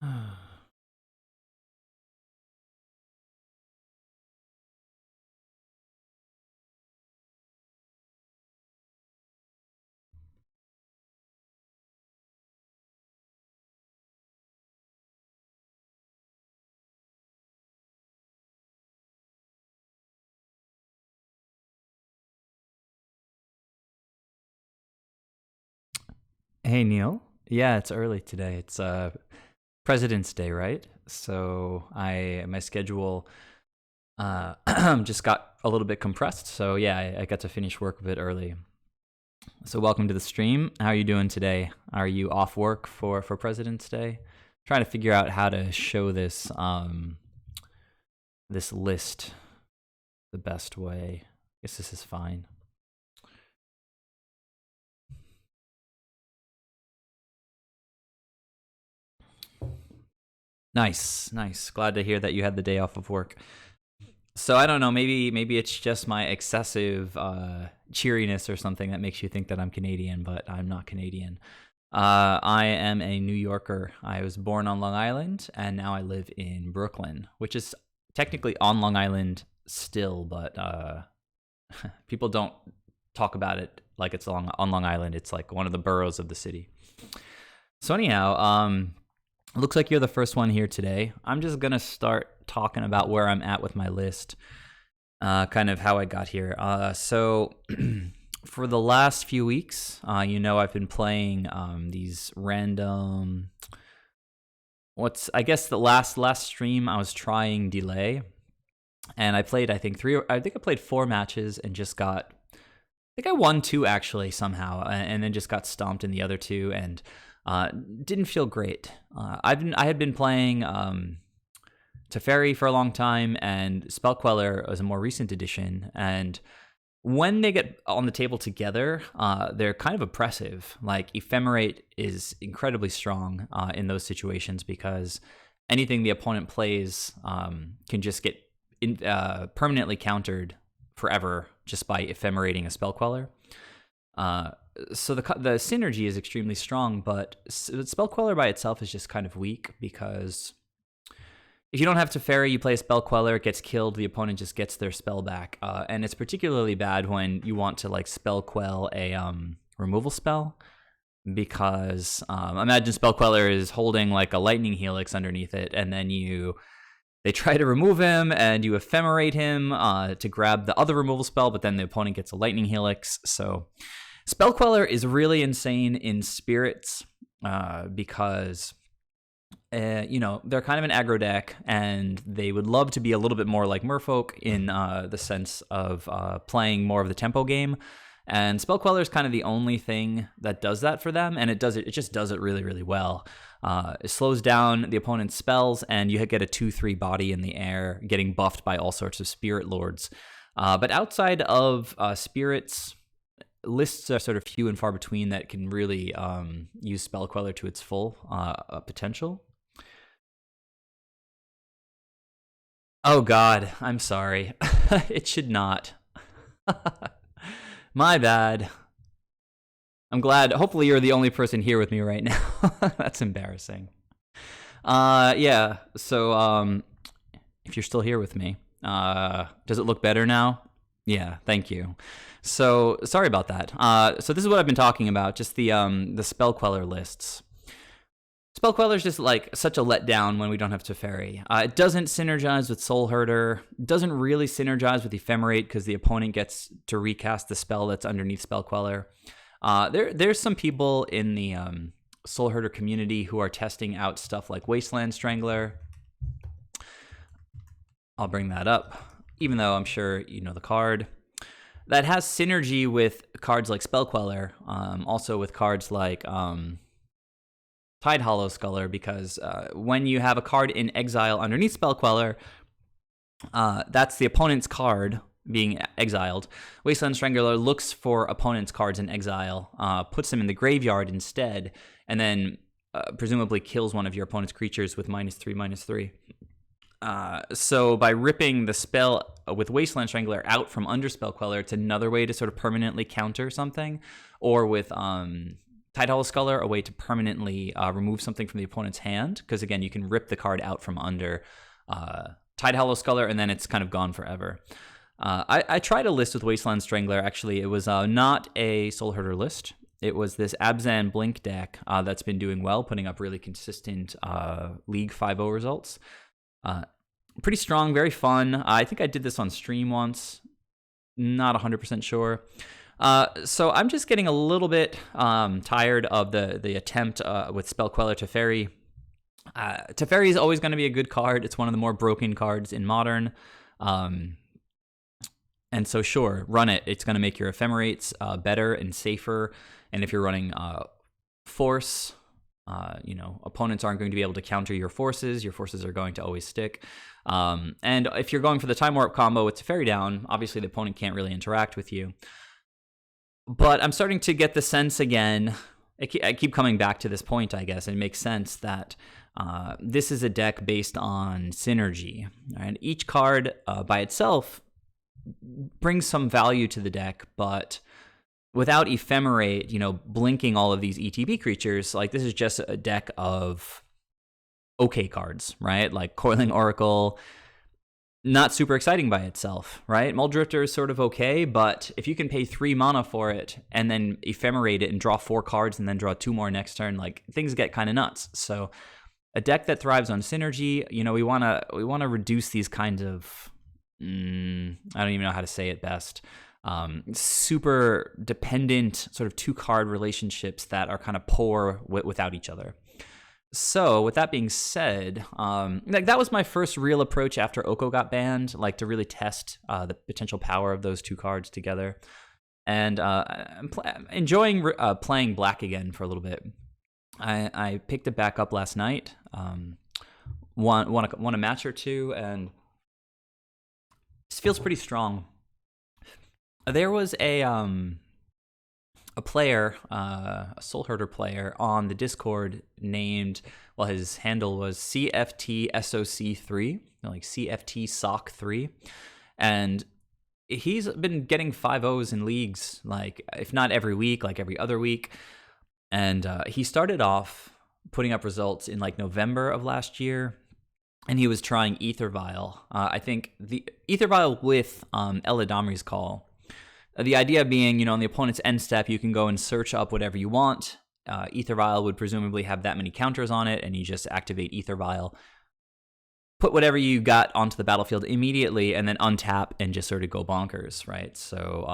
Hey Neil. Yeah, it's early today. It's President's Day, right? So I my schedule just got a little bit compressed. So yeah, I got to finish work a bit early. So welcome to the stream. How are you doing today? Are you off work for President's Day? Trying to figure out how to show this this list the best way. I guess this is fine. Nice, nice. Glad to hear that you had the day off of work. So I don't know. Maybe it's just my excessive cheeriness or something that makes you think that I'm Canadian, but I'm not Canadian. I am a New Yorker. I was born on Long Island, and now I live in Brooklyn, which is technically on Long Island still, but people don't talk about it like it's on Long Island. It's like one of the boroughs of the city. So anyhow, looks like you're the first one here today. I'm just gonna start talking about where I'm at with my list, kind of how I got here. So for the last few weeks, I've been playing these random. I guess the last stream I was trying delay, and I played I think I played 4 matches and just got. I think I won 2 actually somehow, and then just got stomped in the other 2 and. Didn't feel great. I had been playing Teferi for a long time, and Spell Queller was a more recent addition. And when they get on the table together, they're kind of oppressive. Like Ephemerate is incredibly strong in those situations because anything the opponent plays can just get permanently countered forever just by ephemerating a Spell Queller. So the synergy is extremely strong, but Spell Queller by itself is just kind of weak because if you don't have Teferi, you play a Spell Queller, it gets killed, the opponent just gets their spell back. And it's particularly bad when you want to like Spell Quell a removal spell because imagine Spell Queller is holding like a Lightning Helix underneath it, and then they try to remove him, and you ephemerate him to grab the other removal spell, but then the opponent gets a Lightning Helix, so... Spell Queller is really insane in spirits because, they're kind of an aggro deck, and they would love to be a little bit more like Merfolk in the sense of playing more of the tempo game. And Spell Queller is kind of the only thing that does that for them, and it just does it really, really well. It slows down the opponent's spells, and you get a 2/3 body in the air, getting buffed by all sorts of spirit lords. But outside of spirits, lists are sort of few and far between that can really use Spell Queller to its full potential. Oh God, I'm sorry. It should not. My bad. I'm glad. Hopefully you're the only person here with me right now. That's embarrassing. Yeah, so if you're still here with me, does it look better now? Yeah, thank you. So sorry about that. So this is what I've been talking about, just the Spell Queller lists. Spell Queller is just like such a letdown when we don't have Teferi. It doesn't synergize with Soul Herder. It doesn't really synergize with Ephemerate because the opponent gets to recast the spell that's underneath Spell Queller. There's some people in the Soul Herder community who are testing out stuff like Wasteland Strangler. I'll bring that up, even though I'm sure you know the card. That has synergy with cards like Spell Queller, also with cards like Tide Hollow Sculler, because when you have a card in exile underneath Spell Queller, that's the opponent's card being exiled. Wasteland Strangler looks for opponent's cards in exile, puts them in the graveyard instead, and then presumably kills one of your opponent's creatures with -3/-3. So by ripping the spell with Wasteland Strangler out from under Spell Queller, it's another way to sort of permanently counter something. Or with Tidehollow Sculler, a way to permanently remove something from the opponent's hand, because again, you can rip the card out from under Tidehollow Sculler, and then it's kind of gone forever. I tried a list with Wasteland Strangler. Actually, it was not a Soul Herder list. It was this Abzan Blink deck that's been doing well, putting up really consistent League 5-0 results. Pretty strong, very fun. I think I did this on stream once. Not 100% sure. So I'm just getting a little bit tired of the attempt with Spell Queller Teferi. Teferi is always going to be a good card. It's one of the more broken cards in Modern. And so sure, run it. It's going to make your ephemerates better and safer. And if you're running Force, opponents aren't going to be able to counter your forces. Your forces are going to always stick. And if you're going for the Time Warp combo with Teferi down, obviously the opponent can't really interact with you. But I'm starting to get the sense again, I keep coming back to this point, I guess, and it makes sense that this is a deck based on synergy. And each card by itself brings some value to the deck, but without Ephemerate, blinking all of these ETB creatures, like this is just a deck of okay cards, right? Like Coiling Oracle, not super exciting by itself, right? Muldrifter is sort of okay, but if you can pay 3 mana for it and then Ephemerate it and draw 4 cards and then draw 2 more next turn, like things get kind of nuts. So a deck that thrives on synergy, we want to reduce these kinds of I don't even know how to say it best. Super dependent sort of 2-card relationships that are kind of poor without each other. So with that being said, that was my first real approach after Oko got banned, like to really test the potential power of those 2 cards together. And I'm enjoying playing black again for a little bit. I picked it back up last night, won a match or 2, and this feels pretty strong. There was a player, a Soul Herder player on the Discord named, his handle was CFTSOC3, like CFT SOC 3, and he's been getting 5-0s in leagues, like if not every week, like every other week. And he started off putting up results in like November of last year. And he was trying Ether Vial. I think the Ether Vial with Eladamri's Call. The idea being, on the opponent's end step, you can go and search up whatever you want. Ether Vial would presumably have that many counters on it, and you just activate Ether Vial, put whatever you got onto the battlefield immediately, and then untap and just sort of go bonkers, right? So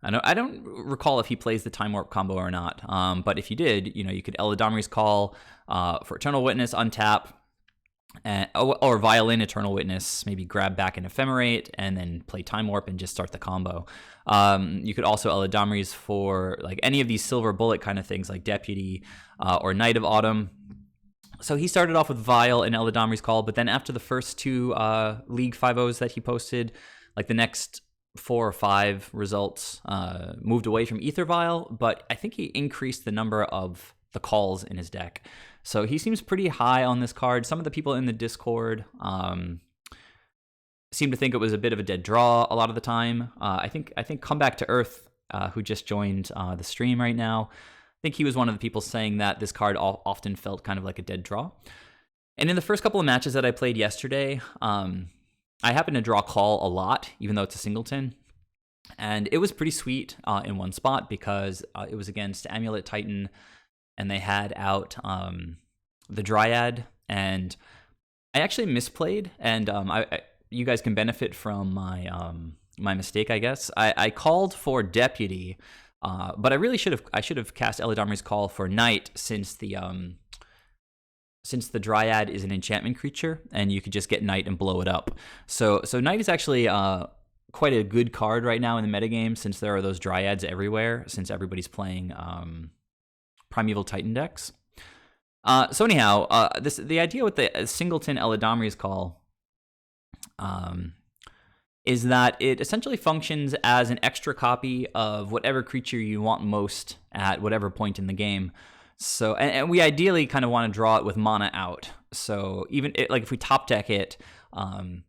I don't recall if he plays the Time Warp combo or not, but if you did, you could Eladamri's Call for Eternal Witness, untap, or Violin Eternal Witness, maybe grab back an Ephemerate and then play Time Warp and just start the combo. You could also Eladamri's for like any of these Silver Bullet kind of things like Deputy or Knight of Autumn. So he started off with Vial and Eladamri's Call, but then after the first 2 League 5-0s that he posted, like the next 4 or 5 results moved away from Ether Vial, but I think he increased the number of the calls in his deck. So he seems pretty high on this card. Some of the people in the Discord seem to think it was a bit of a dead draw a lot of the time. I think Come Back to Earth, who just joined the stream right now, I think he was one of the people saying that this card often felt kind of like a dead draw. And in the first couple of matches that I played yesterday, I happened to draw Call a lot, even though it's a singleton. And it was pretty sweet in one spot because it was against Amulet Titan, and they had out the Dryad, and I actually misplayed, and you guys can benefit from my my mistake, I guess. I called for Deputy, but I really should have cast Eladamri's Call for Knight, since the Dryad is an enchantment creature, and you could just get Knight and blow it up. So Knight is actually quite a good card right now in the metagame, since there are those Dryads everywhere, since everybody's playing Primeval Titan decks. So anyhow, the idea with the singleton Eladamri's Call is that it essentially functions as an extra copy of whatever creature you want most at whatever point in the game. So, and we ideally kind of want to draw it with mana out. So even like if we top deck it, and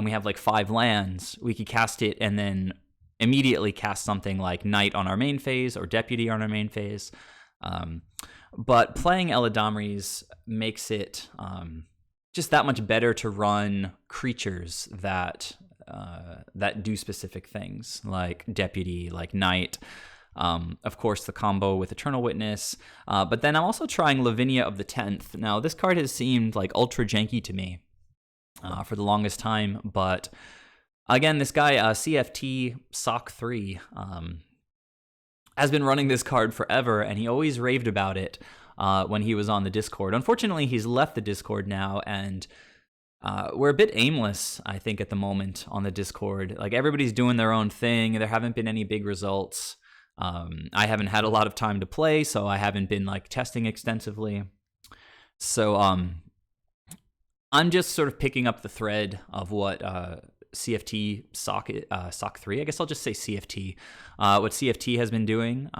we have like 5 lands, we could cast it and then immediately cast something like Knight on our main phase or Deputy on our main phase. But playing Eladamri's makes it just that much better to run creatures that do specific things, like Deputy, like Knight. Of course, the combo with Eternal Witness. But then I'm also trying Lavinia of the 10th. Now, this card has seemed like ultra janky to me for the longest time. But again, this guy, CFT Sock 3, has been running this card forever, and he always raved about it when he was on the Discord. Unfortunately, he's left the Discord now, and we're a bit aimless, I think, at the moment on the Discord. Like, everybody's doing their own thing. There haven't been any big results. I haven't had a lot of time to play, so I haven't been like testing extensively. So I'm just sort of picking up the thread of what CFT Sock 3, I guess I'll just say CFT, what CFT has been doing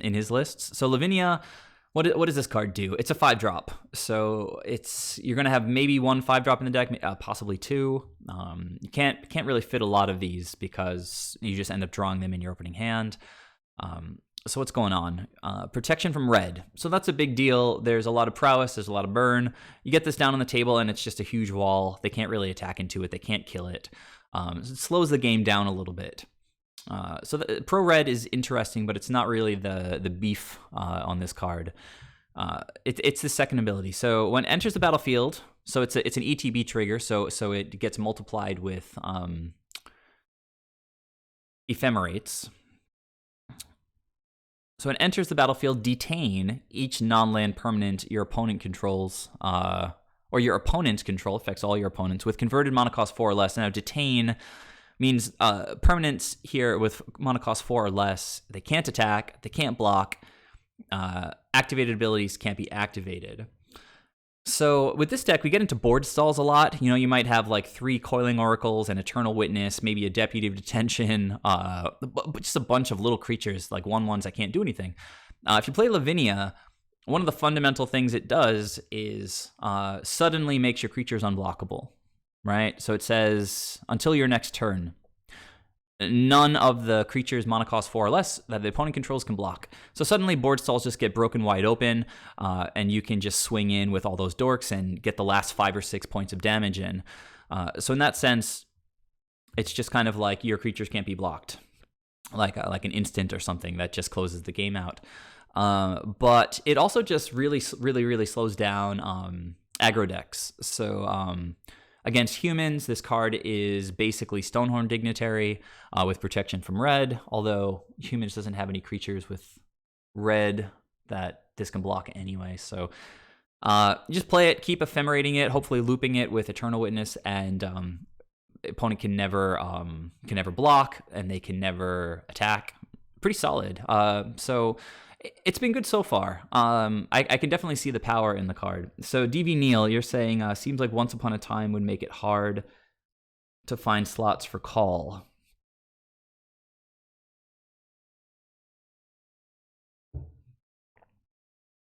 in his lists. So Lavinia, what does this card do? It's a 5-drop. So you're going to have maybe 1 5-drop in the deck, possibly 2. You can't really fit a lot of these because you just end up drawing them in your opening hand. So what's going on? Protection from red. So that's a big deal. There's a lot of prowess. There's a lot of burn. You get this down on the table, and it's just a huge wall. They can't really attack into it. They can't kill it. It slows the game down a little bit. So the pro red is interesting, but it's not really the beef on this card. It's the second ability. So when it enters the battlefield, so it's an ETB trigger. So it gets multiplied with ephemerates. So it enters the battlefield, detain each non-land permanent your opponent controls, or your opponent's control, affects all your opponents, with converted mana cost 4 or less. Now, detain means permanents here with mana cost 4 or less, they can't attack, they can't block, activated abilities can't be activated. So with this deck, we get into board stalls a lot. You know, you might have like 3 Coiling Oracles, an Eternal Witness, maybe a Deputy of Detention, just a bunch of little creatures, like 1/1s that can't do anything. If you play Lavinia, one of the fundamental things it does is suddenly makes your creatures unblockable, right? So it says, until your next turn, none of the creatures mana cost 4 or less that the opponent controls can block. So suddenly board stalls just get broken wide open, and you can just swing in with all those dorks and get the last 5 or 6 points of damage in. So in that sense, it's just kind of like your creatures can't be blocked, like an instant or something that just closes the game out. But it also just really slows down aggro decks. So against humans, this card is basically Stonehorn Dignitary with protection from red, although humans doesn't have any creatures with red that this can block anyway. So just play it, keep ephemerating it, hopefully looping it with Eternal Witness, and opponent can never block, and they can never attack. Pretty solid. So it's been good so far. I can definitely see the power in the card. So DV Neil, you're saying seems like Once Upon a Time would make it hard to find slots for call.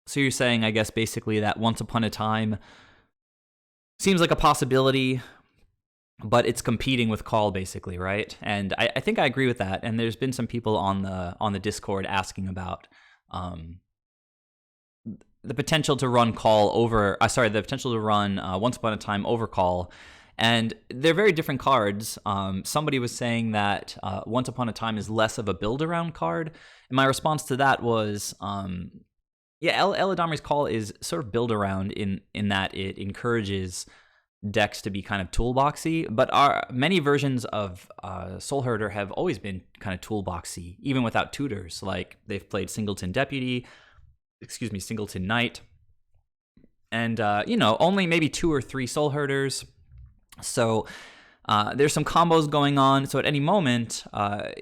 So you're saying, I guess, basically that Once Upon a Time seems like a possibility, but it's competing with call, basically, right? And I think I agree with that. And there's been some people on the Discord asking about the potential to run the potential to run Once Upon a Time over call. And they're very different cards. Somebody was saying that Once Upon a Time is less of a build-around card. And my response to that was, Eladamri's Call is sort of build-around in that it encourages decks to be kind of toolboxy, but many versions of Soul Herder have always been kind of toolboxy, even without tutors. Like, they've played Singleton Knight, and only maybe 2 or 3 Soul Herders. So there's some combos going on. So at any moment,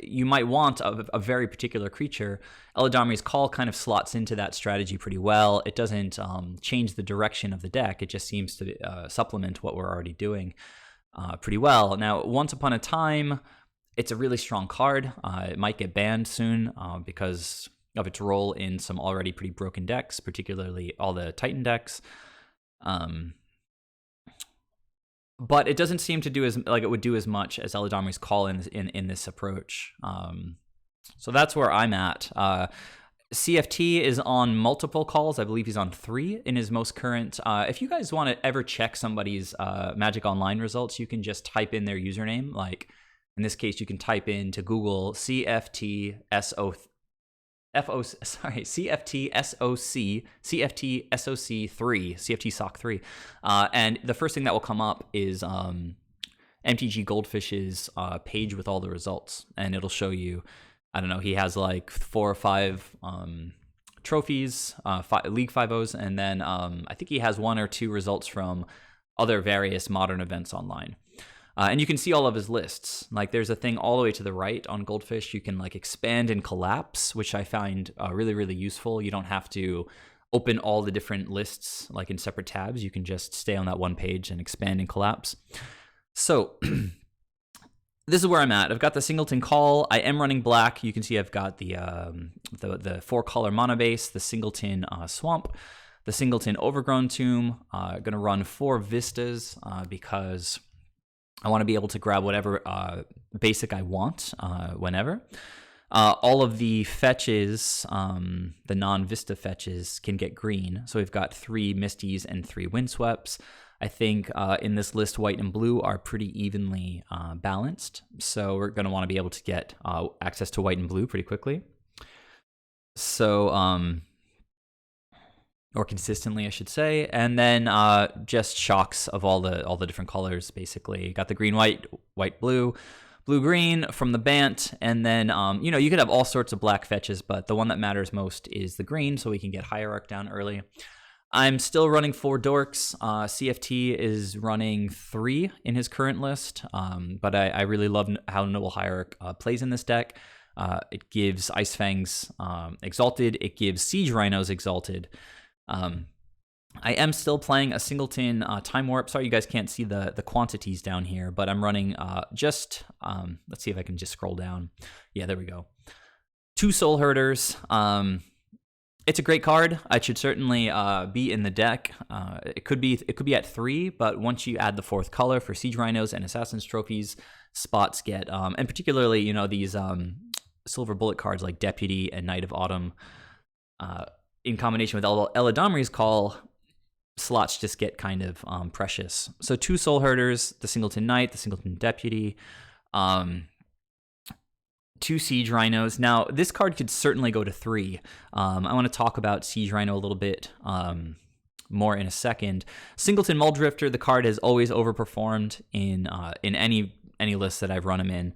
you might want a very particular creature. Eladamri's Call kind of slots into that strategy pretty well. It doesn't change the direction of the deck. It just seems to supplement what we're already doing pretty well. Now, Once Upon a Time, it's a really strong card. It might get banned soon because of its role in some already pretty broken decks, particularly all the Titan decks. but it doesn't seem to do as like it would do as much as Eladamri's Call in this approach. So that's where I'm at. CFT is on multiple calls. I believe he's on 3 in his most current. If you guys want to ever check somebody's Magic Online results, you can just type in their username. Like in this case, you can type into Google CFTSOC 3, CFT SOC 3. And the first thing that will come up is MTG Goldfish's page with all the results. And it'll show you, I don't know, he has like 4 or 5 trophies, League 5-0s, and then I think he has 1 or 2 results from other various modern events online. And you can see all of his lists. Like there's a thing all the way to the right on Goldfish. You can like expand and collapse, which I find really, really useful. You don't have to open all the different lists like in separate tabs. You can just stay on that one page and expand and collapse. So this is where I'm at. I've got the Singleton Call. I am running black. You can see I've got the 4-color mono base, the Singleton Swamp, the Singleton Overgrown Tomb. Going to run 4 Vistas because I want to be able to grab whatever basic I want whenever. All of the fetches, the non-Vista fetches, can get green. So we've got 3 Misties and 3 Windsweeps. I think in this list, white and blue are pretty evenly balanced. So we're going to want to be able to get access to white and blue pretty quickly. So, or consistently, I should say. And then just shocks of all the different colors, basically. Got the green, white, white, blue, blue, green from the Bant. And then, you could have all sorts of black fetches, but the one that matters most is the green, so we can get Hierarch down early. I'm still running 4 Dorks. CFT is running 3 in his current list, but I really love how Noble Hierarch plays in this deck. It gives Ice Fangs Exalted. It gives Siege Rhinos Exalted. I am still playing a Singleton Time Warp. Sorry you guys can't see the quantities down here, but I'm running let's see if I can just scroll down. Yeah, there we go. 2 Soul Herders. It's a great card. It should certainly be in the deck. It could be at 3, but once you add the 4th color for Siege Rhinos and Assassin's Trophies, spots get, and particularly, these silver bullet cards like Deputy and Knight of Autumn, in combination with Eladamri's Call, slots just get kind of precious. So 2 Soul Herders, the Singleton Knight, the Singleton Deputy, 2 Siege Rhinos. Now, this card could certainly go to 3. I want to talk about Siege Rhino a little bit more in a second. Singleton Muldrifter, the card has always overperformed in any list that I've run him in.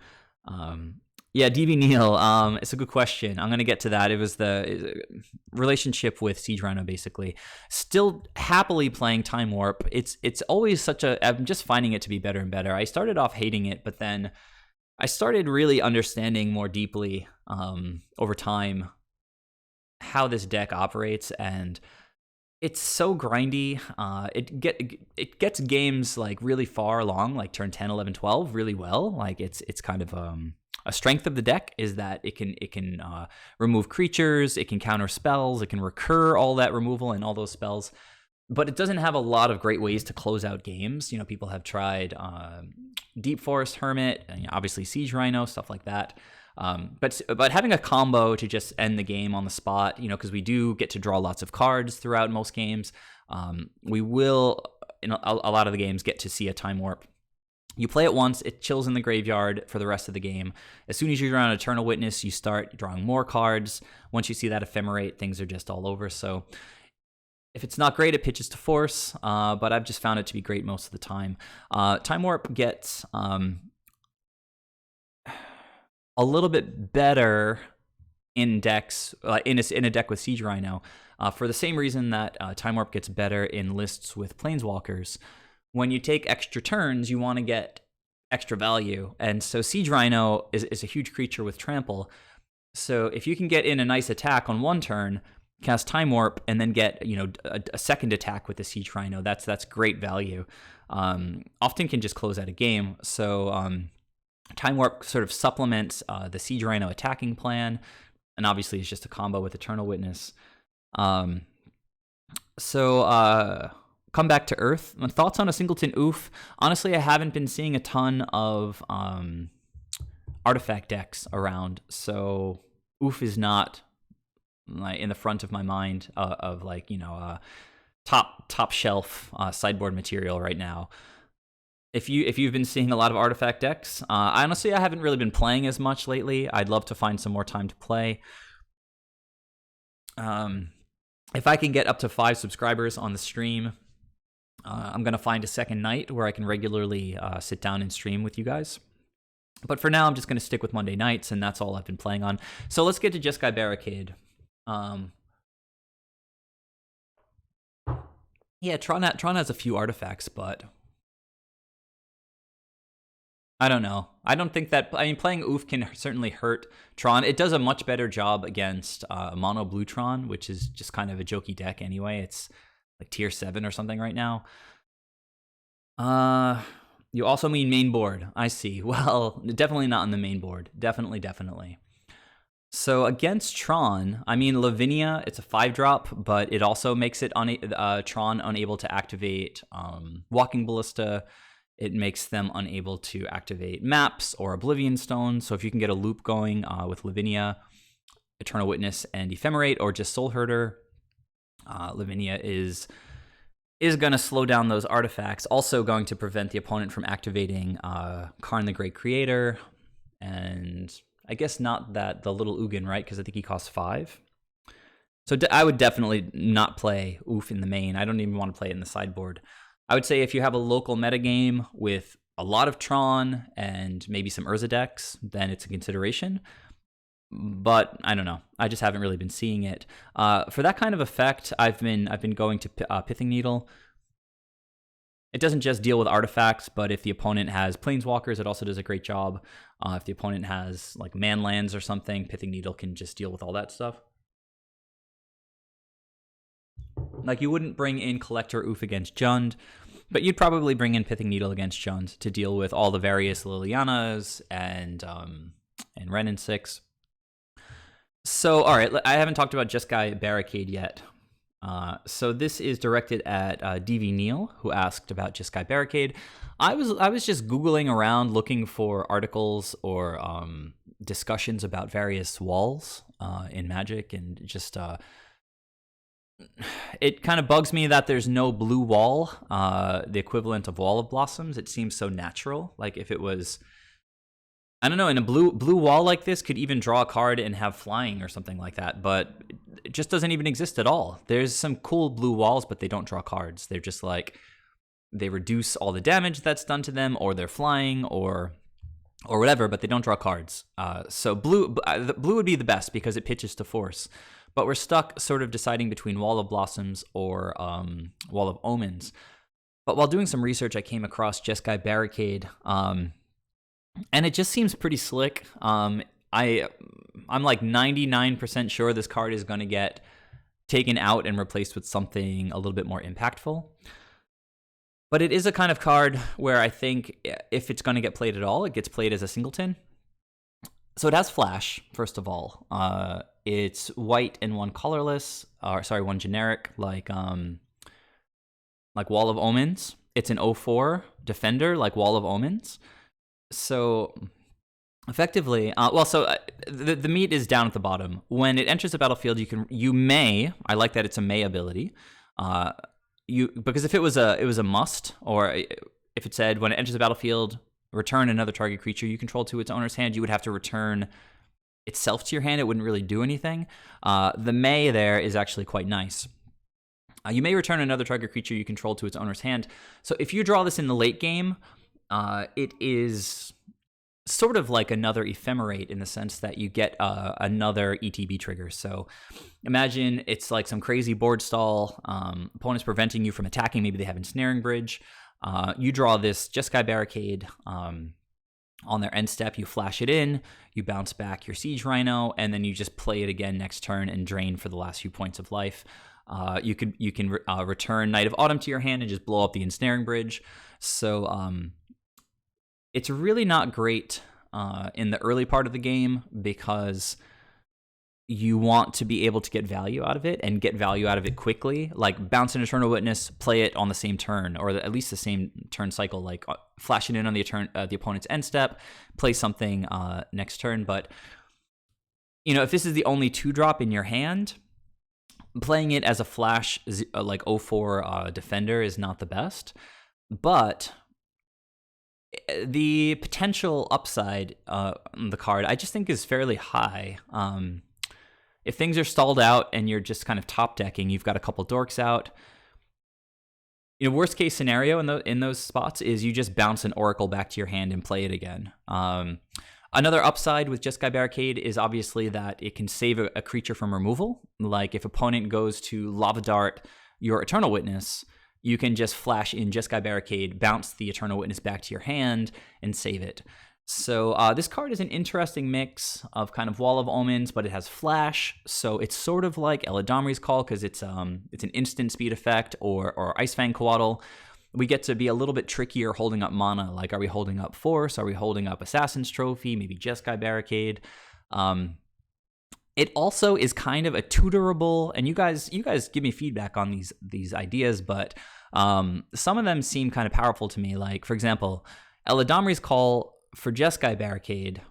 Yeah, DB Neal, it's a good question. I'm going to get to that. It was the relationship with Siege Rhino, basically. Still happily playing Time Warp. It's always I'm just finding it to be better and better. I started off hating it, but then I started really understanding more deeply over time how this deck operates, and it's so grindy. It gets games like really far along, like turn 10, 11, 12, really well. Like it's kind of a strength of the deck is that it can remove creatures, it can counter spells, it can recur all that removal and all those spells. But it doesn't have a lot of great ways to close out games. People have tried Deep Forest Hermit, and obviously Siege Rhino, stuff like that. But having a combo to just end the game on the spot, because we do get to draw lots of cards throughout most games. We will, in a lot of the games, get to see a Time Warp. You play it once, it chills in the graveyard for the rest of the game. As soon as you draw an Eternal Witness, you start drawing more cards. Once you see that Ephemerate, things are just all over. So if it's not great, it pitches to Force, but I've just found it to be great most of the time. Time Warp gets a little bit better in decks, in a deck with Siege Rhino, for the same reason that Time Warp gets better in lists with Planeswalkers. When you take extra turns, you want to get extra value, and so Siege Rhino is a huge creature with Trample. So if you can get in a nice attack on one turn, cast Time Warp, and then get a second attack with the Siege Rhino, that's great value. Often can just close out a game. So Time Warp sort of supplements the Siege Rhino attacking plan, and obviously it's just a combo with Eternal Witness. Come back to Earth. My thoughts on a singleton oof. Honestly, I haven't been seeing a ton of artifact decks around, so oof is not like in the front of my mind of like, you know, top shelf sideboard material right now. If you've been seeing a lot of artifact decks, honestly, I haven't really been playing as much lately. I'd love to find some more time to play. If I can get up to 5 subscribers on the stream, I'm gonna find a second night where I can regularly sit down and stream with you guys. But for now, I'm just gonna stick with Monday nights, and that's all I've been playing on. So let's get to Jeskai Barricade. Yeah, Tron has a few artifacts, but I don't know. I don't think that... I mean, playing Oof can certainly hurt Tron. It does a much better job against Mono Blue Tron, which is just kind of a jokey deck anyway. It's like tier 7 or something right now. You also mean main board. I see. Well, definitely not on the main board. Definitely. So against Tron, I mean, Lavinia, it's a 5-drop, but it also makes it Tron unable to activate Walking Ballista. It makes them unable to activate maps or Oblivion Stone. So if you can get a loop going with Lavinia, Eternal Witness, and Ephemerate, or just Soul Herder, Lavinia is going to slow down those artifacts. Also going to prevent the opponent from activating Karn the Great Creator, and I guess not that the little Ugin, right? Because I think he costs 5. So I would definitely not play Oof in the main. I don't even want to play it in the sideboard. I would say if you have a local metagame with a lot of Tron and maybe some Urza decks, then it's a consideration. But I don't know. I just haven't really been seeing it. For that kind of effect, I've been going to Pithing Needle. It doesn't just deal with artifacts, but if the opponent has Planeswalkers, it also does a great job. If the opponent has like Manlands or something, Pithing Needle can just deal with all that stuff. Like, you wouldn't bring in Collector Oof against Jund, but you'd probably bring in Pithing Needle against Jund to deal with all the various Lilianas and Wrenn and 6. So, all right, I haven't talked about Jeskai Barricade yet. So this is directed at DV Neal, who asked about Jeskai Barricade. I was just Googling around looking for articles or discussions about various walls in Magic, and just it kind of bugs me that there's no blue wall, the equivalent of Wall of Blossoms. It seems so natural. Like if it was, I don't know, in a blue wall like this, could even draw a card and have flying or something like that, but it just doesn't even exist at all. There's some cool blue walls, but they don't draw cards. They're just like, they reduce all the damage that's done to them, or they're flying, or whatever, but they don't draw cards. So blue would be the best because it pitches to force. But we're stuck sort of deciding between Wall of Blossoms or Wall of Omens. But while doing some research, I came across Jeskai Barricade, and it just seems pretty slick. I'm like 99% sure this card is going to get taken out and replaced with something a little bit more impactful. But it is a kind of card where I think if it's going to get played at all, it gets played as a singleton. So it has flash, first of all. It's white and one colorless, one generic, like Wall of Omens. It's an 0/4 defender, like Wall of Omens. So effectively, the meat is down at the bottom. When it enters the battlefield, you may. I like that it's a may ability. Because if it was a must, or if it said when it enters the battlefield, return another target creature you control to its owner's hand, you would have to return itself to your hand. It wouldn't really do anything. The may there is actually quite nice. You may return another target creature you control to its owner's hand. So if you draw this in the late game, it is sort of like another Ephemerate in the sense that you get another ETB trigger. So imagine it's like some crazy board stall. Opponents preventing you from attacking. Maybe they have Ensnaring Bridge. You draw this Jeskai Barricade on their end step. You flash it in. You bounce back your Siege Rhino, and then you just play it again next turn and drain for the last few points of life. You can return Knight of Autumn to your hand and just blow up the Ensnaring Bridge. So it's really not great in the early part of the game because you want to be able to get value out of it and get value out of it quickly. Like bounce an Eternal Witness, play it on the same turn, or at least the same turn cycle, like flash it in on the opponent's end step, play something next turn. But, if this is the only 2-drop in your hand, playing it as a flash, like 0-4 defender is not the best. But the potential upside on the card, I just think is fairly high. If things are stalled out and you're just kind of top decking, you've got a couple dorks out. Worst case scenario in those spots is you just bounce an Oracle back to your hand and play it again. Another upside with Jeskai Barricade is obviously that it can save a creature from removal. Like if opponent goes to Lava Dart your Eternal Witness, you can just flash in Jeskai Barricade, bounce the Eternal Witness back to your hand, and save it. So this card is an interesting mix of kind of Wall of Omens, but it has flash, so it's sort of like Eladamri's Call because it's an instant speed effect, or Ice Fang Coatl. We get to be a little bit trickier holding up mana. Like, are we holding up Force? Are we holding up Assassin's Trophy? Maybe Jeskai Barricade. It also is kind of a tutorable, and you guys give me feedback on these ideas, but some of them seem kind of powerful to me. Like, for example, Eladamri's Call for Jeskai Barricade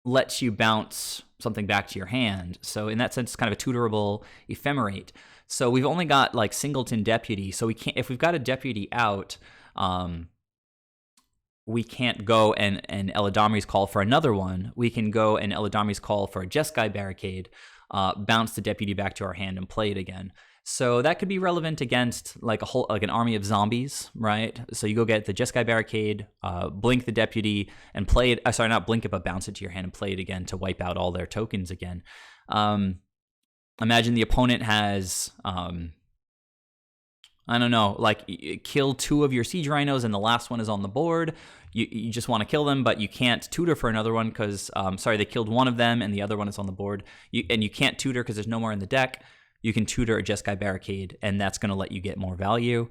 lets you bounce something back to your hand. So in that sense, it's kind of a tutorable ephemerate. So we've only got like Singleton Deputy. So we can't, if we've got a Deputy out, we can't go and Eladamri's Call for another one. We can go and Eladamri's Call for a Jeskai Barricade, bounce the Deputy back to our hand and play it again. So that could be relevant against like an army of zombies, right? So you go get the Jeskai Barricade, blink the Deputy, and play it. Sorry, not blink it, but bounce it to your hand and play it again to wipe out all their tokens again. Imagine the opponent has, I don't know, like kill 2 of your Siege Rhinos and the last one is on the board. You just want to kill them, but you can't tutor for another one because, they killed one of them and the other one is on the board. And you can't tutor because there's no more in the deck. You can tutor a Jeskai Barricade, and that's going to let you get more value.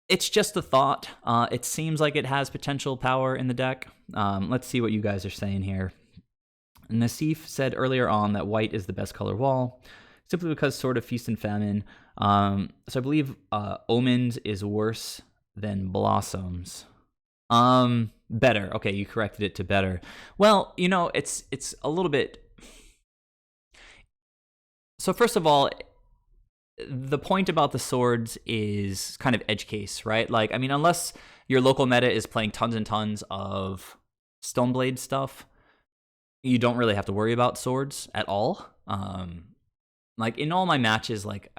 It's just a thought. It seems like it has potential power in the deck. Let's see what you guys are saying here. Nassif said earlier on that white is the best color wall, simply because Sword of Feast and Famine. So I believe Omens is worse than Blossoms. Better. Okay, you corrected it to better. Well, it's a little bit... So first of all, the point about the swords is kind of edge case, right? Like, I mean, unless your local meta is playing tons and tons of Stoneblade stuff, you don't really have to worry about swords at all. Like in all my matches, like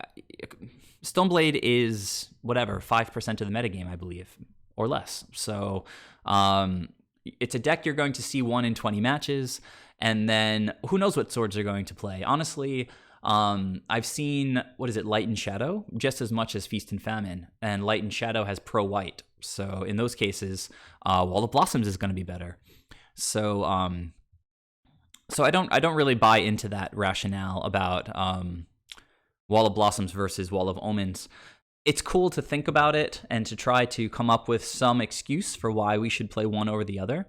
Stoneblade is whatever, 5% of the metagame, I believe, or less. So it's a deck you're going to see 1 in 20 matches, and then who knows what swords are going to play. Honestly, I've seen, Light and Shadow, just as much as Feast and Famine, and Light and Shadow has pro-white. So in those cases, Wall of Blossoms is going to be better. So I don't really buy into that rationale about Wall of Blossoms versus Wall of Omens. It's cool to think about it and to try to come up with some excuse for why we should play one over the other.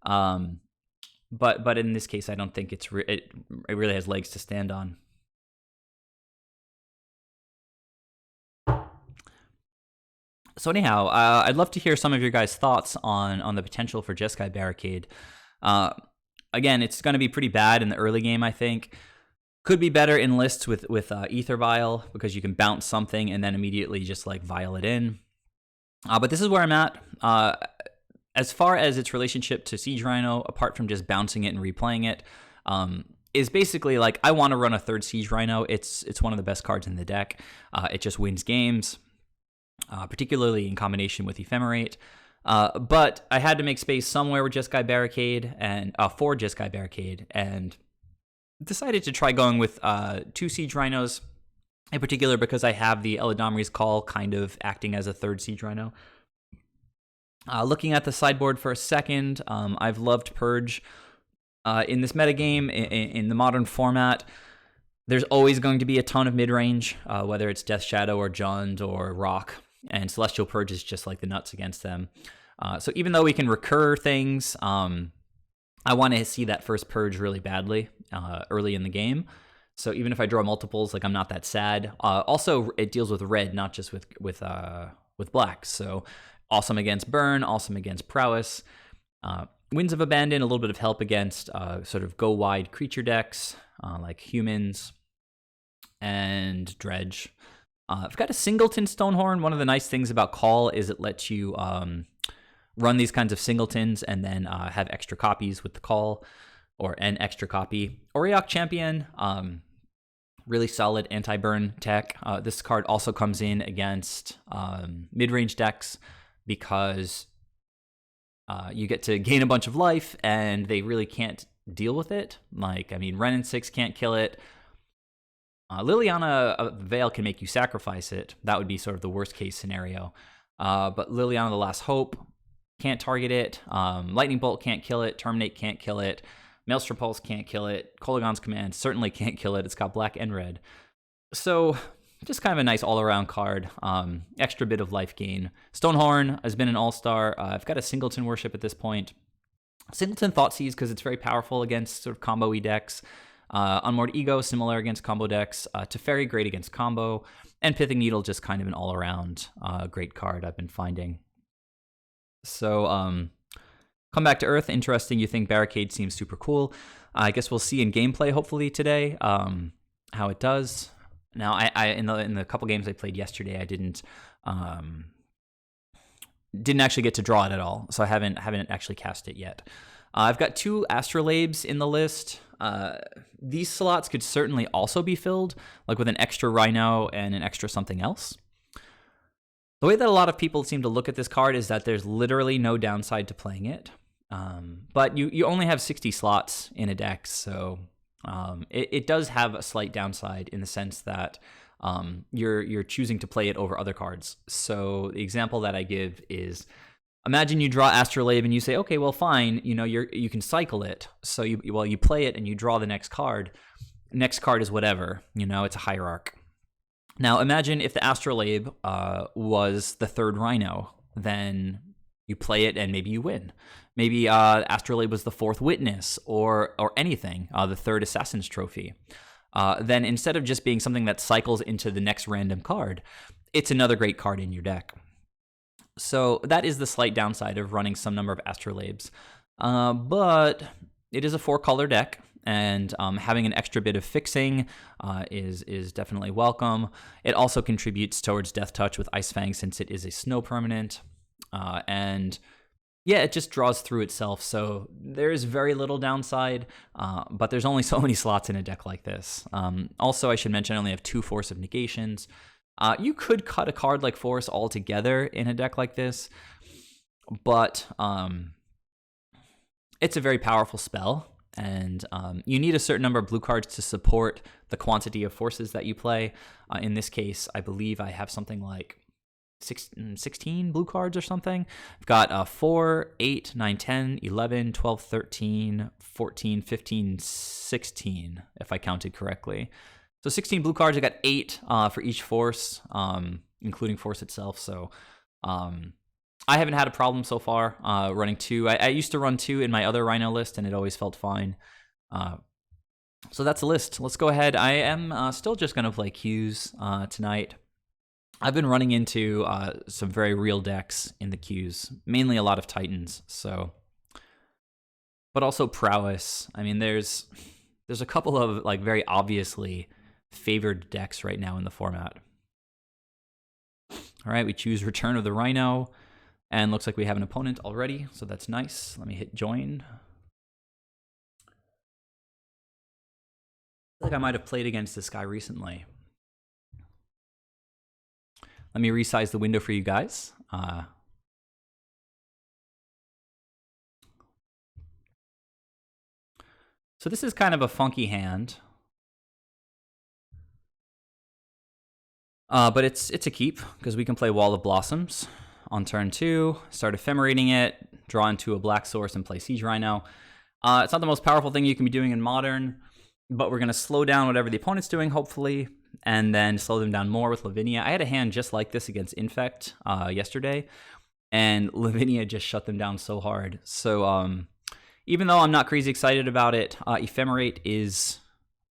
But in this case, I don't think it really has legs to stand on. So anyhow, I'd love to hear some of your guys' thoughts on the potential for Jeskai Barricade. Again, it's going to be pretty bad in the early game, I think. Could be better in lists with Ether Vial, because you can bounce something and then immediately just like vial it in. But this is where I'm at. As far as its relationship to Siege Rhino, apart from just bouncing it and replaying it, is basically like, I want to run a 3rd Siege Rhino. It's one of the best cards in the deck. It just wins games, particularly in combination with Ephemerate. But I had to make space somewhere with Jeskai Barricade and for Jeskai Barricade, and decided to try going with 2 Siege Rhinos, in particular because I have the Eladamri's Call kind of acting as a 3rd Siege Rhino. Looking at the sideboard for a second, I've loved Purge. In this metagame, in the modern format, there's always going to be a ton of mid-range, whether it's Death Shadow or Jund or Rock, and Celestial Purge is just like the nuts against them. So even though we can recur things, I want to see that first purge really badly early in the game. So even if I draw multiples, like I'm not that sad. Also, it deals with red, not just with black. So awesome against burn, awesome against prowess. Winds of Abandon, a little bit of help against sort of go wide creature decks like humans and dredge. I've got a singleton Stonehorn. One of the nice things about Call is it lets you run these kinds of singletons and then have extra copies with the Call, or an extra copy. Auriok Champion, really solid anti-burn tech. This card also comes in against mid-range decks because you get to gain a bunch of life and they really can't deal with it. Like, I mean, Wrenn and 6 can't kill it. Liliana Veil can make you sacrifice it. That would be sort of the worst case scenario. But Liliana the Last Hope can't target it. Lightning Bolt can't kill it. Terminate can't kill it. Maelstrom Pulse can't kill it. Kolaghan's Command certainly can't kill it. It's got black and red. So just kind of a nice all-around card. Extra bit of life gain. Stonehorn has been an all-star. I've got a Singleton Worship at this point. Singleton Thoughtseize because it's very powerful against sort of combo-y decks. Unmoored Ego, similar against combo decks. Teferi, great against combo. And Pithing Needle, just kind of an all-around great card I've been finding. So, Come Back to Earth, interesting. You think Barricade seems super cool. I guess we'll see in gameplay, hopefully, today, how it does. Now, I in the couple games I played yesterday, I didn't actually get to draw it at all, so I haven't actually cast it yet. I've got 2 Astrolabes in the list. These slots could certainly also be filled, like with an extra Rhino and an extra something else. The way that a lot of people seem to look at this card is that there's literally no downside to playing it. But you only have 60 slots in a deck, so it does have a slight downside in the sense that you're choosing to play it over other cards. So the example that I give is, imagine you draw Astrolabe and you say, okay, well, fine, you can cycle it. So you play it and you draw the next card. Next card is whatever, it's a hierarch. Now imagine if the Astrolabe was the 3rd Rhino, then you play it and maybe you win. Maybe Astrolabe was the 4th Witness or anything, the 3rd Assassin's Trophy. Then instead of just being something that cycles into the next random card, it's another great card in your deck. So that is the slight downside of running some number of Astrolabes. But it is a 4-color deck, and having an extra bit of fixing is definitely welcome. It also contributes towards Death Touch with Ice Fang since it is a snow permanent. And yeah, it just draws through itself, so there is very little downside, but there's only so many slots in a deck like this. Also, I should mention I only have 2 Force of Negations. You could cut a card like Force altogether in a deck like this, but it's a very powerful spell, and you need a certain number of blue cards to support the quantity of forces that you play. In this case, I believe I have something like 16 blue cards or something. I've got 4, 8, 9, 10, 11, 12, 13, 14, 15, 16, if I counted correctly. So 16 blue cards. I got 8 for each force, including force itself. So I haven't had a problem so far running 2. I used to run 2 in my other Rhino list, and it always felt fine. So that's the list. Let's go ahead. I am still just going to play queues tonight. I've been running into some very real decks in the queues, mainly a lot of Titans. So, but also prowess. I mean, there's a couple of like very obviously favored decks right now in the format. All right, we choose Return of the Rhino, and looks like we have an opponent already, so that's nice. Let me hit join. I feel like I might have played against this guy recently. Let me resize the window for you guys. So this is kind of a funky hand. But it's a keep, because we can play Wall of Blossoms on turn 2, start ephemerating it, draw into a black source, and play Siege Rhino. It's not the most powerful thing you can be doing in Modern, but we're going to slow down whatever the opponent's doing, hopefully, and then slow them down more with Lavinia. I had a hand just like this against Infect yesterday, and Lavinia just shut them down so hard. So Even though I'm not crazy excited about it, Ephemerate is,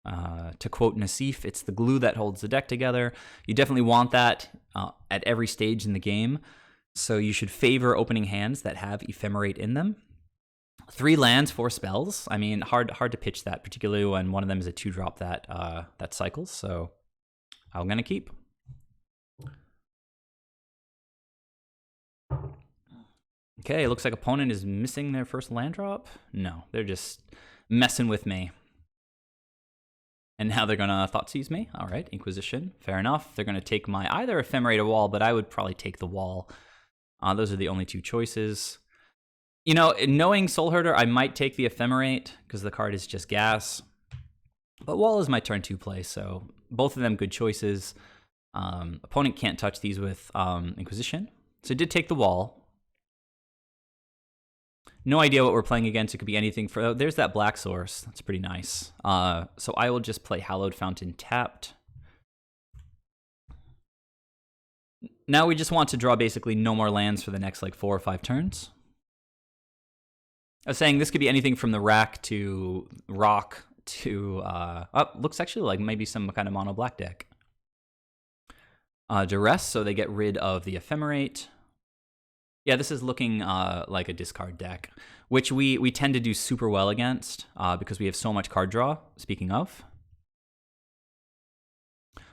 to quote Nassif, it's the glue that holds the deck together. You definitely want that at every stage in the game. So you should favor opening hands that have Ephemerate in them. 3 lands, 4 spells. I mean, hard to pitch that, particularly when one of them is a 2-drop that cycles. So I'm gonna keep. Okay, looks like opponent is missing their first land drop. No, they're just messing with me. And now they're gonna Thoughtseize me. All right, Inquisition, fair enough. They're gonna take my either Ephemerate or Wall, but I would probably take the Wall. Those are the only 2 choices. You know, knowing Soul Herder, I might take the Ephemerate because the card is just gas. But Wall is my turn 2 play, so both of them good choices. Opponent can't touch these with Inquisition. So I did take the Wall. No idea what we're playing against. It could be anything. There's that black source. That's pretty nice. So I will just play Hallowed Fountain tapped. Now we just want to draw basically no more lands for the next like 4 or 5 turns. I was saying this could be anything from the rack to rock to looks actually like maybe some kind of mono black deck. Duress, so they get rid of the Ephemerate. Yeah, this is looking like a discard deck, which we tend to do super well against because we have so much card draw, speaking of.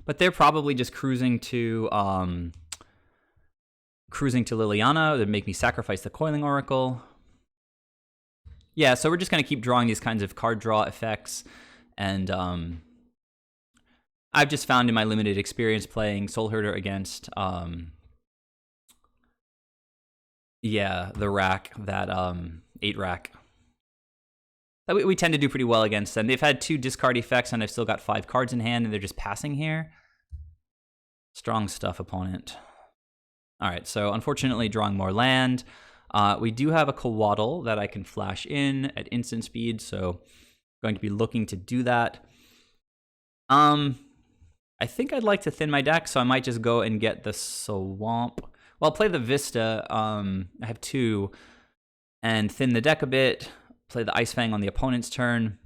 But they're probably just cruising to Liliana to make me sacrifice the Coiling Oracle. Yeah, so we're just going to keep drawing these kinds of card draw effects. And I've just found in my limited experience playing Soul Herder against... the rack, that 8 rack. We tend to do pretty well against them. They've had 2 discard effects, and I've still got 5 cards in hand, and they're just passing here. Strong stuff, opponent. All right, so unfortunately drawing more land. We do have a Coatl that I can flash in at instant speed, so going to be looking to do that. I think I'd like to thin my deck, so I might just go and get the Swamp. Well, I'll play the Vista. I have 2, and thin the deck a bit. Play the Ice Fang on the opponent's turn.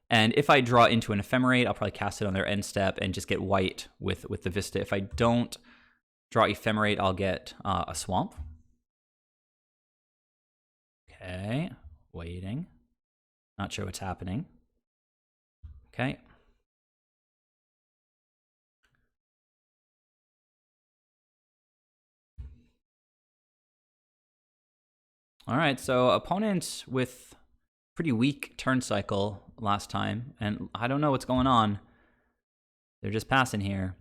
And if I draw into an Ephemerate, I'll probably cast it on their end step and just get white with the Vista. If I don't draw Ephemerate, I'll get a Swamp. Okay, waiting. Not sure what's happening. Okay. All right, so opponent with pretty weak turn cycle last time, and I don't know what's going on. They're just passing here.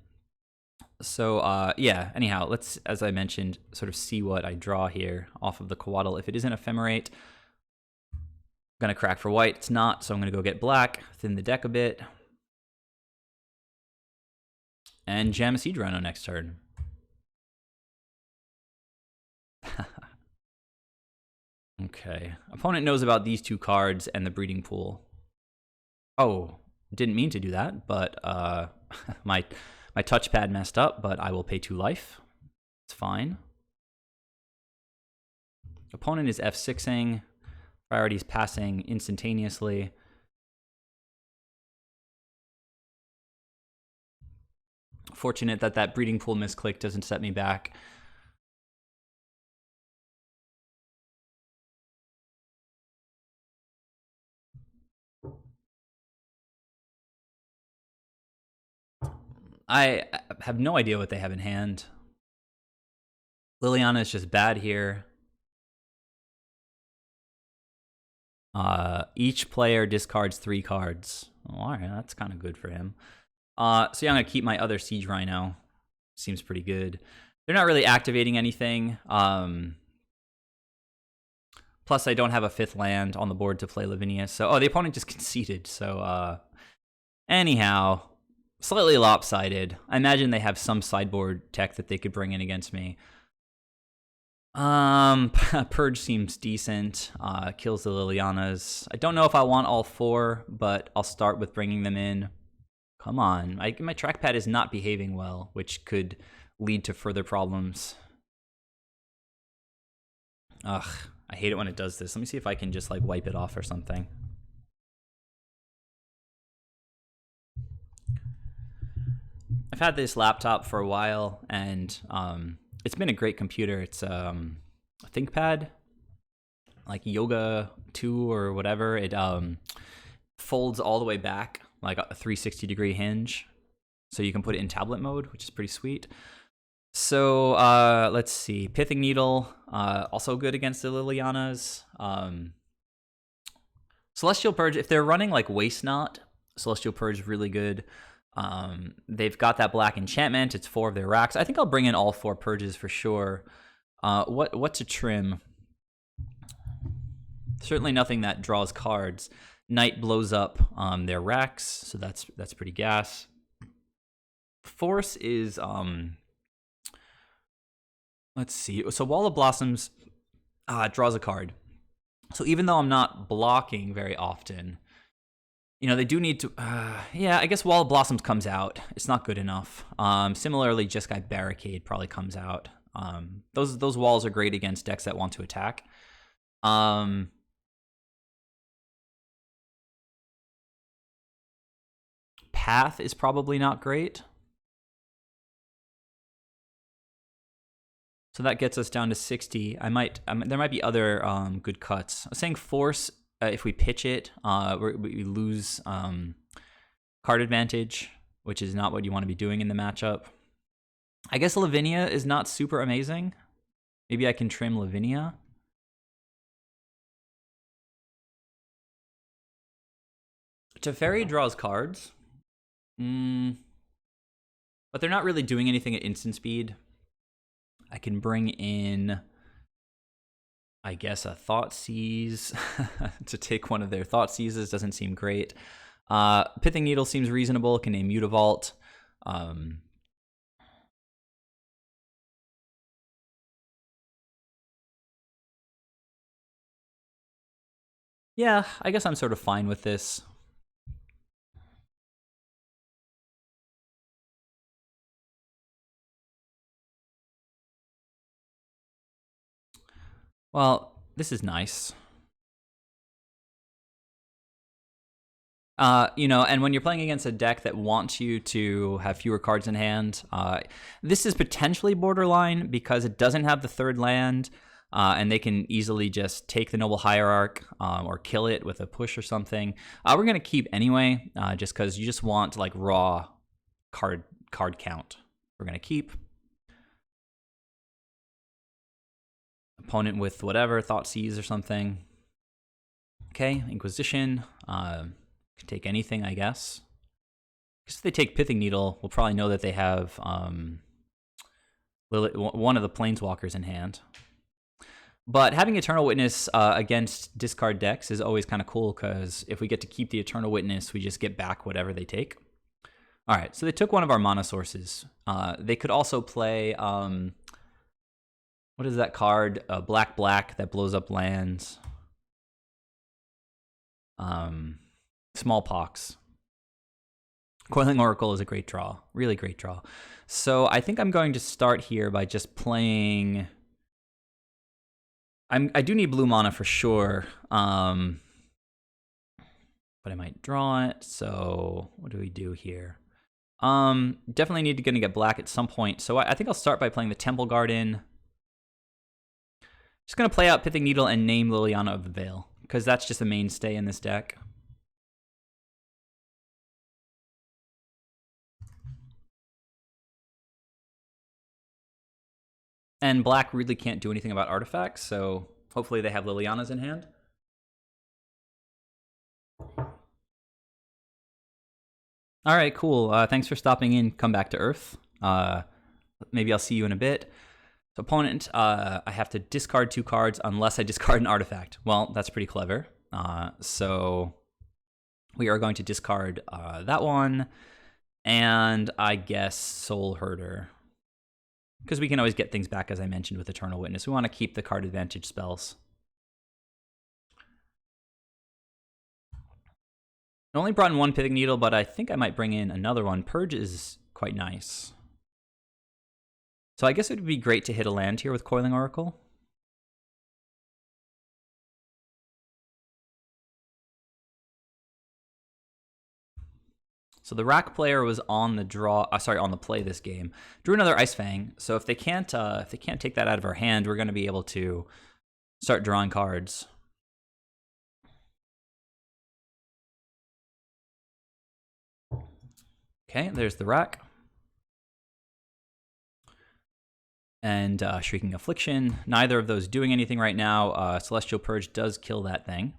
So yeah, anyhow, let's, as I mentioned, sort of see what I draw here off of the Coatl. If it is an Ephemerate, I'm gonna crack for white. It's not, so I'm gonna go get black, thin the deck a bit, and jam a Siege Rhino next turn. Okay, opponent knows about these 2 cards and the breeding pool. Oh, didn't mean to do that, but my touchpad messed up, but I will pay 2 life. It's fine. Opponent is F6ing. Priority's passing instantaneously. Fortunate that that breeding pool misclick doesn't set me back. I have no idea what they have in hand. Liliana is just bad here. Each player discards 3 cards. Oh, all right, that's kind of good for him. So yeah, I'm going to keep my other Siege Rhino. Seems pretty good. They're not really activating anything. Plus, I don't have a 5th land on the board to play Lavinia. So, the opponent just conceded. So, anyhow, slightly lopsided. I imagine they have some sideboard tech that they could bring in against me. Purge seems decent. Kills the Lilianas. I don't know if I want all 4, but I'll start with bringing them in. Come on. My trackpad is not behaving well, which could lead to further problems. Ugh. I hate it when it does this. Let me see if I can just like wipe it off or something. I've had this laptop for a while, and it's been a great computer. It's a ThinkPad, like Yoga 2 or whatever. It folds all the way back, like a 360-degree hinge, so you can put it in tablet mode, which is pretty sweet. So let's see. Pithing Needle, also good against the Lilianas. Celestial Purge, if they're running like Waste Not, Celestial Purge is really good. They've got that black enchantment. It's 4 of their racks. I think I'll bring in all 4 purges for sure. What to trim? Certainly nothing that draws cards. Night blows up their racks, so that's pretty gas. Force is let's see. So Wall of Blossoms draws a card. So even though I'm not blocking very often, they do need to, I guess Wall of Blossoms comes out. It's not good enough. Similarly, Jeskai Barricade probably comes out. Those walls are great against decks that want to attack. Path is probably not great. So that gets us down to 60. There might be other good cuts. I was saying Force, if we pitch it, we lose card advantage, which is not what you want to be doing in the matchup. I guess Lavinia is not super amazing. Maybe I can trim Lavinia. Teferi draws cards. But they're not really doing anything at instant speed. I can bring in, I guess, a Thoughtseize to take one of their Thoughtseizes. Doesn't seem great. Pithing Needle seems reasonable. Can name Mutavault. Yeah, I guess I'm sort of fine with this. Well, this is nice. And when you're playing against a deck that wants you to have fewer cards in hand, this is potentially borderline because it doesn't have the 3rd land, and they can easily just take the Noble Hierarch or kill it with a push or something. We're going to keep anyway, just because you just want like raw card count. We're going to keep. Opponent with whatever, Thoughtseize or something. Okay, Inquisition. Can take anything, I guess. Because if they take Pithing Needle, we'll probably know that they have one of the Planeswalkers in hand. But having Eternal Witness against discard decks is always kind of cool, because if we get to keep the Eternal Witness, we just get back whatever they take. All right, so they took one of our mana sources. They could also play... what is that card? Black that blows up lands. Smallpox. Coiling Oracle is a great draw. Really great draw. So I think I'm going to start here by just playing... I do need blue mana for sure. But I might draw it. So what do we do here? Definitely need to get black at some point. So I think I'll start by playing the Temple Garden. Just going to play out Pithing Needle and name Liliana of the Veil, because that's just a mainstay in this deck. And black really can't do anything about artifacts, so hopefully they have Lilianas in hand. All right, cool. Thanks for stopping in. Come back to Earth. Maybe I'll see you in a bit. So opponent, I have to discard 2 cards unless I discard an artifact. Well, that's pretty clever. So we are going to discard that one, and I guess Soul Herder. Because we can always get things back, as I mentioned, with Eternal Witness. We want to keep the card advantage spells. I only brought in 1 Pithing Needle, but I think I might bring in another one. Purge is quite nice. So I guess it would be great to hit a land here with Coiling Oracle. So the Rack player was on the on the play this game. Drew another Ice Fang. So if they can't take that out of our hand, we're going to be able to start drawing cards. Okay, there's the Rack. And Shrieking Affliction. Neither of those doing anything right now. Celestial Purge does kill that thing.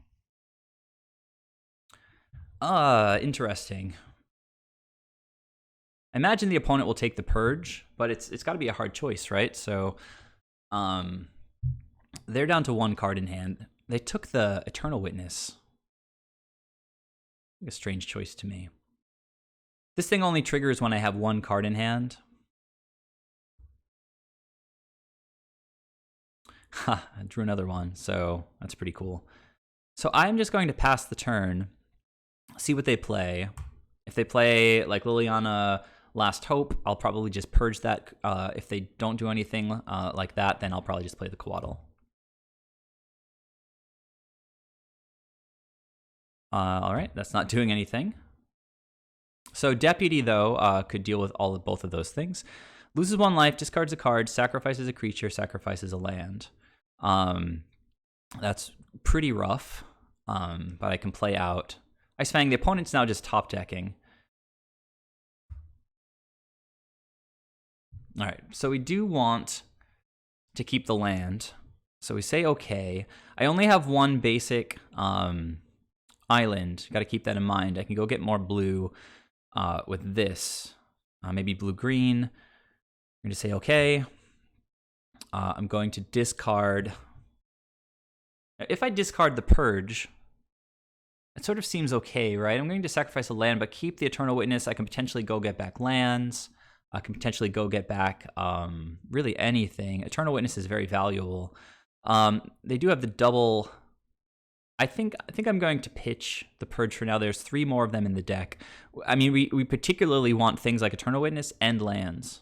Interesting. I imagine the opponent will take the Purge, but it's got to be a hard choice, right? So, they're down to 1 card in hand. They took the Eternal Witness. A strange choice to me. This thing only triggers when I have 1 card in hand. Ha, I drew another one, so that's pretty cool. So I'm just going to pass the turn, see what they play. If they play like Liliana Last Hope, I'll probably just purge that. If they don't do anything like that, then I'll probably just play the Coatl. All right, that's not doing anything. So Deputy, though, could deal with both of those things. Loses 1 life, discards a card, sacrifices a creature, sacrifices a land. That's pretty rough, but I can play out. Ice Fang, the opponent's now just top decking. All right, so we do want to keep the land. So we say okay. I only have 1 basic island. Got to keep that in mind. I can go get more blue with this. Maybe blue-green. I'm going to say okay. I'm going to discard. If I discard the Purge, it sort of seems okay, right? I'm going to sacrifice a land, but keep the Eternal Witness. I can potentially go get back lands. I can potentially go get back really anything. Eternal Witness is very valuable. They do have the double. I think I'm going to pitch the Purge for now. There's 3 more of them in the deck. I mean, we particularly want things like Eternal Witness and lands.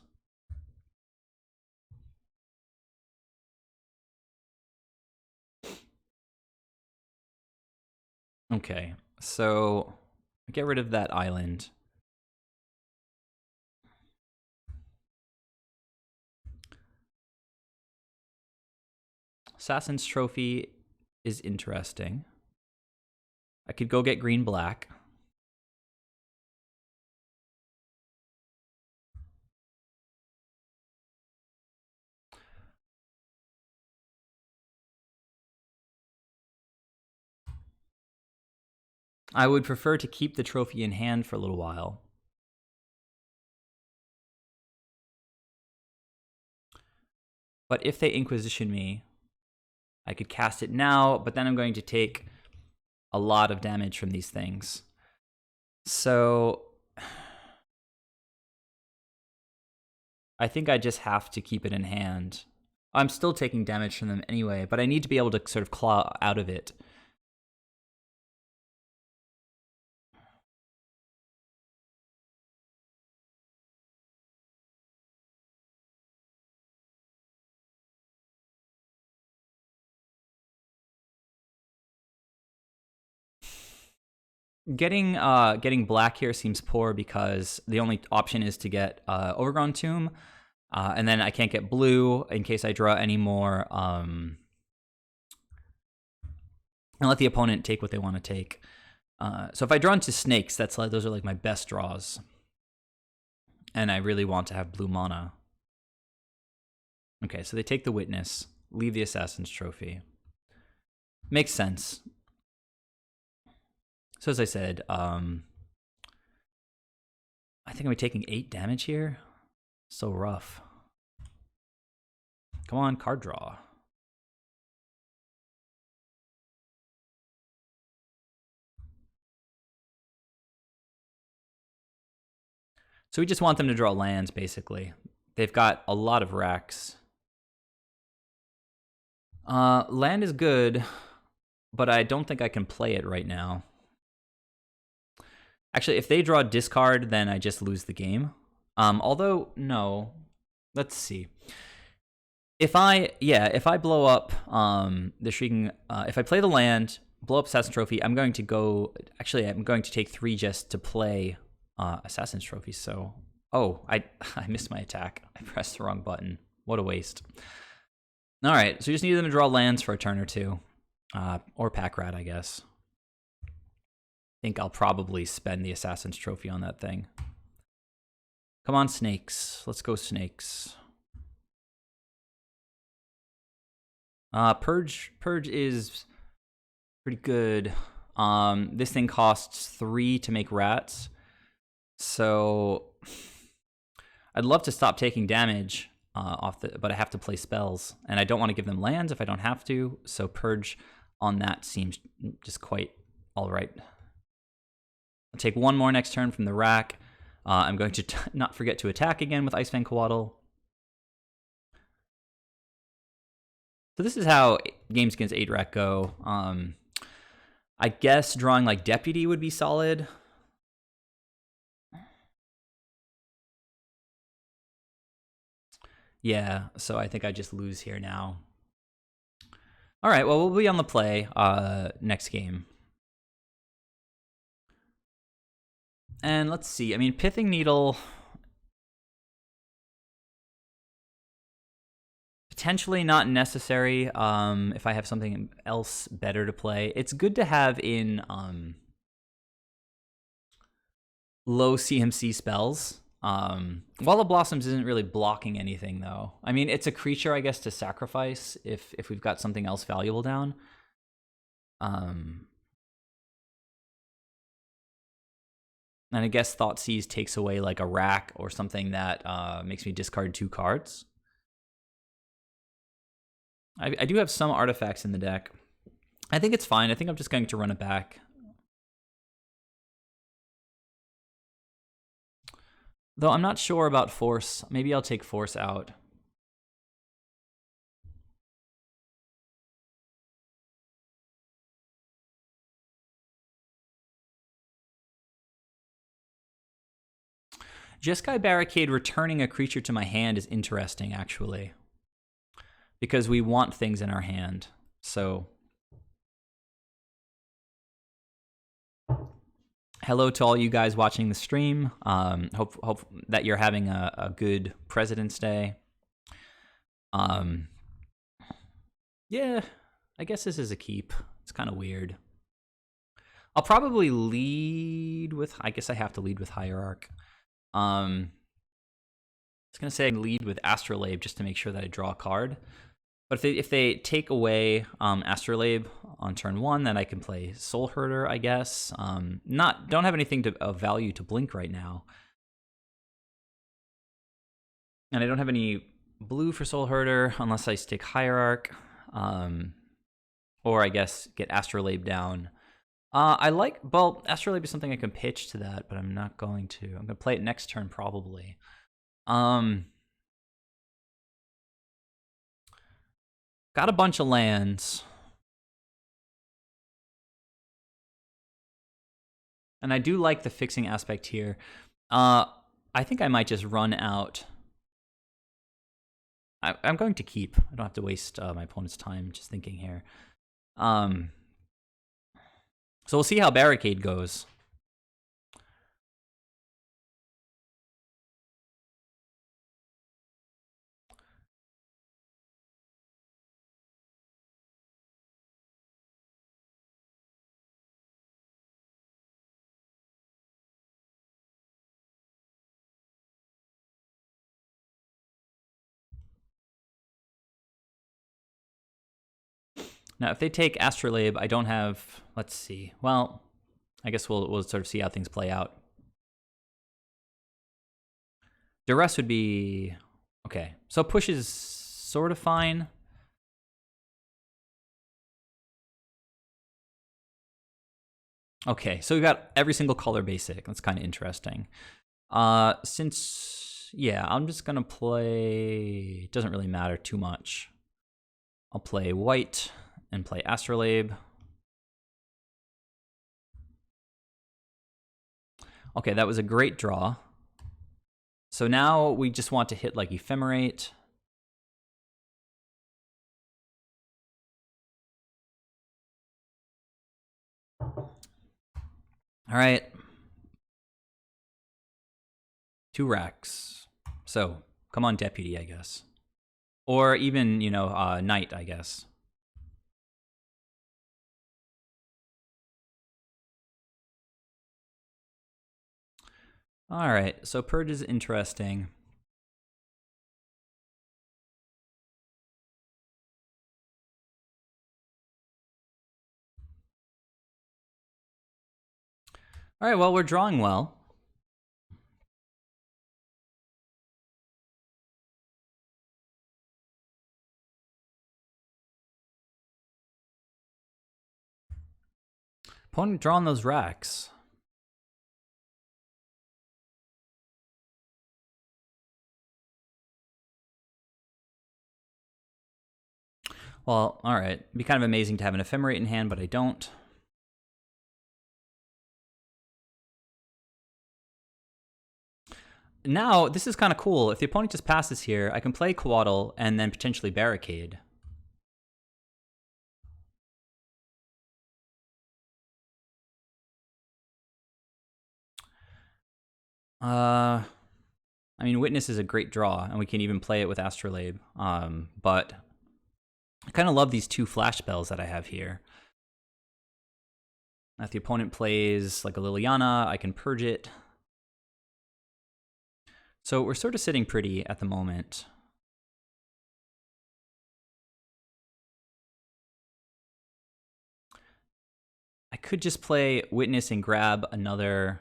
Okay, so get rid of that island. Assassin's Trophy is interesting. I could go get green-black. I would prefer to keep the trophy in hand for a little while. But if they Inquisition me, I could cast it now, but then I'm going to take a lot of damage from these things. So I think I just have to keep it in hand. I'm still taking damage from them anyway, but I need to be able to sort of claw out of it. Getting black here seems poor because the only option is to get Overgrown Tomb, and then I can't get blue in case I draw any more. And let the opponent take what they want to take. So if I draw into snakes, those are like my best draws, and I really want to have blue mana. Okay, so they take the Witness, leave the Assassin's Trophy. Makes sense. So as I said, I think I'm taking 8 damage here. So rough. Come on, card draw. So we just want them to draw lands, basically. They've got a lot of racks. Land is good, but I don't think I can play it right now. Actually, if they draw discard, then I just lose the game. Although, no. Let's see. If I blow up the Shrieking, if I play the land, blow up Assassin's Trophy, I'm going to take 3 just to play Assassin's Trophy. So, oh, I missed my attack. I pressed the wrong button. What a waste. All right, so we just need them to draw lands for a turn or two. Or Pack Rat, I guess. I think I'll probably spend the Assassin's Trophy on that thing. Come on, snakes. Let's go, snakes. Purge is pretty good. This thing costs 3 to make rats. So I'd love to stop taking damage but I have to play spells, and I don't want to give them lands if I don't have to. So Purge on that seems just quite all right. I'll take 1 more next turn from the rack. I'm going to not forget to attack again with Ice Fang Coatl. So this is how games against 8-Rack go. I guess drawing like Deputy would be solid. Yeah, so I think I just lose here now. All right, well, we'll be on the play next game. And let's see. I mean, Pithing Needle... potentially not necessary if I have something else better to play. It's good to have in low CMC spells. Wall of Blossoms isn't really blocking anything, though. I mean, it's a creature, I guess, to sacrifice if we've got something else valuable down. And I guess Thoughtseize takes away like a rack or something that makes me discard 2 cards. I do have some artifacts in the deck. I think it's fine. I think I'm just going to run it back. Though I'm not sure about Force. Maybe I'll take Force out. Jeskai Barricade returning a creature to my hand is interesting, actually. Because we want things in our hand. So... hello to all you guys watching the stream. Hope that you're having a good President's Day. Yeah, I guess this is a keep. It's kind of weird. I'll probably lead with... I guess I have to lead with Hierarch. I was going to say lead with Astrolabe just to make sure that I draw a card. But if they take away Astrolabe on turn 1, then I can play Soul Herder, I guess. Don't have anything of value to blink right now. And I don't have any blue for Soul Herder unless I stick Hierarch. Or I guess get Astrolabe down. Well, Astrolabe is something I can pitch to that, but I'm not going to. I'm going to play it next turn probably. Got a bunch of lands. And I do like the fixing aspect here. I think I might just run out. I'm going to keep. I don't have to waste my opponent's time just thinking here. So we'll see how Barricade goes. Now, if they take Astrolabe, I don't have... let's see. Well, I guess we'll sort of see how things play out. Duress would be... okay, so push is sort of fine. Okay, so we got every single color basic. That's kind of interesting. Yeah, I'm just gonna play... it doesn't really matter too much. I'll play white and play Astrolabe. Okay, that was a great draw. So now we just want to hit like Ephemerate. All right. 2 racks. So, come on, deputy, I guess. Or even, you know, knight, I guess. All right, so purge is interesting. All right, well, we're drawing well. Opponent drawing those racks. Well, all right. It'd be kind of amazing to have an ephemerate in hand, but I don't. Now, this is kind of cool. If the opponent just passes here, I can play Coatl and then potentially Barricade. I mean, Witness is a great draw, and we can even play it with Astrolabe. But I kind of love these 2 flash spells that I have here. If the opponent plays like a Liliana, I can purge it. So we're sort of sitting pretty at the moment. I could just play Witness and grab another...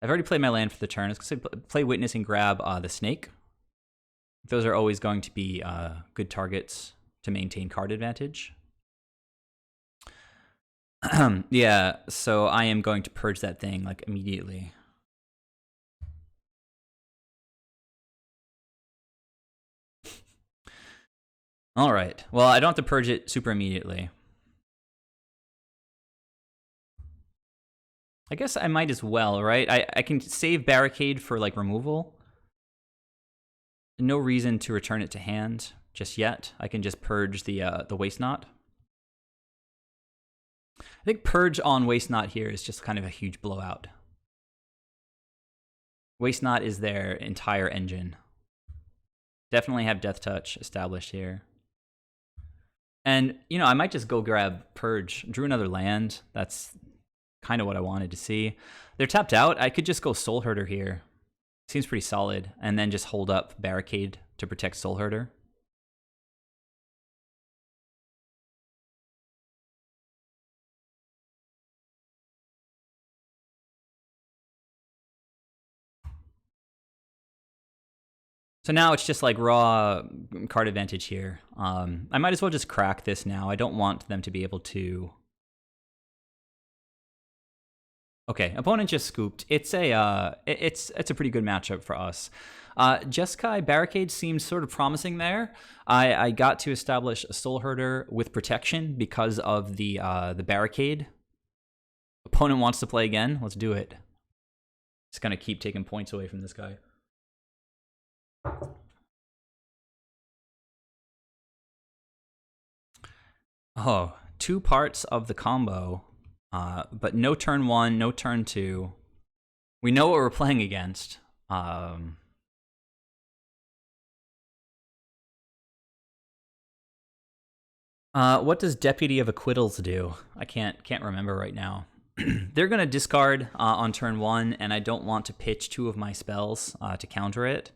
I've already played my land for the turn. I was going to play Witness and grab the Snake. Those are always going to be good targets to maintain card advantage. Yeah, so I am going to purge that thing like immediately. All right. Well, I don't have to purge it super immediately. I guess I might as well, right? I can save Barricade for like removal. No reason to return it to hand just yet. I can just purge the Waste Knot. I think purge on Waste Knot here is just kind of a huge blowout. Waste Knot is their entire engine. Definitely have Death Touch established here. And, you know, I might just go grab Purge. Drew another land. That's kind of what I wanted to see. They're tapped out. I could just go Soul Herder here. Seems pretty solid. And then just hold up Barricade to protect Soul Herder. So now it's just like raw card advantage here. I might as well just crack this now. I don't want them to be able to... Okay, opponent just scooped. It's a pretty good matchup for us. Jeskai Barricade seems sort of promising there. I got to establish a Soul Herder with protection because of the Barricade. Opponent wants to play again. Let's do it. Just gonna keep taking points away from this guy. Oh, 2 parts of the combo, but no turn 1, no turn 2. We know what we're playing against. What does Deputy of Acquittals do? I can't remember right now. They're gonna discard on turn 1, and I don't want to pitch 2 of my spells to counter it.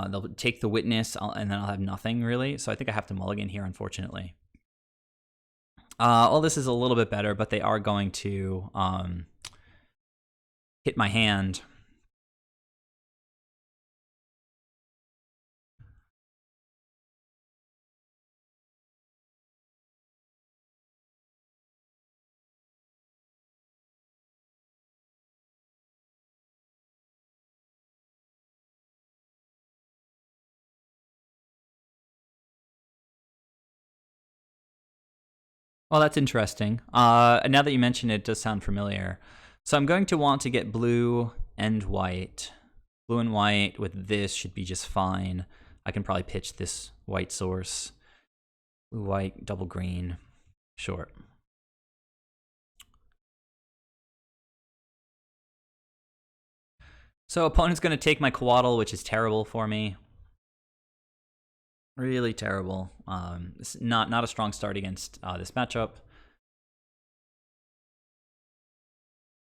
They'll take the Witness, and then I'll have nothing really. So I think I have to mulligan here, unfortunately. All this is a little bit better, but they are going to hit my hand. Well, that's interesting. Now that you mention it, it does sound familiar. So I'm going to want to get blue and white. Blue and white with this should be just fine. I can probably pitch this white source. Blue, white, double green. Sure. So opponent's going to take my Coatl, which is terrible for me. Really terrible. It's not a strong start against this matchup.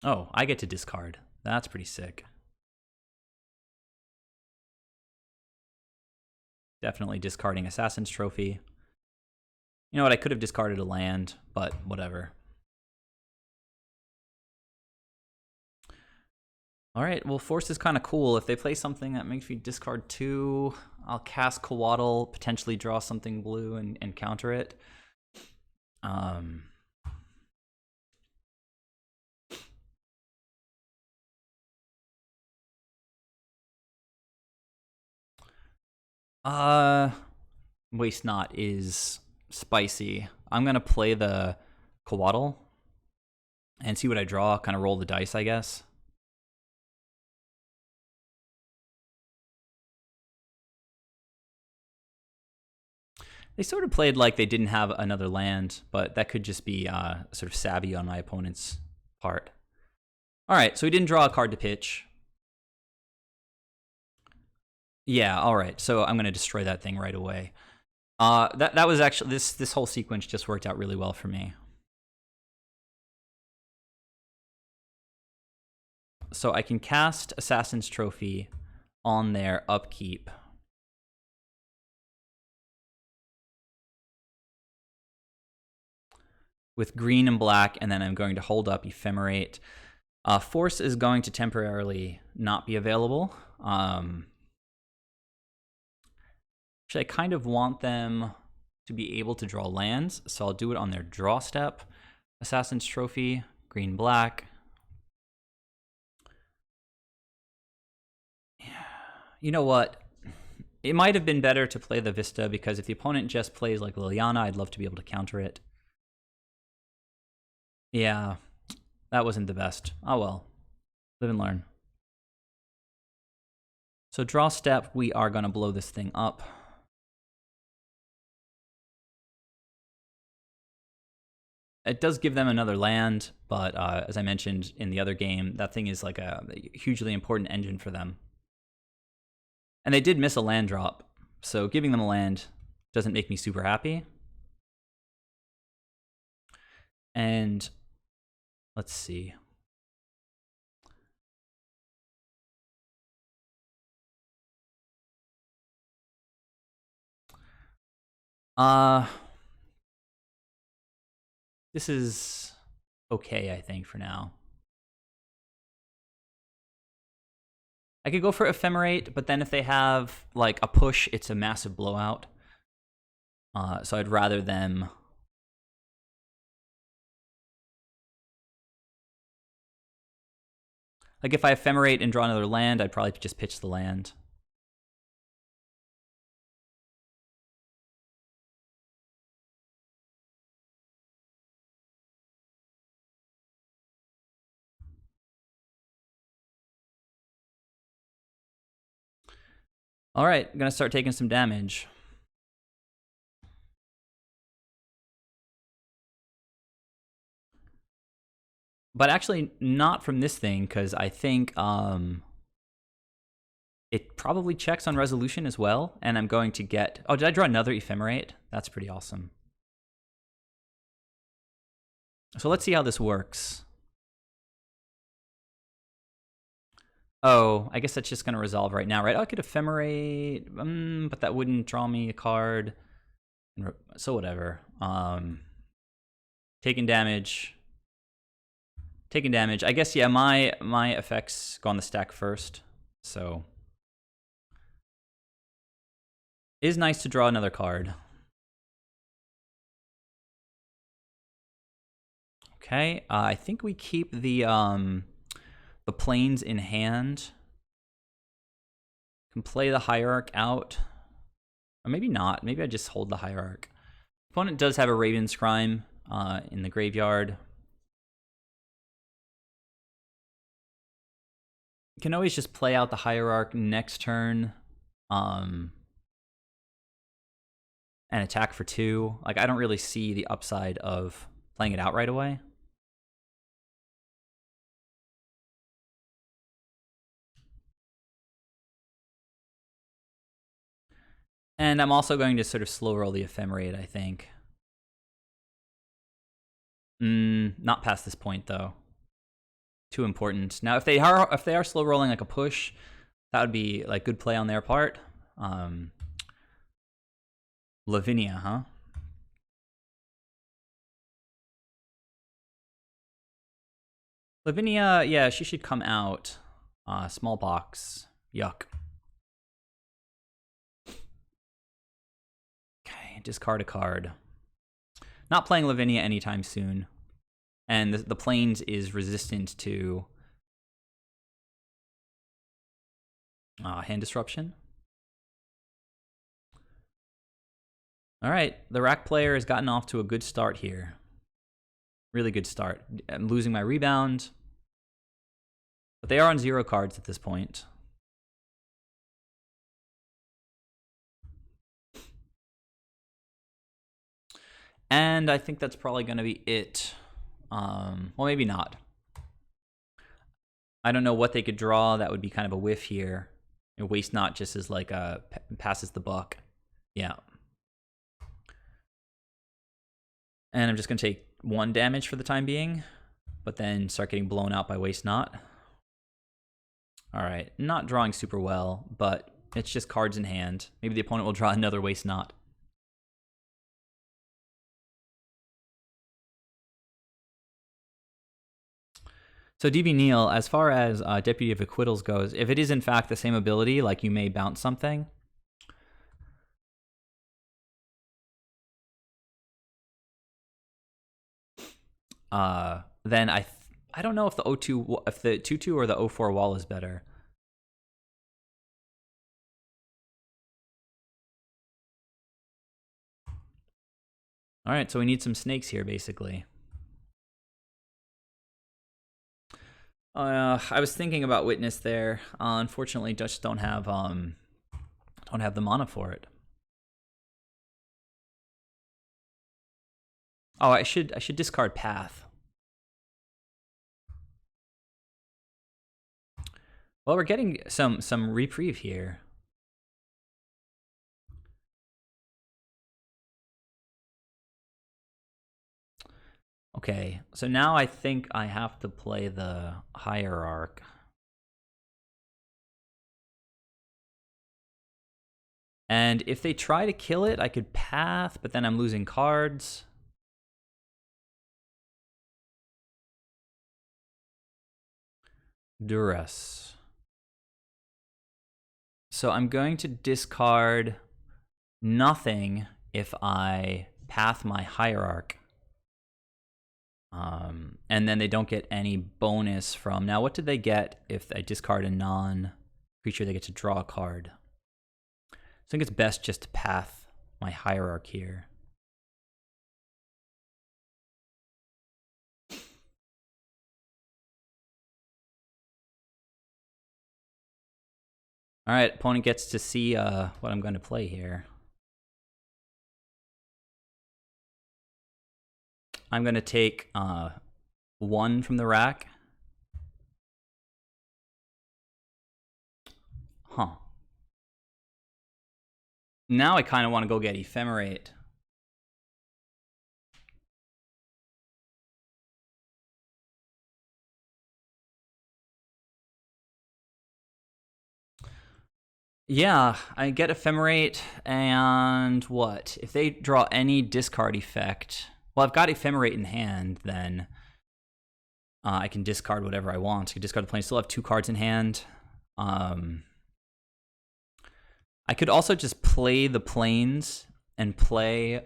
Oh, I get to discard. That's pretty sick. Definitely discarding Assassin's Trophy. You know what? I could have discarded a land, but whatever. All right, well, Force is kind of cool. If they play something that makes me discard 2, I'll cast Coatl, potentially draw something blue and counter it. Waste Not is spicy. I'm going to play the Coatl and see what I draw, kind of roll the dice, I guess. They sort of played like they didn't have another land, but that could just be sort of savvy on my opponent's part. All right, so we didn't draw a card to pitch. Yeah, all right. So I'm going to destroy that thing right away. That was actually this whole sequence just worked out really well for me. So I can cast Assassin's Trophy on their upkeep. With green and black, and then I'm going to hold up Ephemerate. Force is going to temporarily not be available. Actually, I kind of want them to be able to draw lands, so I'll do it on their draw step. Assassin's Trophy, green, black. You know what? It might have been better to play the Vista, because if the opponent just plays like Liliana, I'd love to be able to counter it. Yeah, that wasn't the best. Oh well. Live and learn. So draw step, we are going to blow this thing up. It does give them another land, but as I mentioned in the other game, that thing is like a hugely important engine for them. And they did miss a land drop, so giving them a land doesn't make me super happy. And let's see. This is okay, I think, for now. I could go for Ephemerate, but then if they have like a push, it's a massive blowout. So I'd rather them... Like if I Ephemerate and draw another land, I'd probably just pitch the land. All right, I'm gonna start taking some damage. But actually not from this thing, because I think it probably checks on resolution as well, and I'm going to get... Oh, did I draw another Ephemerate? That's pretty awesome. So let's see how this works. Oh, I guess that's just going to resolve right now, right? Oh, I could Ephemerate, but that wouldn't draw me a card. So whatever. Taking damage. Taking damage. I guess, yeah, my effects go on the stack first, so... It is nice to draw another card. Okay, I think we keep the planes in hand. Can play the Hierarch out. Or maybe not. Maybe I just hold the Hierarch. Opponent does have a Raven's Crime in the graveyard. Can always just play out the Hierarch next turn. And attack for 2. Like, I don't really see the upside of playing it out right away. And I'm also going to sort of slow roll the Ephemerate, I think. Not past this point, though. Too important. Now, if they are slow rolling like a push, that would be like good play on their part. Lavinia, huh? Lavinia, yeah, she should come out. Small box. Yuck. Okay, discard a card. Not playing Lavinia anytime soon. And the Plains is resistant to hand disruption. All right, the Rack player has gotten off to a good start here. Really good start. I'm losing my rebound. But they are on 0 cards at this point. And I think that's probably going to be it. Well, maybe not. I don't know what they could draw. That would be kind of a whiff here. And Waste Not just is like a passes the buck. Yeah. And I'm just going to take 1 damage for the time being, but then start getting blown out by Waste Not. All right, not drawing super well, but it's just cards in hand. Maybe the opponent will draw another Waste Not. So DB Neal, as far as Deputy of Acquittals goes, if it is in fact the same ability, like you may bounce something, then I don't know if the 0-2, if the 2-2 or the 0-4 wall is better. All right, so we need some snakes here, basically. I was thinking about Witness there. Unfortunately, just don't have the mana for it. Oh, I should discard Path. Well, we're getting some reprieve here. Okay, so now I think I have to play the Hierarch. And if they try to kill it, I could Path, but then I'm losing cards. Duress. So I'm going to discard nothing if I Path my Hierarch. And then they don't get any bonus from... Now, what did they get if I discard a non-creature? They get to draw a card. I think it's best just to Path my Hierarch here. All right, opponent gets to see what I'm going to play here. I'm going to take 1 from the rack. Huh. Now I kind of want to go get Ephemerate. Yeah, I get Ephemerate, and what? If they draw any discard effect... Well, I've got Ephemerate in hand, then I can discard whatever I want. I can discard the plane. I still have 2 cards in hand. I could also just play the planes and play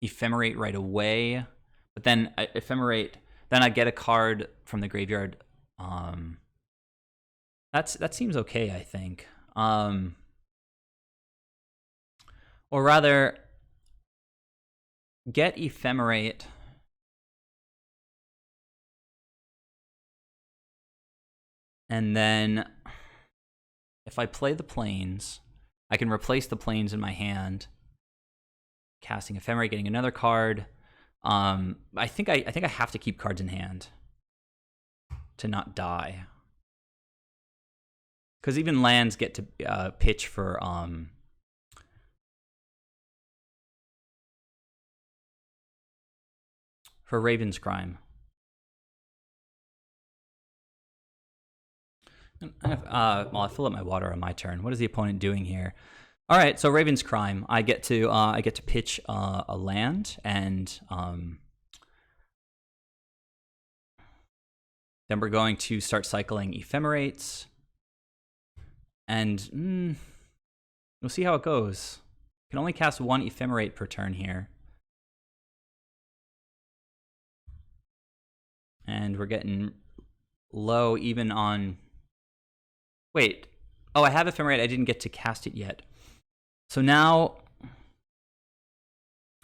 Ephemerate right away. But then Ephemerate, then I get a card from the graveyard. That seems okay, I think. Or rather, get Ephemerate. And then if I play the planes, I can replace the planes in my hand. Casting Ephemerate, getting another card. I think I have to keep cards in hand to not die. Because even lands get to pitch for Raven's Crime. Well, I fill up my water on my turn. What is the opponent doing here? All right, so Raven's Crime. I get to pitch a land, and then we're going to start cycling Ephemerates, and we'll see how it goes. Can only cast one Ephemerate per turn here, and we're getting low even on. Wait. Oh, I have Ephemerate. I didn't get to cast it yet. So now,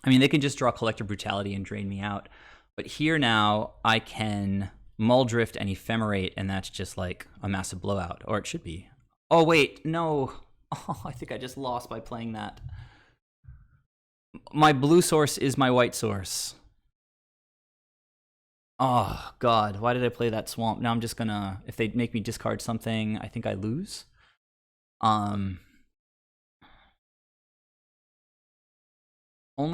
I mean, they can just draw Collector Brutality and drain me out. But here now, I can Muldrift and Ephemerate, and that's just like a massive blowout. Or it should be. Oh, wait. No. Oh, I think I just lost by playing that. My blue source is my white source. Oh, God. Why did I play that swamp? Now I'm just gonna... If they make me discard something, I think I lose. Only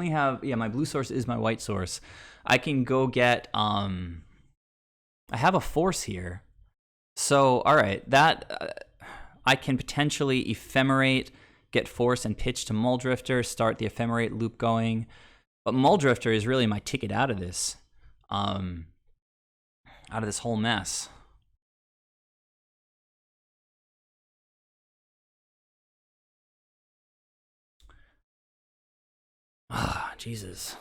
have... Yeah, my blue source is my white source. I can go get... I have a force here. So, alright. That... I can potentially Ephemerate, get force, and pitch to Muldrifter, start the Ephemerate loop going. But Muldrifter is really my ticket out of this. Out of this whole mess. Ah, Jesus.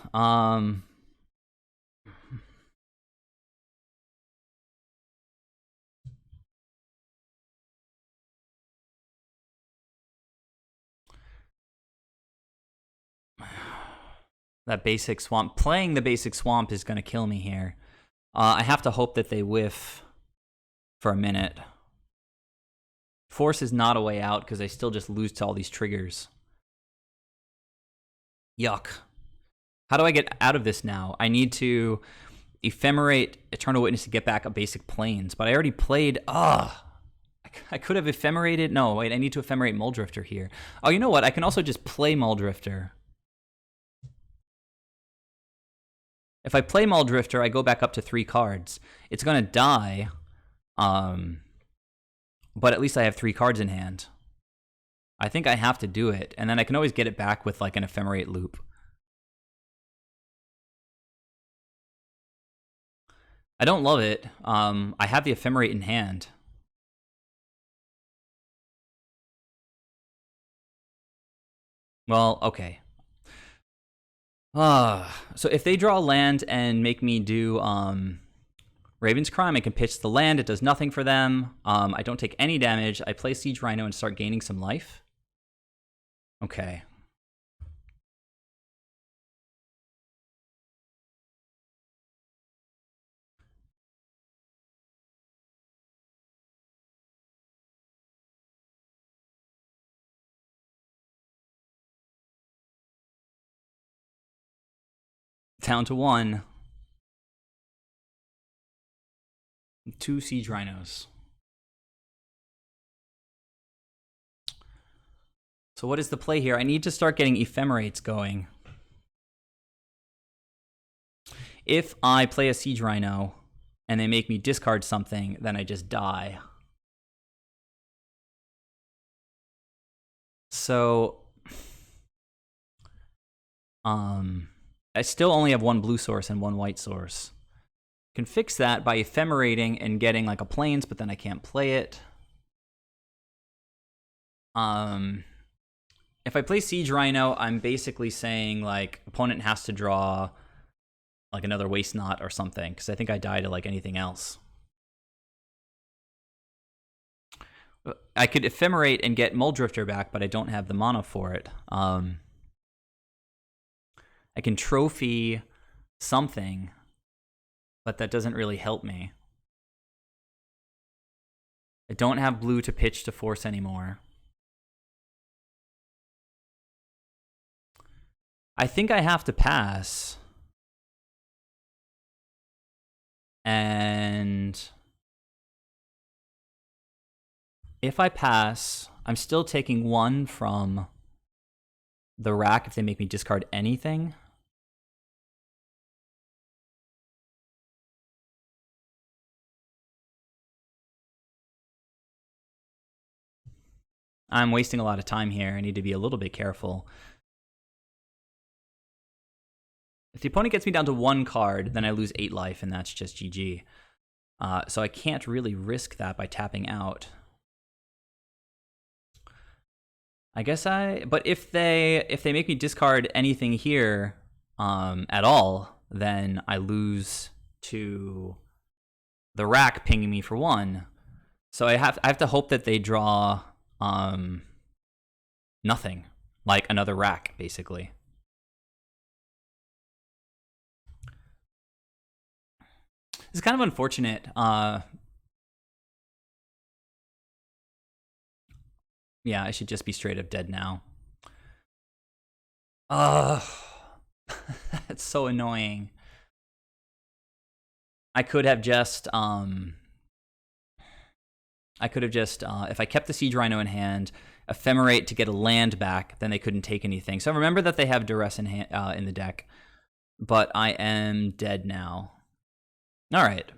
That basic swamp. Playing the basic swamp is going to kill me here. I have to hope that they whiff for a minute. Force is not a way out because I still just lose to all these triggers. Yuck. How do I get out of this now? I need to Ephemerate Eternal Witness to get back a basic planes, but I already played... I could have ephemerated... No, wait, I need to Ephemerate Muldrifter here. Oh, you know what? I can also just play Muldrifter. If I play Muldrifter, I go back up to 3 cards. It's going to die, but at least I have 3 cards in hand. I think I have to do it, and then I can always get it back with like an Ephemerate loop. I don't love it. I have the Ephemerate in hand. Well, okay. So if they draw land and make me do Raven's Crime, I can pitch the land. It does nothing for them. I don't take any damage. I play Siege Rhino and start gaining some life. Okay. Down to 1. 2 Siege Rhinos. So what is the play here? I need to start getting Ephemerates going. If I play a Siege Rhino and they make me discard something, then I just die. So, I still only have 1 blue source and 1 white source. Can fix that by ephemerating and getting like a plains, but then I can't play it. If I play Siege Rhino, I'm basically saying like opponent has to draw like another Waste Knot or something, because I think I die to like anything else. I could ephemerate and get Muldrifter back, but I don't have the mana for it. I can trophy something, but that doesn't really help me. I don't have blue to pitch to force anymore. I think I have to pass. And If I pass, I'm still taking 1 from the rack if they make me discard anything. I'm wasting a lot of time here. I need to be a little bit careful. If the opponent gets me down to 1 card, then I lose 8 life, and that's just GG. So I can't really risk that by tapping out. I guess but if they make me discard anything here at all, then I lose to the rack pinging me for 1. So I have to hope that they draw nothing, like another rack, basically. It's kind of unfortunate. Yeah, I should just be straight up dead now. That's so annoying. I could have just if I kept the Siege Rhino in hand, ephemerate to get a land back, then they couldn't take anything. So remember that they have duress in the deck, but I am dead now. All right,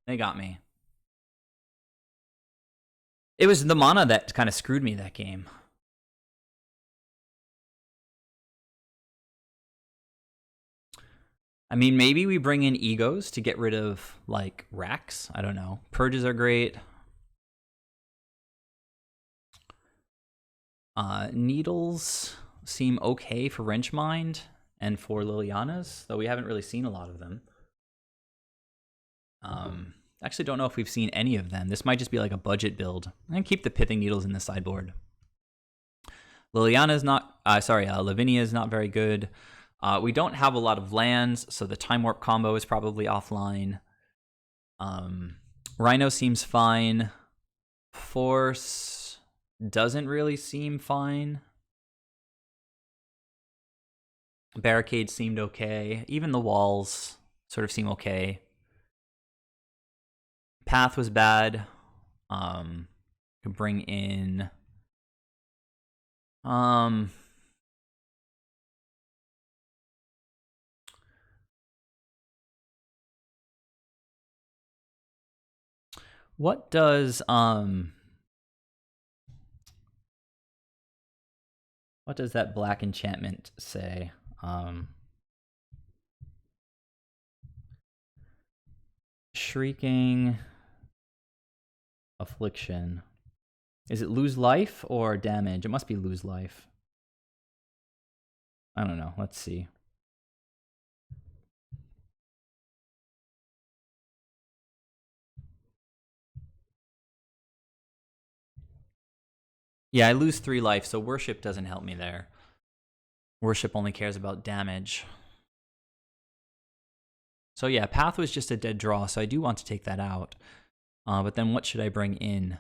they got me. It was the mana that kind of screwed me that game. I mean, maybe we bring in egos to get rid of, like, racks. I don't know. Purges are great. Needles seem okay for Wrenchmind and for Liliana's, though we haven't really seen a lot of them. Actually don't know if we've seen any of them. This might just be like a budget build. And keep the Pithing Needles in the sideboard. Liliana's not, Lavinia is not very good. We don't have a lot of lands, so the Time Warp combo is probably offline. Rhino seems fine. Force doesn't really seem fine. Barricade seemed okay. Even the walls sort of seem okay. Path was bad. Could bring in what does that black enchantment say? Shrieking Affliction. Is it lose life or damage? It must be lose life. I don't know. Let's see. Yeah, I lose 3 life, so Worship doesn't help me there. Worship only cares about damage. So yeah, Path was just a dead draw, so I do want to take that out. But then what should I bring in?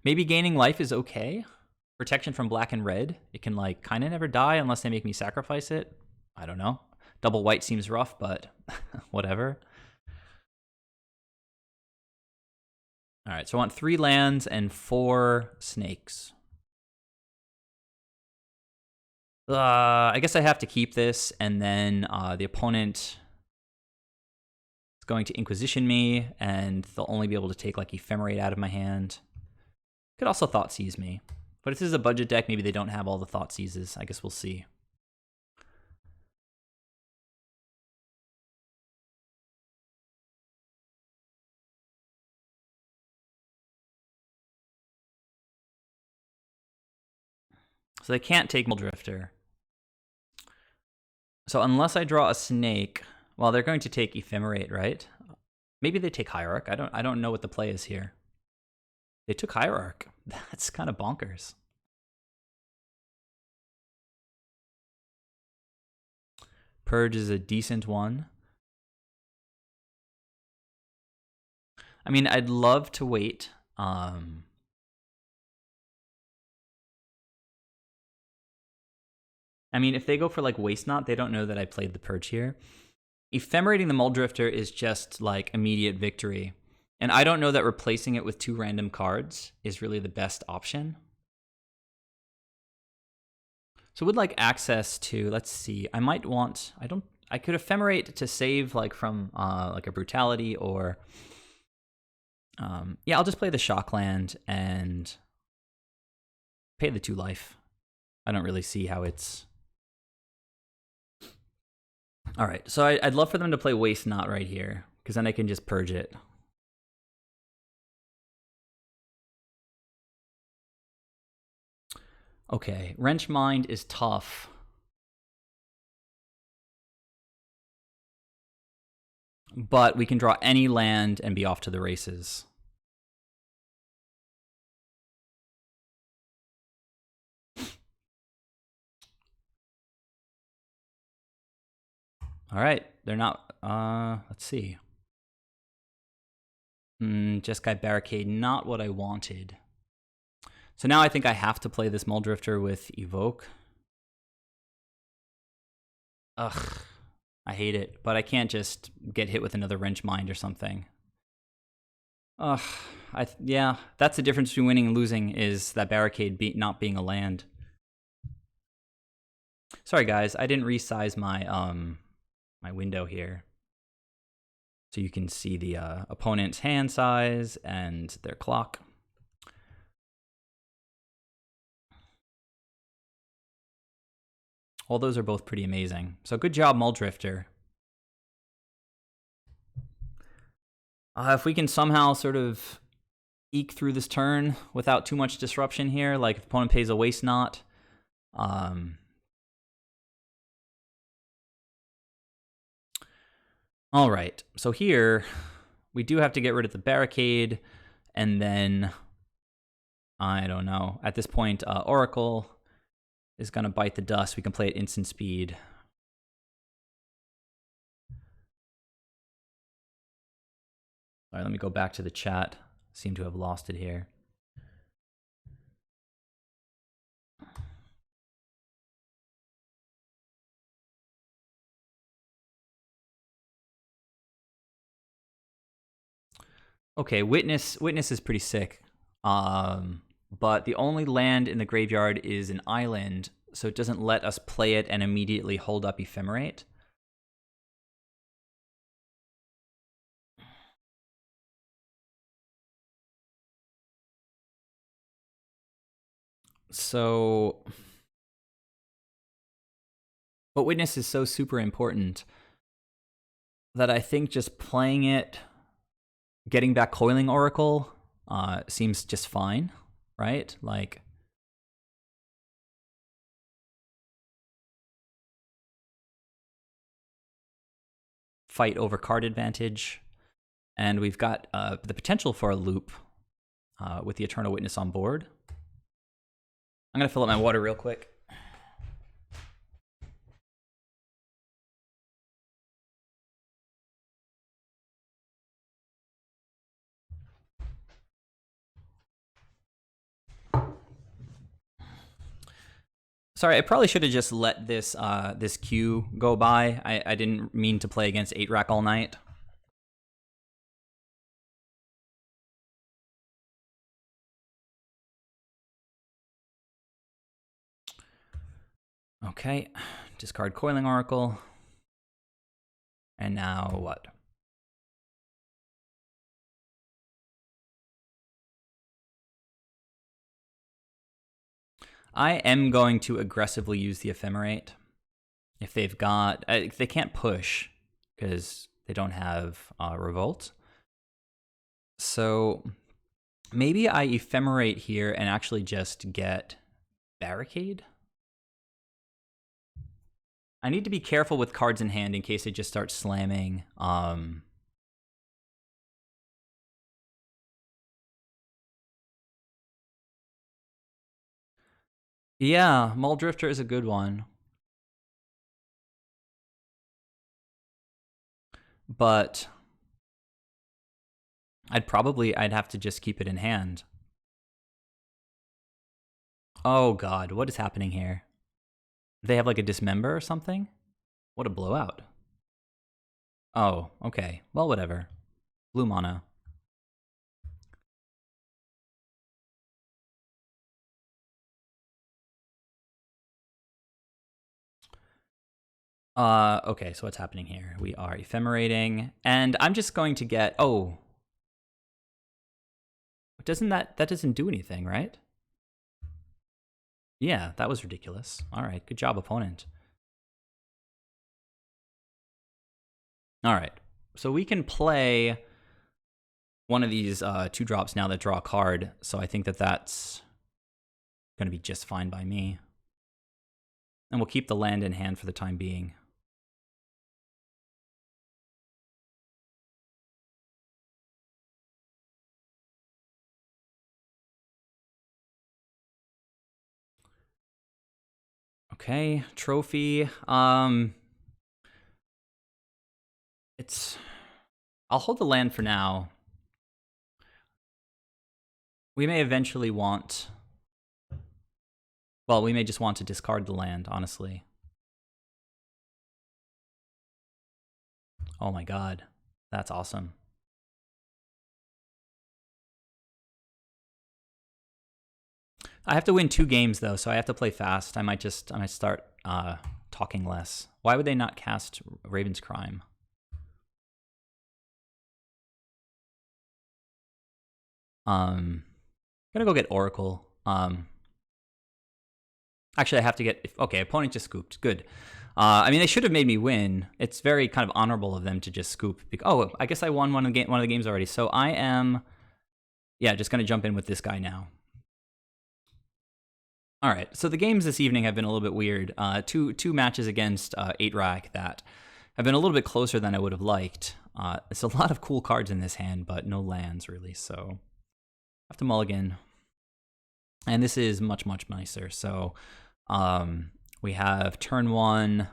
Maybe gaining life is okay. Protection from black and red. It can, like, kind of never die unless they make me sacrifice it. I don't know. Double white seems rough, but whatever. All right, so I want 3 lands and 4 snakes. I guess I have to keep this, and then the opponent is going to Inquisition me, and they'll only be able to take, like, Ephemerate out of my hand. Could also Thoughtseize me. But if this is a budget deck, maybe they don't have all the Thoughtseizes. I guess we'll see. So they can't take Muldrifter. So unless I draw a snake, well, they're going to take Ephemerate, right? Maybe they take Hierarch. I don't know what the play is here. They took Hierarch. That's kind of bonkers. Purge is a decent one. I mean, I'd love to wait. I mean, if they go for, like, Waste Not, they don't know that I played the Purge here. Ephemerating the Muldrifter is just, like, immediate victory. And I don't know that replacing it with 2 random cards is really the best option. So we'd like access to, let's see, I might want, I could ephemerate to save like from like a brutality or, yeah, I'll just play the Shockland and pay the 2 life. I don't really see how it's... All right, so I'd love for them to play Waste Not right here, because then I can just purge it. Okay, Wrench Mind is tough. But we can draw any land and be off to the races. All right, they're not, let's see. Jeskai Barricade, not what I wanted. So now I think I have to play this Muldrifter with Evoke. Ugh, I hate it, but I can't just get hit with another Wrench Mind or something. Ugh, yeah, that's the difference between winning and losing, is that Barricade not being a land. Sorry guys, I didn't resize my my window here, so you can see the opponent's hand size and their clock. Well, those are both pretty amazing. So good job, Muldrifter. If we can somehow sort of eke through this turn without too much disruption here, like if the opponent pays a Waste Not, all right, so here we do have to get rid of the Barricade, and then, I don't know, at this point, Oracle is going to bite the dust. We can play at instant speed. All right, let me go back to the chat. Seem to have lost it here. Okay, Witness is pretty sick. But the only land in the graveyard is an island, so it doesn't let us play it and immediately hold up Ephemerate. So, but Witness is so super important that I think just playing it, getting back Coiling Oracle, seems just fine, right? Like, fight over card advantage, and we've got the potential for a loop with the Eternal Witness on board. I'm gonna fill up my water real quick. Sorry, I probably should have just let this this queue go by. I didn't mean to play against 8-rack all night. Okay, discard Coiling Oracle. And now what? I am going to aggressively use the Ephemerate. If they've got... they can't push, because they don't have Revolt. So maybe I Ephemerate here and actually just get Barricade? I need to be careful with cards in hand in case they just start slamming. Yeah, Muldrifter is a good one. But I'd have to just keep it in hand. Oh god, what is happening here? They have like a Dismember or something? What a blowout. Oh, okay. Well, whatever. Blue mana. Okay, so what's happening here? We are ephemerating, and I'm just going to get, oh. That doesn't do anything, right? Yeah, that was ridiculous. All right, good job, opponent. All right, so we can play one of these 2-drops now that draw a card, so I think that that's going to be just fine by me. And we'll keep the land in hand for the time being. Okay, trophy. I'll hold the land for now. We may eventually want... Well, we may just want to discard the land, honestly. Oh my god. That's awesome. I have to win 2 games, though, so I have to play fast. I might start talking less. Why would they not cast Raven's Crime? I'm gonna go get Oracle. Actually, I have to get... Okay, opponent just scooped. Good. I mean, they should have made me win. It's very kind of honorable of them to just scoop. Oh, I guess I won one of the games already. So I am... Yeah, just gonna jump in with this guy now. All right, so the games this evening have been a little bit weird. Two matches against 8-Rack that have been a little bit closer than I would have liked. There's a lot of cool cards in this hand, but no lands, really, so I have to mulligan. And this is much, much nicer. So we have turn 1,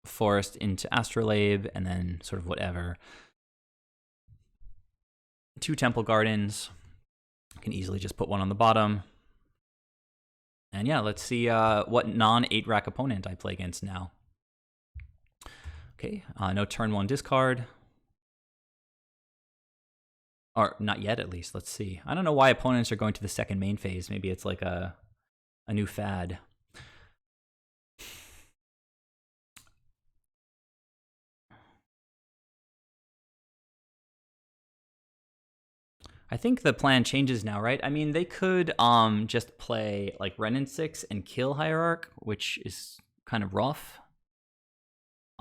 Forest into Astrolabe, and then sort of whatever. 2 Temple Gardens. I can easily just put one on the bottom. And yeah, let's see what non-8-Rack opponent I play against now. Okay, no turn 1 discard. Or not yet, at least. Let's see. I don't know why opponents are going to the second main phase. Maybe it's like a new fad. I think the plan changes now, right? I mean, they could just play like Renin 6 and kill Hierarch, which is kind of rough.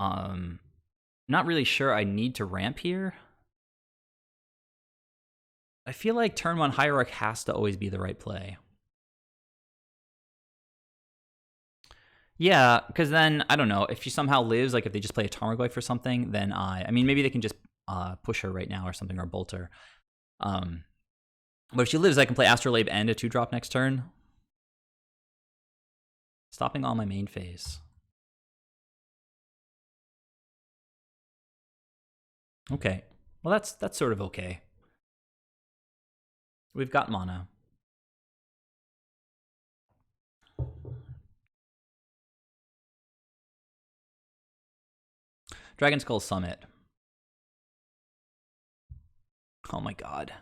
Not really sure I need to ramp here. I feel like turn 1 Hierarch has to always be the right play. Yeah, because then, I don't know, if she somehow lives, like if they just play a Tarmogoyf or something, then I mean, maybe they can just push her right now or something, or bolt her. But if she lives, I can play Astrolabe and a 2-drop next turn. Stopping all my main phase. Okay. Well, that's sort of okay. We've got mana. Dragon Skull Summit. Oh my god.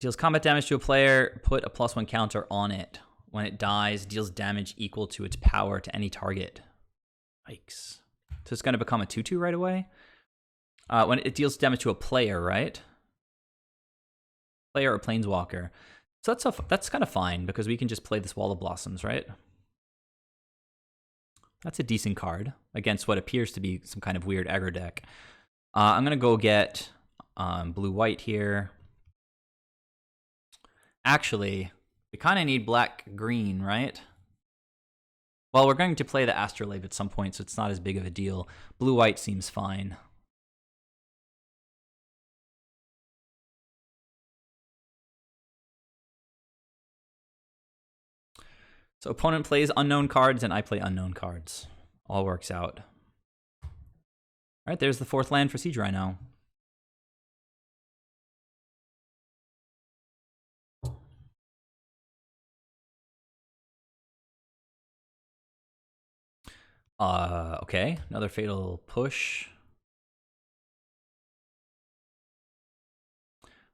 Deals combat damage to a player, put a +1 counter on it. When it dies, deals damage equal to its power to any target. Yikes. So it's going to become a 2/2 right away? When it deals damage to a player, right? Player or Planeswalker. So that's kind of fine, because we can just play this Wall of Blossoms, right? That's a decent card against what appears to be some kind of weird aggro deck. I'm going to go get blue-white here. Actually, we kind of need black-green, right? Well, we're going to play the Astrolabe at some point, so it's not as big of a deal. Blue-white seems fine. So opponent plays unknown cards, and I play unknown cards. All works out. All right, there's the 4th land for Siege Rhino. Okay, another fatal push.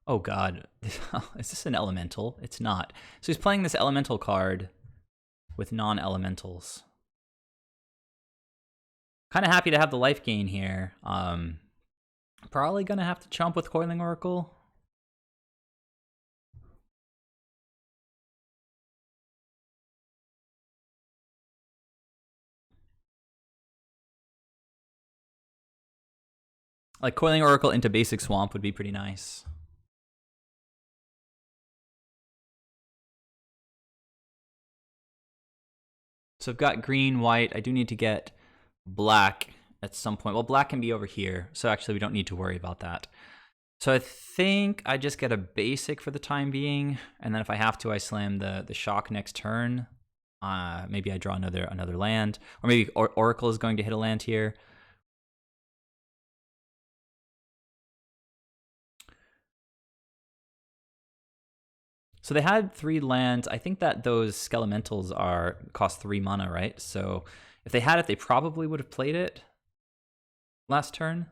Oh god, is this an elemental? It's not. So he's playing this elemental card with non-elementals. Kind of happy to have the life gain here. Probably gonna have to chomp with Coiling Oracle. Like Coiling Oracle into basic Swamp would be pretty nice. So I've got green, white. I do need to get black at some point. Well, black can be over here, so actually we don't need to worry about that. So I think I just get a basic for the time being, and then if I have to, I slam the shock next turn. Maybe I draw another land, or maybe Oracle is going to hit a land here. So they had 3 lands. I think that those Skelementals cost 3 mana, right? So if they had it, they probably would have played it last turn.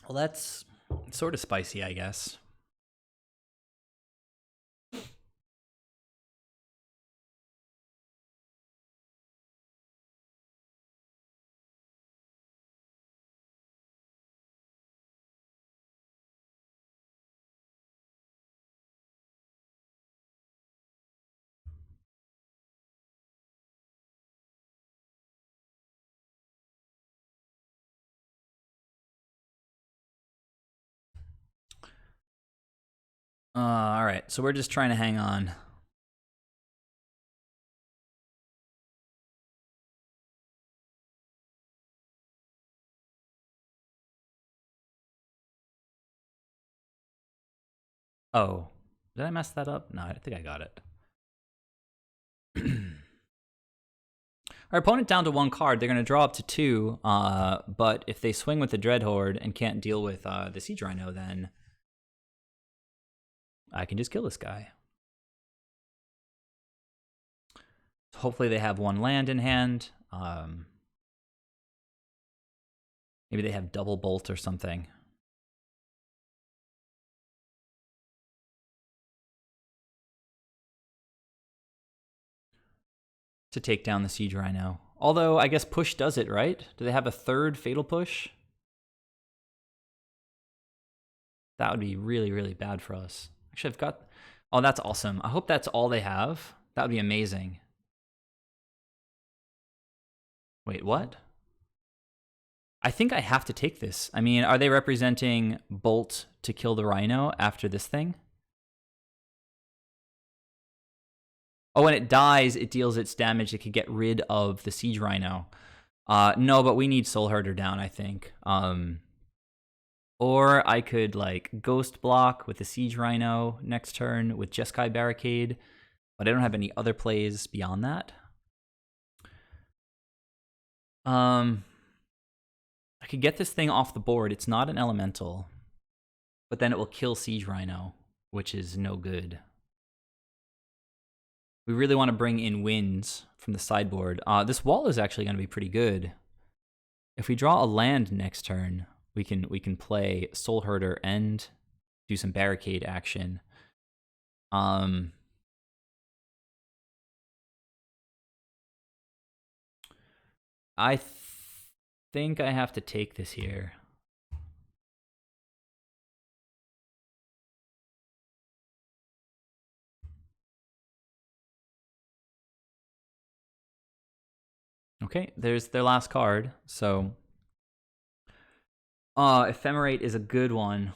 Well, that's sort of spicy, I guess. All right, so we're just trying to hang on. Oh, did I mess that up? No, I think I got it. Our opponent down to 1 card. They're going to draw up to 2, but if they swing with the Dreadhorde and can't deal with the Siege Rhino, then I can just kill this guy. Hopefully they have 1 land in hand. Maybe they have double bolt or something. To take down the Siege Rhino. Although, I guess push does it, right? Do they have a 3rd fatal push? That would be really, really bad for us. Actually, I've got... Oh, that's awesome. I hope that's all they have. That would be amazing. Wait, what? I think I have to take this. I mean, are they representing Bolt to kill the Rhino after this thing? Oh, when it dies, it deals its damage. It could get rid of the Siege Rhino. No, but we need Soul Herder down, I think. Or I could, like, Ghost Block with the Siege Rhino next turn with Jeskai Barricade. But I don't have any other plays beyond that. I could get this thing off the board. It's not an elemental. But then it will kill Siege Rhino, which is no good. We really want to bring in wins from the sideboard. This wall is actually going to be pretty good. If we draw a land next turn, we can play Soul Herder and do some barricade action. I think I have to take this here. Okay, there's their last card. So, Ephemerate is a good one.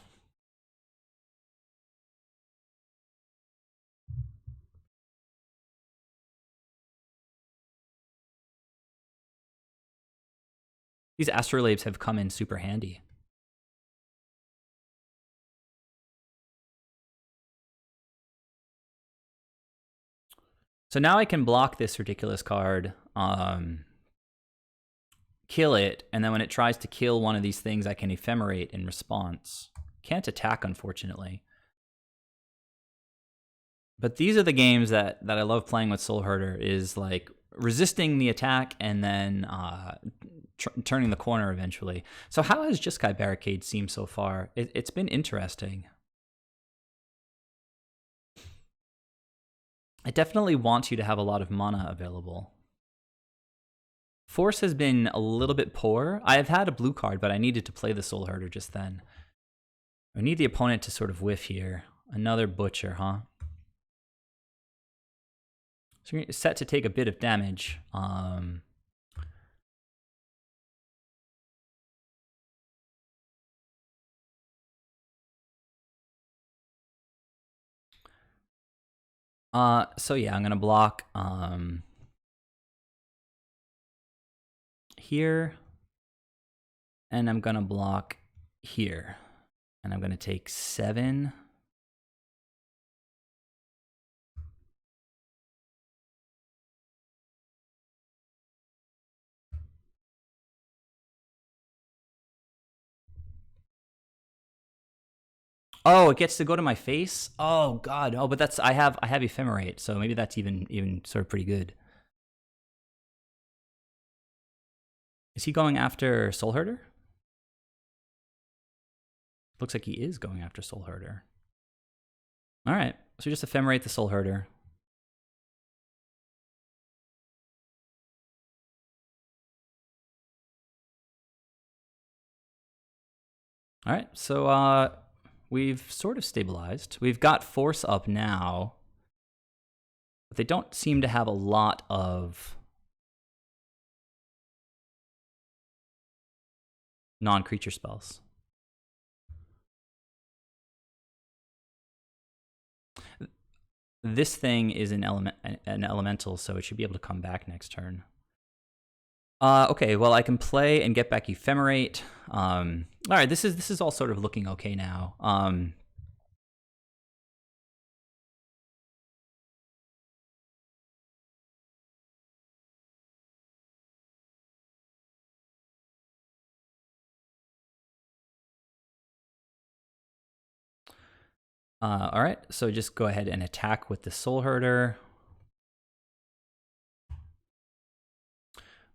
These Astrolabes have come in super handy. So now I can block this ridiculous card, kill it, and then when it tries to kill one of these things, I can Ephemerate in response. Can't attack, unfortunately. But these are the games that I love playing with Soul Herder, is like resisting the attack and then turning the corner eventually. So how has Jeskai Barricade seemed so far? It's been interesting. I definitely want you to have a lot of mana available. Force has been a little bit poor. I have had a blue card, but I needed to play the Soul Herder just then. I need the opponent to sort of whiff here. Another Butcher, huh? So you're set to take a bit of damage. So yeah, I'm gonna block here, and I'm gonna block here, and I'm gonna take 7. Oh, it gets to go to my face? Oh god. Oh, but that's I have Ephemerate, so maybe that's even sort of pretty good. Is he going after Soul Herder? Looks like he is going after Soul Herder. Alright, so just Ephemerate the Soul Herder. Alright, so we've sort of stabilized. We've got Force up now, but they don't seem to have a lot of non-creature spells. This thing is an elemental, so it should be able to come back next turn. Okay, well I can play and get back Ephemerate. All right, this is all sort of looking okay now. All right, so just go ahead and attack with the Soul Herder.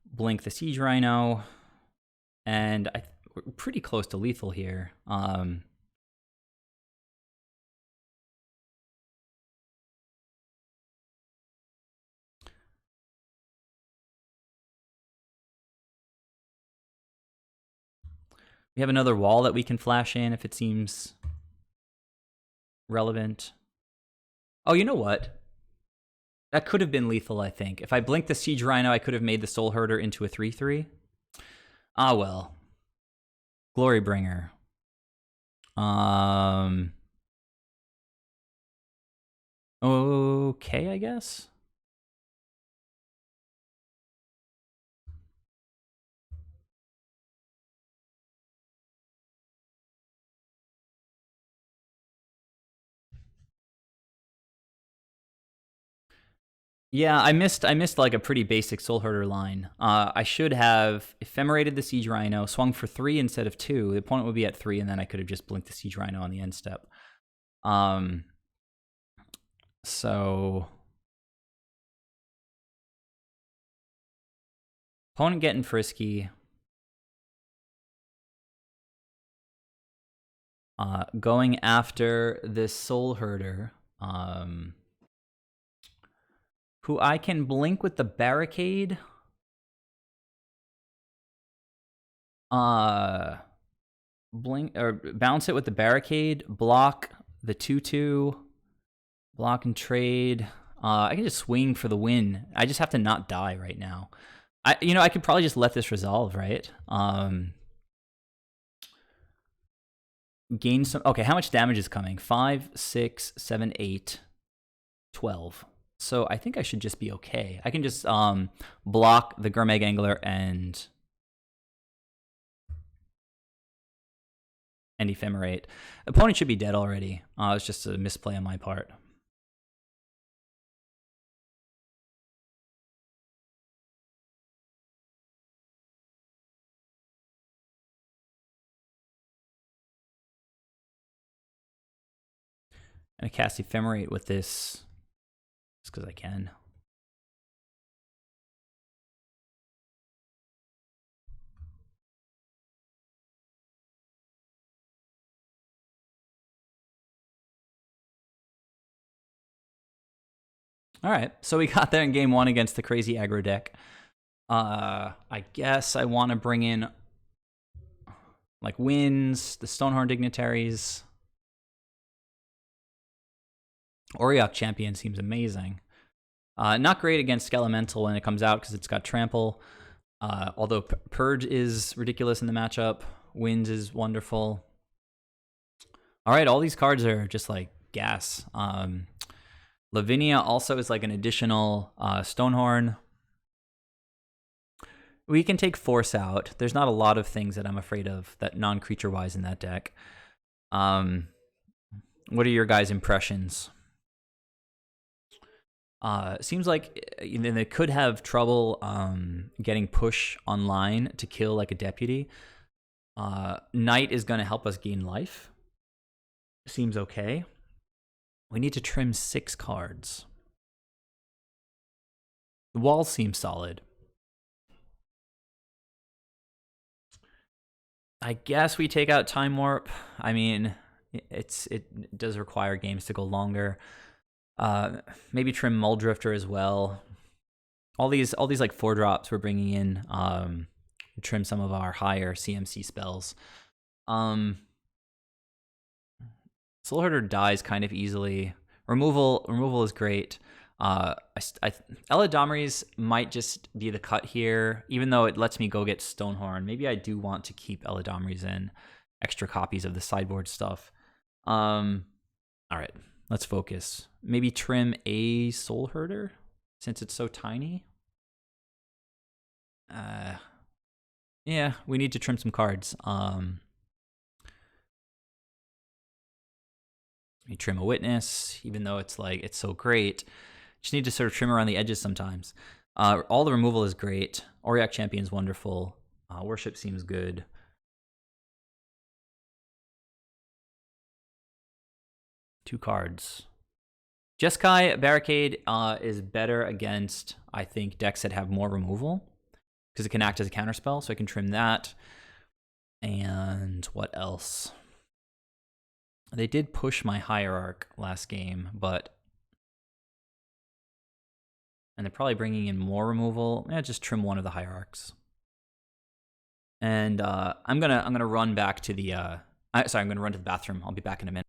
Blink the Siege Rhino, and we're pretty close to lethal here. We have another wall that we can flash in if it seems relevant. Oh, you know what? That could have been lethal, I think. If I blinked the Siege Rhino, I could have made the Soul Herder into a 3/3. Ah, well. Glorybringer. Okay, I guess. Yeah, I missed like a pretty basic Soul Herder line. I should have ephemerated the Siege Rhino, swung for 3 instead of 2. The opponent would be at 3, and then I could have just blinked the Siege Rhino on the end step. So opponent getting frisky. Going after this Soul Herder. Who I can blink with the Barricade. Blink or bounce it with the Barricade, block the 2/2, block and trade. I can just swing for the win. I just have to not die right now. I could probably just let this resolve, right? Gain some. Okay, how much damage is coming? 5, 6, 7, 8, 12. So I think I should just be okay. I can just block the Gurmag Angler and ephemerate. Opponent should be dead already. It's just a misplay on my part. And I cast Ephemerate with this just because I can. All right, so we got there in game 1 against the crazy aggro deck. I guess I want to bring in like Winds, the Stonehorn Dignitaries. Auriok Champion seems amazing. Not great against Skelemental when it comes out because it's got Trample. Although Purge is ridiculous in the matchup. Winds is wonderful. All right, all these cards are just like gas. Lavinia also is like an additional Stonehorn. We can take Force out. There's not a lot of things that I'm afraid of that non-creature wise in that deck. What are your guys' impressions? Seems like they could have trouble getting push online to kill like a deputy. Knight is going to help us gain life. Seems okay. We need to trim 6 cards. The walls seem solid. I guess we take out Time Warp. I mean, it does require games to go longer. Maybe trim Muldrifter as well. All these like 4-drops we're bringing in. Trim some of our higher CMC spells. Soul Herder dies kind of easily. Removal is great. Eladamri's might just be the cut here, even though it lets me go get Stonehorn. Maybe I do want to keep Eladamri's in extra copies of the sideboard stuff. All right, let's focus. Maybe trim a Soul Herder since it's so tiny. Yeah, we need to trim some cards. We trim a Witness, even though it's like it's so great. Just need to sort of trim around the edges sometimes. All the removal is great. Auriok Champion's wonderful. Worship seems good. Two cards. Jeskai Barricade is better against, I think, decks that have more removal because it can act as a counterspell, so I can trim that. And what else? They did push my Hierarch last game, and they're probably bringing in more removal. Yeah, just trim one of the Hierarchs. And I'm gonna run back to the I'm gonna run to the bathroom. I'll be back in a minute.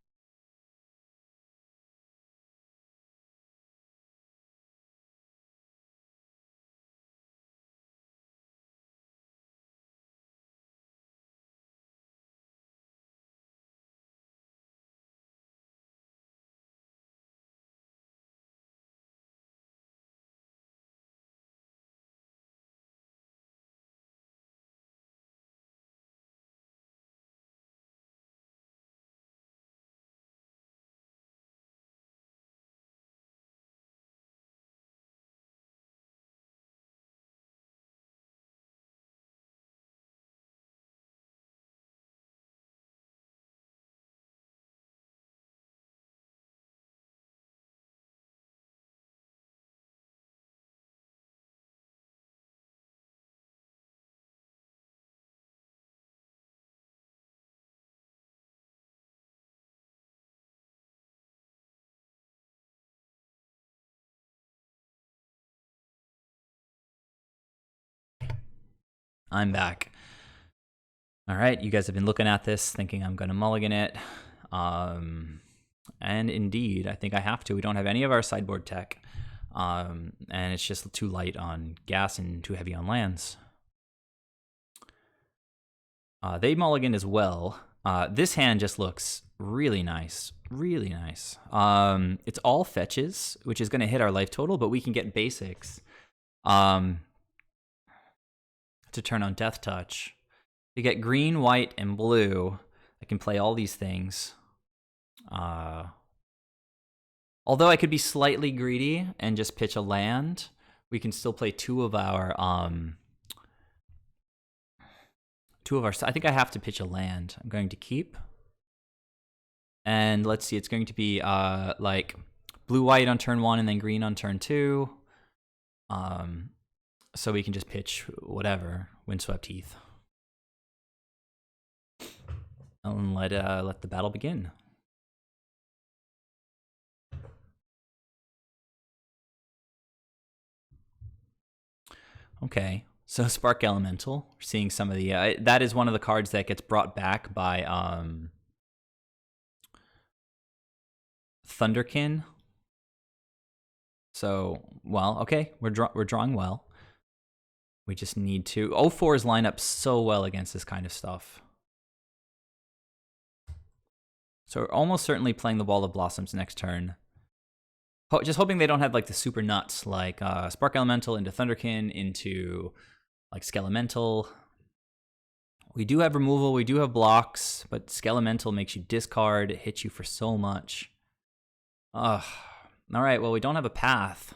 I'm back. All right, you guys have been looking at this, thinking I'm gonna mulligan it. And indeed, I think I have to. We don't have any of our sideboard tech. And it's just too light on gas and too heavy on lands. They mulligan as well. This hand just looks really nice. Really nice. It's all fetches, which is going to hit our life total, but we can get basics to turn on Death Touch. You get green, white, and blue. I can play all these things. Although I could be slightly greedy and just pitch a land, we can still play two of our. I think I have to pitch a land. I'm going to keep. And let's see, it's going to be like blue-white on turn 1 and then green on turn 2. So we can just pitch whatever, Windswept Heath. And let the battle begin. Okay. So Spark Elemental. We're seeing some of the that is one of the cards that gets brought back by Thunderkin. So, well, okay, we're drawing well. We just need to 0-4s line up so well against this kind of stuff. So we're almost certainly playing the Wall of Blossoms next turn. Just hoping they don't have like the super nuts like Spark Elemental into Thunderkin into like Skelemental. We do have removal, we do have blocks, but Skelemental makes you discard, it hits you for so much. Ugh. Alright, well we don't have a path.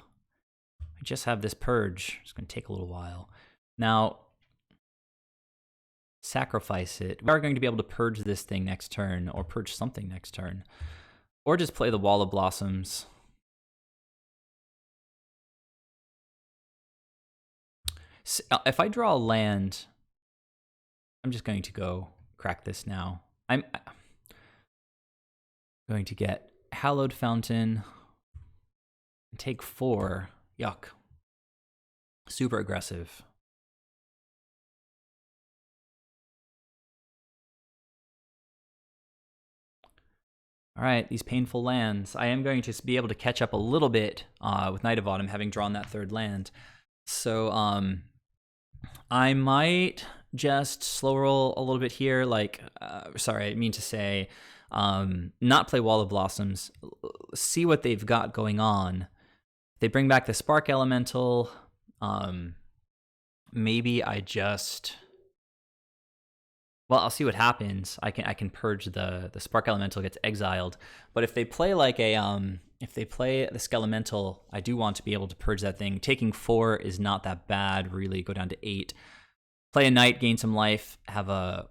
I just have this purge. It's going to take a little while. Now, sacrifice it. We are going to be able to purge this thing next turn, or purge something next turn. Or just play the Wall of Blossoms. If I draw a land, I'm just going to go crack this now. I'm going to get Hallowed Fountain and take 4. Yuck. Super aggressive. All right, these painful lands. I am going to be able to catch up a little bit with Knight of Autumn, having drawn that 3rd land. So I might just slow roll a little bit here. Like, sorry, I mean to say, not play Wall of Blossoms. See what they've got going on. They bring back the Spark Elemental. Maybe I just... Well, I'll see what happens. I can purge the Spark Elemental gets exiled, but if they play like a if they play the Skelemental, I do want to be able to purge that thing. Taking 4 is not that bad, really. Go down to 8. Play a Knight, gain some life, have a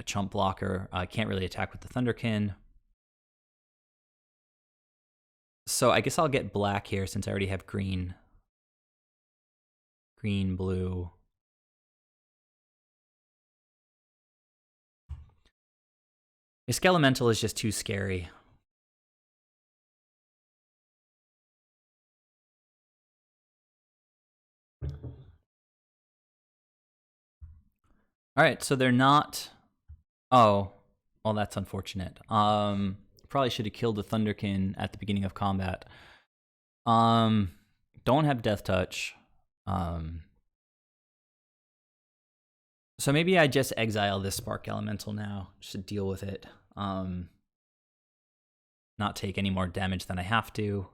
chump blocker. I can't really attack with the Thunderkin. So I guess I'll get black here since I already have green. Green, blue. The Skelemental is just too scary. All right, so they're not... Oh, well, that's unfortunate. Probably should have killed the Thunderkin at the beginning of combat. Don't have Death Touch. So maybe I just exile this Spark Elemental now, just to deal with it. Not take any more damage than I have to.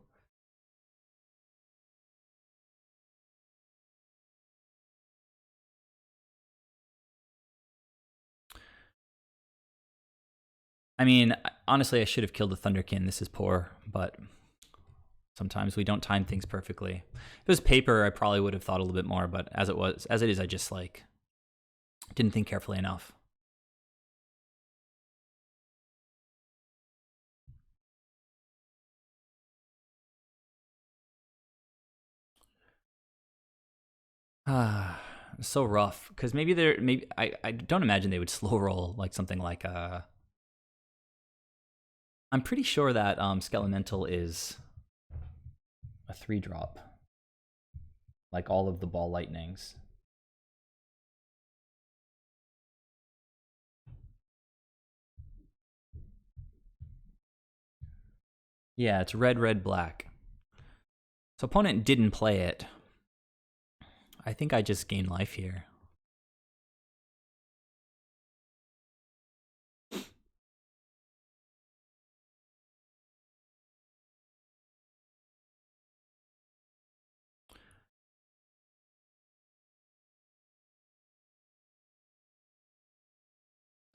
I mean, honestly, I should have killed the Thunderkin. This is poor, but sometimes we don't time things perfectly. If it was paper, I probably would have thought a little bit more, but as it is, I just like didn't think carefully enough. So rough, because maybe I don't imagine they would slow roll like something like I'm pretty sure that Skelemental is a 3-drop, like all of the Ball Lightnings. Yeah, it's red, red, black. So opponent didn't play it. I think I just gain life here.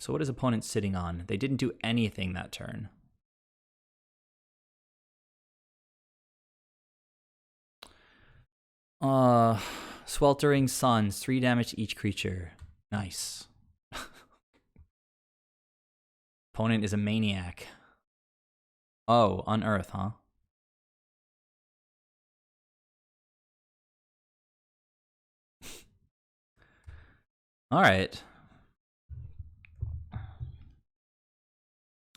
So what is opponent sitting on? They didn't do anything that turn. Sweltering Suns, 3 damage to each creature. Nice. Opponent is a maniac. Oh, unearth, huh? All right.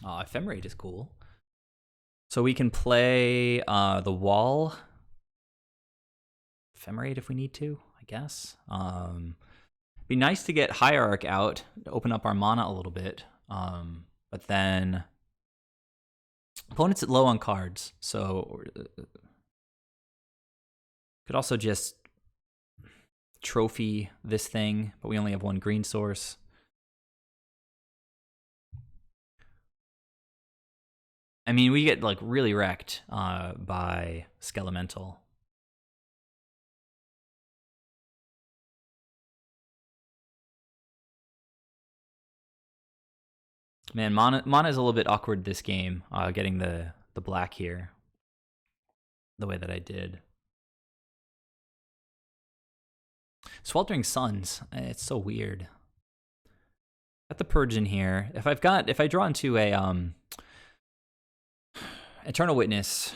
Oh, Ephemerate is cool. So we can play the wall. Ephemerate if we need to, I guess. Be nice to get Hierarch out to open up our mana a little bit. But then opponent's low on cards, so could also just trophy this thing, but we only have one green source. I mean, we get like really wrecked by Skelemental. Man, mana is a little bit awkward this game, getting the black here the way that I did. Sweltering Suns, it's so weird. Got the Purge in here. If I draw into a Eternal Witness,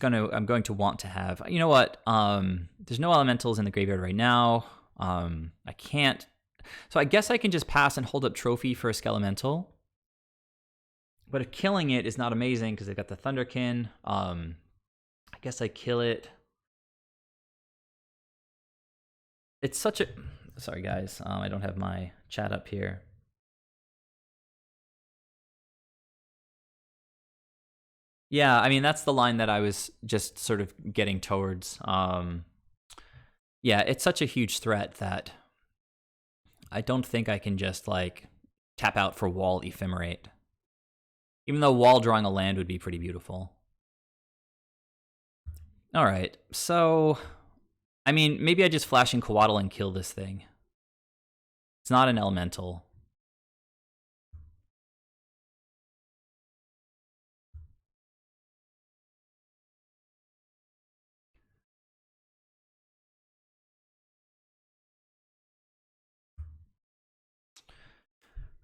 I'm going to want to have, you know what? There's no elementals in the graveyard right now. I can't. So I guess I can just pass and hold up Trophy for a Skelemental. But if killing it is not amazing because I got the Thunderkin, I guess I kill it. It's such a... Sorry, guys. I don't have my chat up here. Yeah, I mean, that's the line that I was just sort of getting towards. Yeah, it's such a huge threat that I don't think I can just, like, tap out for wall Ephemerate. Even though wall drawing a land would be pretty beautiful. All right, so... I mean, maybe I just flash in Coatl and kill this thing. It's not an elemental.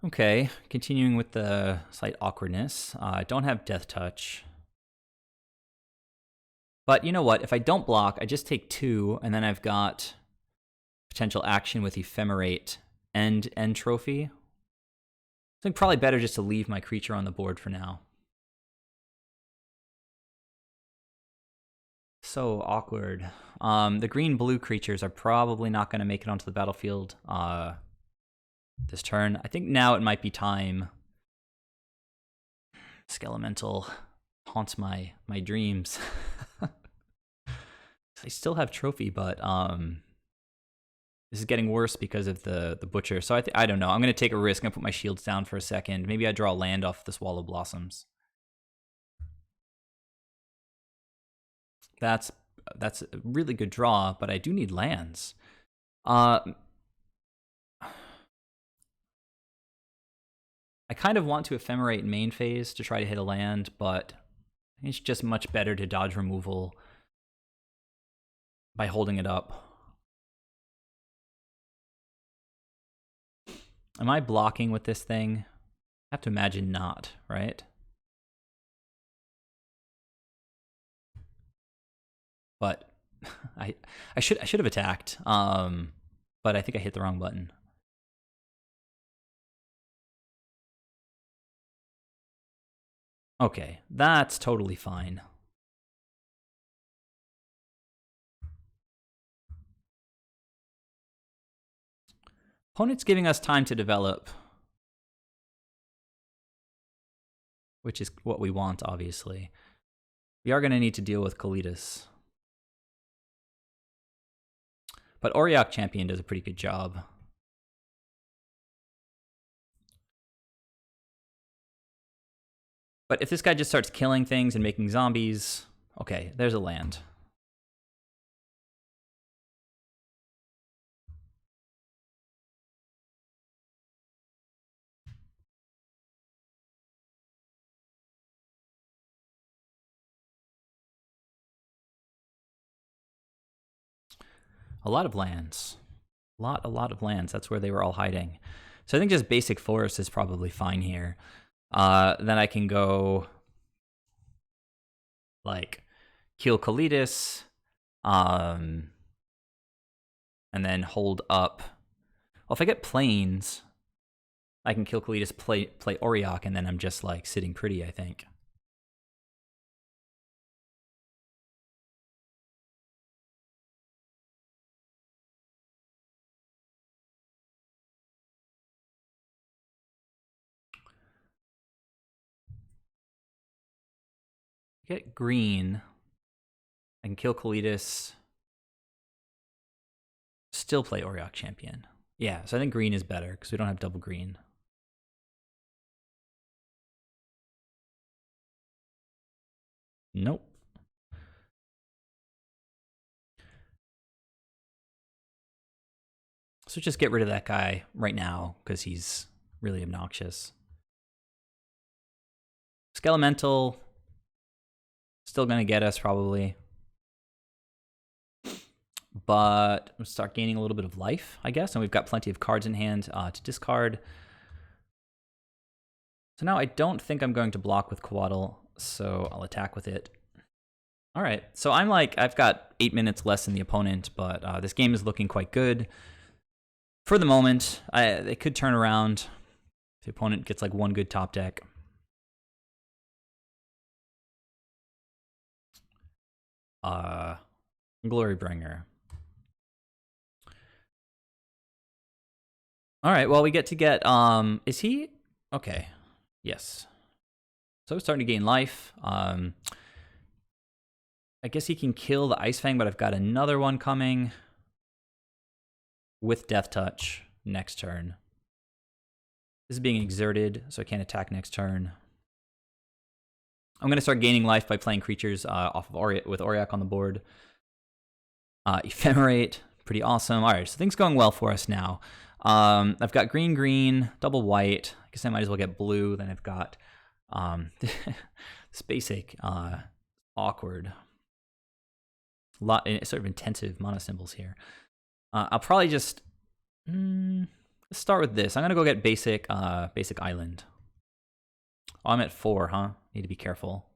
Okay, continuing with the slight awkwardness. I don't have Death Touch. But you know what? If I don't block, I just take 2, and then I've got potential action with Ephemerate and End Trophy. I think probably better just to leave my creature on the board for now. So awkward. The green-blue creatures are probably not going to make it onto the battlefield this turn. I think now it might be time. Skelemental haunts my dreams. I still have Trophy, but this is getting worse because of the Butcher. So I don't know. I'm going to take a risk. I'm going to put my shields down for a second. Maybe I draw a land off the Swallow Blossoms. That's a really good draw, but I do need lands. I kind of want to Ephemerate main phase to try to hit a land, but it's just much better to dodge removal by holding it up. Am I blocking with this thing? I have to imagine not, right? But I should have attacked, but I think I hit the wrong button. Okay, that's totally fine. Opponent's giving us time to develop, which is what we want, obviously. We are going to need to deal with Kalitas. But Auriok Champion does a pretty good job. But if this guy just starts killing things and making zombies, okay, there's a land. A lot of lands. A lot of lands. That's where they were all hiding. So I think just basic forest is probably fine here. Then I can go like kill Kalitas, and then hold up. Well, if I get planes, I can kill Kalitas, play Auriok, and then I'm just like sitting pretty, I think. Get green. I can kill Kalidas. Still play Auriok Champion. Yeah, so I think green is better because we don't have double green. Nope. So just get rid of that guy right now because he's really obnoxious. Skelemental, still going to get us probably. But we'll start gaining a little bit of life, I guess. And we've got plenty of cards in hand to discard. So now I don't think I'm going to block with Quaddle, so I'll attack with it. All right, so I'm like, I've got 8 minutes less than the opponent, but this game is looking quite good. For the moment, they could turn around. The opponent gets like one good top deck. Glorybringer. All right, well, we get to get, is he? Okay, yes. So starting to gain life. I guess he can kill the Ice Fang, but I've got another one coming with Death Touch next turn. This is being exerted, so I can't attack next turn. I'm going to start gaining life by playing creatures off of with Auriok on the board. Ephemerate, pretty awesome. All right, so things going well for us now. I've got green, green, double white. I guess I might as well get blue. Then I've got this basic awkward, sort of intensive mono symbols here. I'll probably just let's start with this. I'm gonna go get basic island. Oh, I'm at 4, huh? Need to be careful.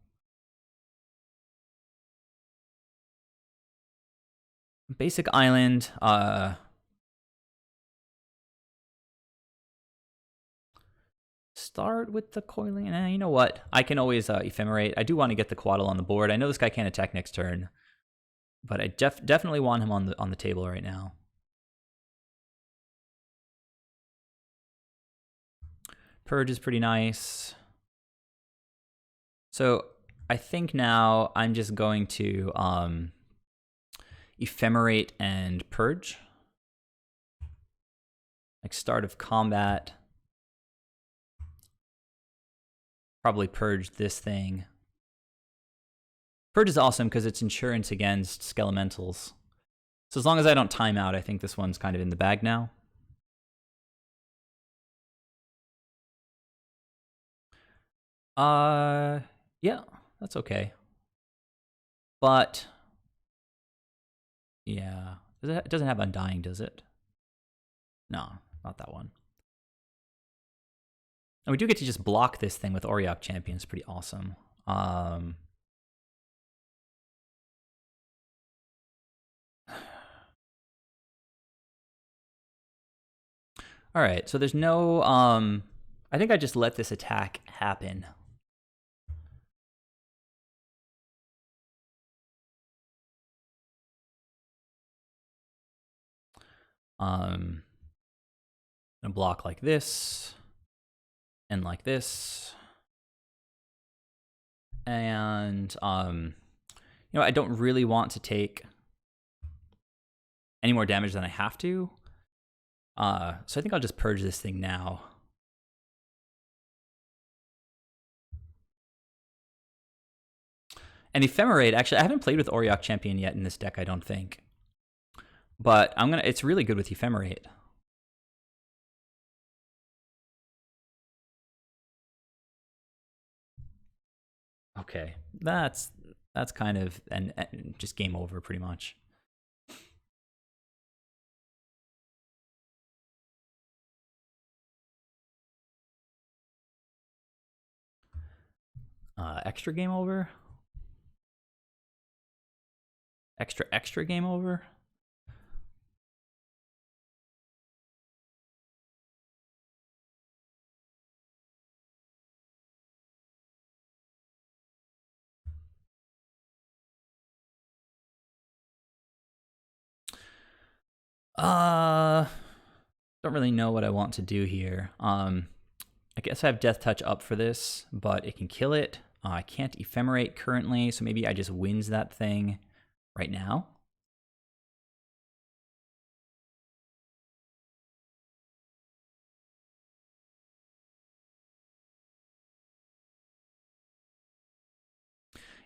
Basic island. Start with the coiling. You know what? I can always ephemerate. I do want to get the Quaddle on the board. I know this guy can't attack next turn, but I definitely want him on the table right now. Purge is pretty nice. So I think now I'm just going to ephemerate and purge. Like start of combat. Probably purge this thing. Purge is awesome because it's insurance against Skelementals. So as long as I don't time out, I think this one's kind of in the bag now. Yeah, that's okay. But yeah, it doesn't have Undying, does it? No, not that one. And we do get to just block this thing with Auriok Champion. It's pretty awesome. All right, so there's no, I think I just let this attack happen. And block like this, and like this. And, you know, I don't really want to take any more damage than I have to. So I think I'll just purge this thing now. And Ephemerate, actually, I haven't played with Auriok Champion yet in this deck, I don't think. But it's really good with Ephemerate. Okay, that's kind of and just game over pretty much. Extra game over. Extra game over. Don't really know what I want to do here. I guess I have Death Touch up for this, but it can kill it. I can't ephemerate currently, so maybe I just wins that thing right now.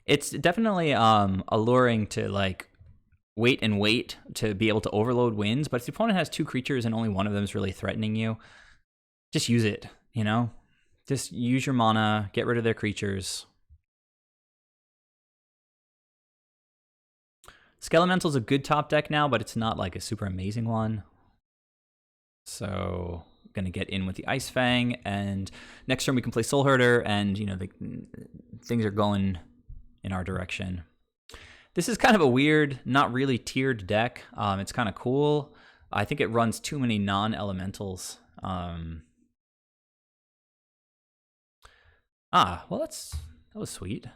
It's definitely alluring to like wait and wait to be able to overload wins, but if the opponent has 2 creatures and only one of them is really threatening you, just use it, you know? Just use your mana, get rid of their creatures. Skelemental's a good top deck now, but it's not like a super amazing one. So I'm gonna get in with the Ice Fang, and next turn we can play Soul Herder, and you know things are going in our direction. This is kind of a weird, not really tiered deck. It's kind of cool. I think it runs too many non-elementals. Well, that was sweet.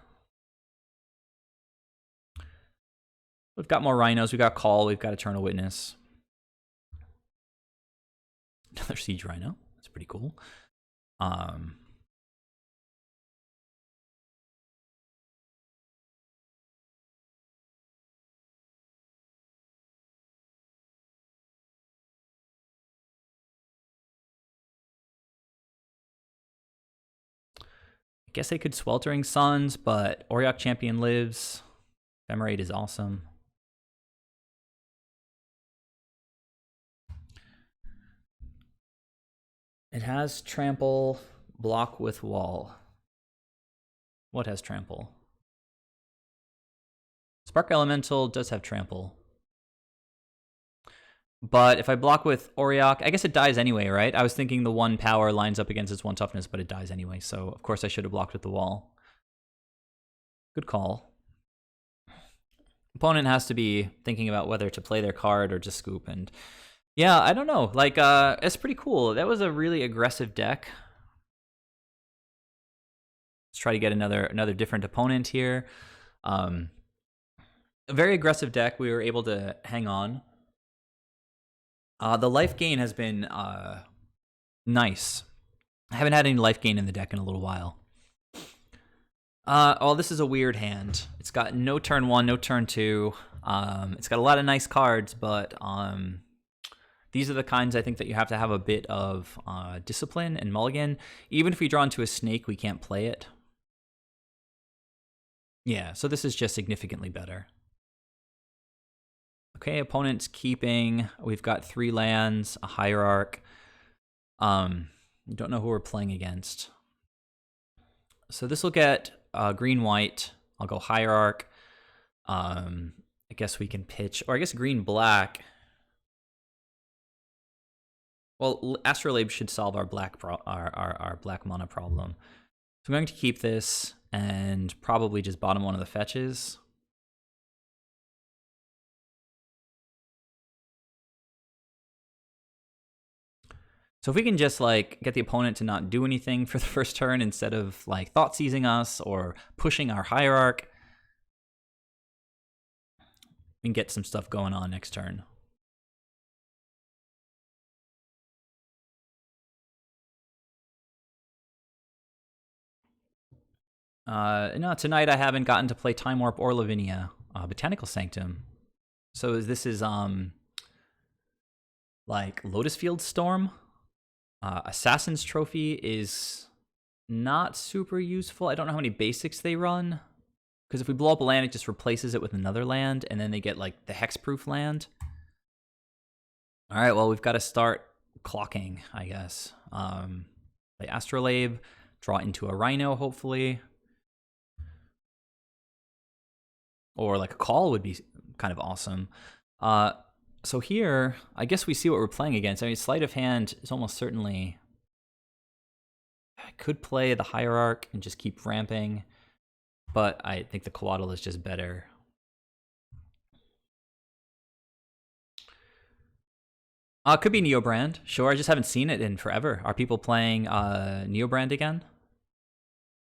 We've got more rhinos. We got Call. We've got Eternal Witness. Another Siege Rhino. That's pretty cool. I guess they could Sweltering Suns, but Auriok Champion lives. Ephemerate is awesome. It has Trample, block with wall. What has Trample? Spark Elemental does have Trample. But if I block with Auriok, I guess it dies anyway, right? I was thinking the 1 power lines up against its 1 toughness, but it dies anyway. So, of course, I should have blocked with the wall. Good call. Opponent has to be thinking about whether to play their card or just scoop. And yeah, I don't know. Like, it's pretty cool. That was a really aggressive deck. Let's try to get another different opponent here. A very aggressive deck. We were able to hang on. The life gain has been nice. I haven't had any life gain in the deck in a little while. Oh, this is a weird hand. It's got no turn 1, no turn 2. It's got a lot of nice cards, but these are the kinds I think that you have to have a bit of discipline and mulligan. Even if we draw into a snake, we can't play it. Yeah, so this is just significantly better. Okay, opponent's keeping. We've got 3 lands, a hierarch. Don't know who we're playing against. So this will get green-white. I'll go hierarch. I guess we can pitch, or I guess green-black. Well, Astrolabe should solve our black black mana problem. So I'm going to keep this and probably just bottom one of the fetches. So if we can just like get the opponent to not do anything for the first turn instead of like thought seizing us or pushing our hierarch, we can get some stuff going on next turn. No, tonight I haven't gotten to play Time Warp or Lavinia. Botanical Sanctum. So this is like Lotus Field Storm. Assassin's Trophy is not super useful. I don't know how many basics they run. Because if we blow up a land, it just replaces it with another land, and then they get like the hexproof land. All right, well, we've got to start clocking, I guess. Play Astrolabe, draw into a Rhino, hopefully. Or like a Call would be kind of awesome. So here, I guess we see what we're playing against. I mean, sleight of hand is almost certainly... I could play the hierarch and just keep ramping, but I think the Coatl is just better. Could be Neobrand. Sure, I just haven't seen it in forever. Are people playing Neobrand again?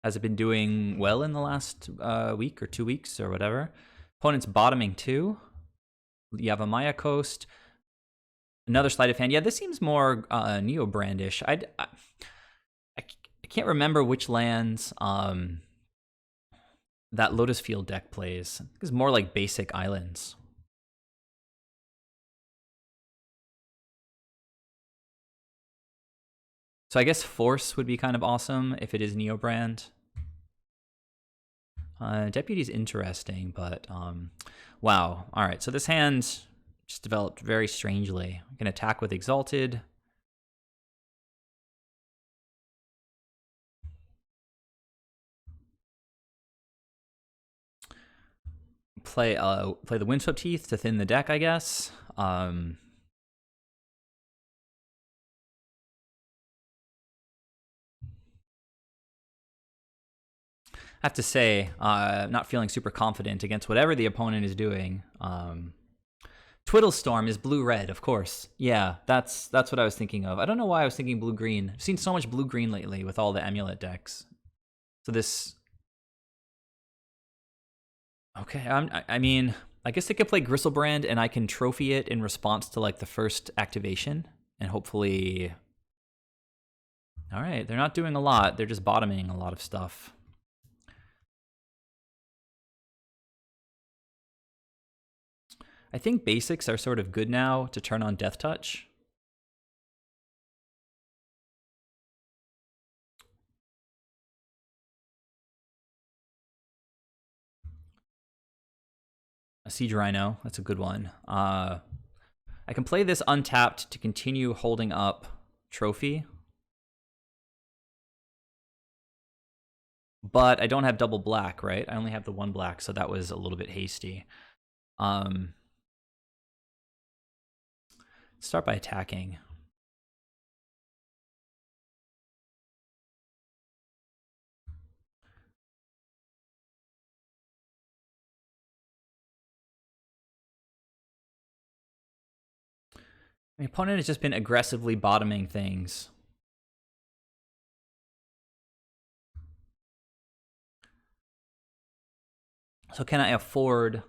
Has it been doing well in the last week or 2 weeks or whatever? Opponent's bottoming too. You have a Maya Coast. Another sleight of hand. Yeah, this seems more Neobrandish. I can't remember which lands that Lotus Field deck plays. It's more like basic islands. So I guess Force would be kind of awesome if it is Neobrand. Deputy's interesting, but wow. All right, so this hand just developed very strangely. I can attack with Exalted. Play the Windswept Teeth to thin the deck, I guess. I have to say, not feeling super confident against whatever the opponent is doing. Twiddlestorm is blue-red, of course. Yeah, that's what I was thinking of. I don't know why I was thinking blue-green. I've seen so much blue-green lately with all the Amulet decks. So this... Okay, I mean, I guess they could play Gristlebrand and I can trophy it in response to like the first activation. And hopefully... All right, they're not doing a lot. They're just bottoming a lot of stuff. I think basics are sort of good now to turn on Death Touch. A Siege Rhino, that's a good one. I can play this untapped to continue holding up Trophy. But I don't have double black, right? I only have the one black, so that was a little bit hasty. Start by attacking. My opponent has just been aggressively bottoming things. So can I afford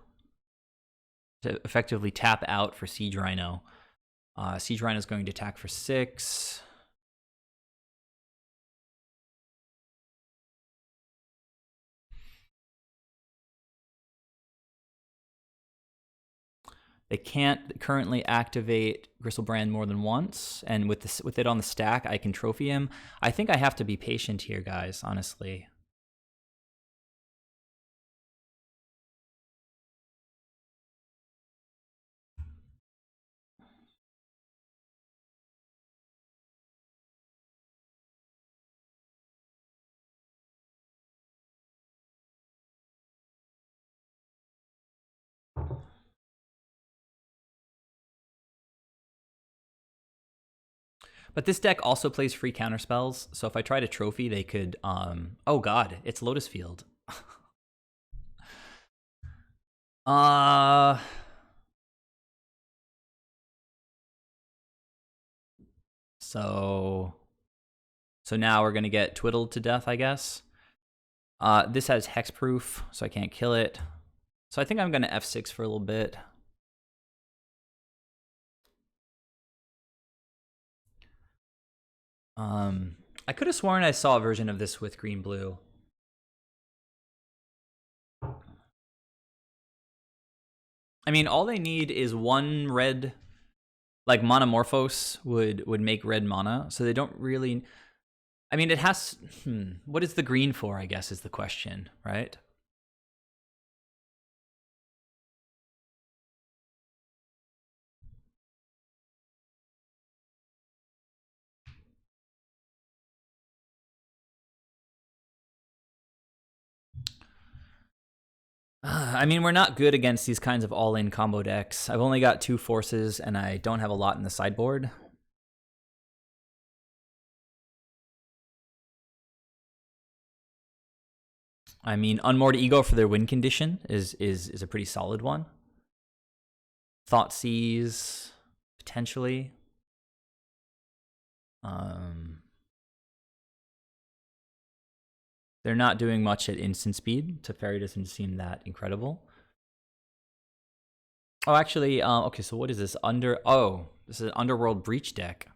to effectively tap out for Siege Rhino? Siege Rhino is going to attack for 6. They can't currently activate Gristlebrand more than once, and with it on the stack, I can trophy him. I think I have to be patient here, guys, honestly. But this deck also plays free counterspells, so if I try to trophy, they could... oh god, it's Lotus Field. So now we're going to get twiddled to death, I guess. This has hexproof, so I can't kill it. So I think I'm going to F6 for a little bit. I could have sworn I saw a version of this with green-blue. I mean, all they need is one red, like Monomorphos would make red mana, so they don't really... I mean, it has... what is the green for, I guess, is the question, right? I mean, we're not good against these kinds of all-in combo decks. I've only got 2 forces, and I don't have a lot in the sideboard. I mean, Unmoored Ego for their win condition is a pretty solid one. Thoughtseize, potentially. They're not doing much at instant speed. Teferi doesn't seem that incredible. Oh, actually, okay, so what is this? This is an Underworld Breach deck.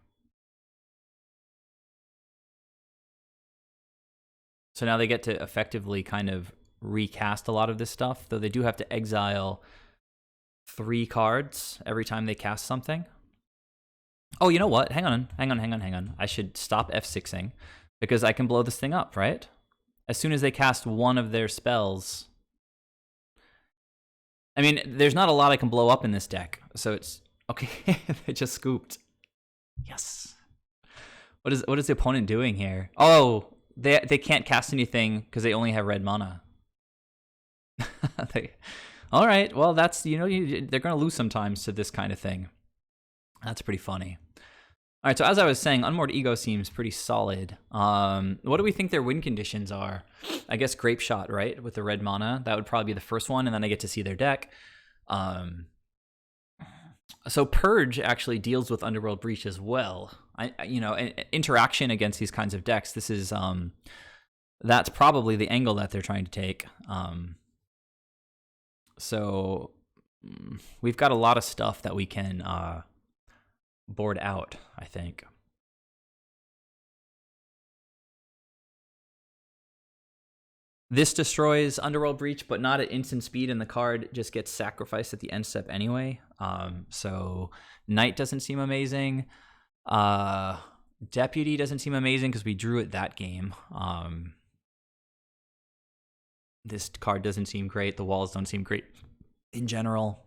So now they get to effectively kind of recast a lot of this stuff, though they do have to exile 3 cards every time they cast something. Oh, you know what? Hang on. I should stop F6ing because I can blow this thing up, right? As soon as they cast one of their spells. I mean, there's not a lot I can blow up in this deck, so it's okay. They just scooped. Yes. What is the opponent doing here? Oh, they can't cast anything because they only have red mana. All right, well, that's, you know, they're going to lose sometimes to this kind of thing. That's pretty funny. All right, so as I was saying, Unmoored Ego seems pretty solid. What do we think their win conditions are? I guess Grape Shot, right, with the red mana. That would probably be the first one, and then I get to see their deck. So Purge actually deals with Underworld Breach as well. You know, interaction against these kinds of decks. This is that's probably the angle that they're trying to take. So we've got a lot of stuff that we can board out, I think. This destroys Underworld Breach, but not at instant speed, and the card just gets sacrificed at the end step anyway. So Knight doesn't seem amazing. Deputy doesn't seem amazing because we drew it that game. This card doesn't seem great. The walls don't seem great in general.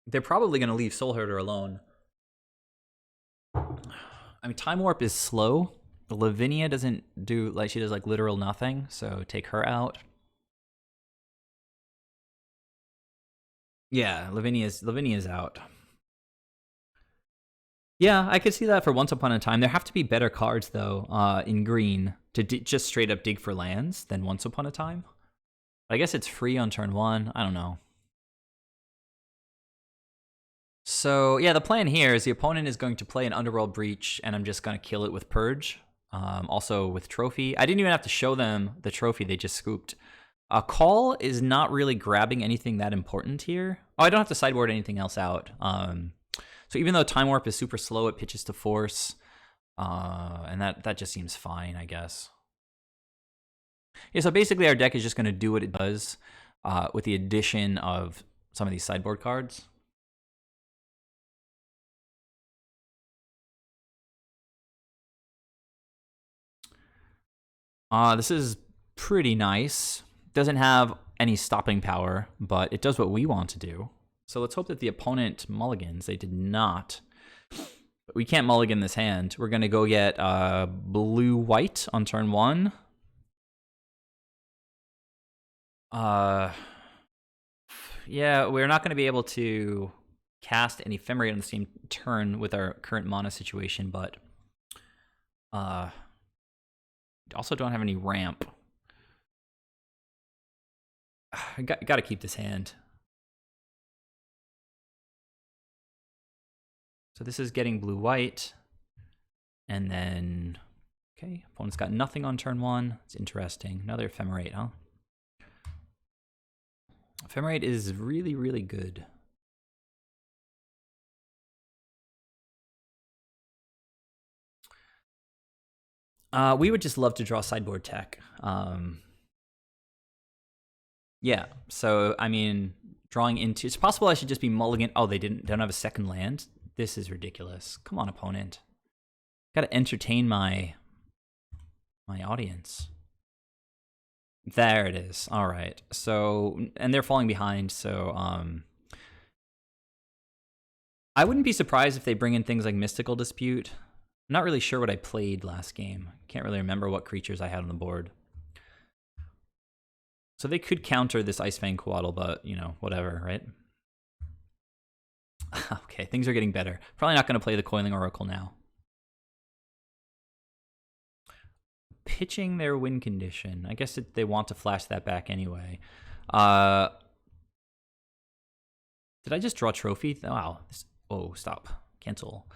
They're probably going to leave Soul Herder alone. I mean, Time Warp is slow. Lavinia doesn't do, like, she does like literal nothing, so take her out. Yeah, Lavinia's out. Yeah, I could see that for Once Upon a Time. There have to be better cards, though, in green to just straight up dig for lands than Once Upon a Time. I guess it's free on turn 1. I don't know. So, yeah, the plan here is the opponent is going to play an Underworld Breach, and I'm just going to kill it with Purge. Also with Trophy. I didn't even have to show them the Trophy. They just scooped. Call is not really grabbing anything that important here. Oh, I don't have to sideboard anything else out. So even though Time Warp is super slow, it pitches to Force. And that just seems fine, I guess. Yeah, so basically our deck is just going to do what it does with the addition of some of these sideboard cards. This is pretty nice. Doesn't have any stopping power, but it does what we want to do. So let's hope that the opponent mulligans. They did not. But we can't mulligan this hand. We're going to go get blue-white on turn 1. Yeah, we're not going to be able to cast an Ephemerate on the same turn with our current mana situation, but also don't have any ramp. I got to keep this hand. So this is getting blue-white. And then, okay, opponent's got nothing on turn 1. It's interesting. Another Ephemerate, huh? Ephemerate is really, really good. We would just love to draw sideboard tech. Yeah, so, I mean, drawing into... It's possible I should just be mulligan... Oh, they don't have a second land? This is ridiculous. Come on, opponent. Gotta entertain my audience. There it is. All right. So, and they're falling behind, so... I wouldn't be surprised if they bring in things like Mystical Dispute. I'm not really sure what I played last game. Can't really remember what creatures I had on the board. So they could counter this Icefang Coatl, but, you know, whatever, right? Okay, things are getting better. Probably not going to play the Coiling Oracle now. Pitching their win condition. I guess they want to flash that back anyway. Did I just draw Trophy? Wow. Oh, stop. Cancel.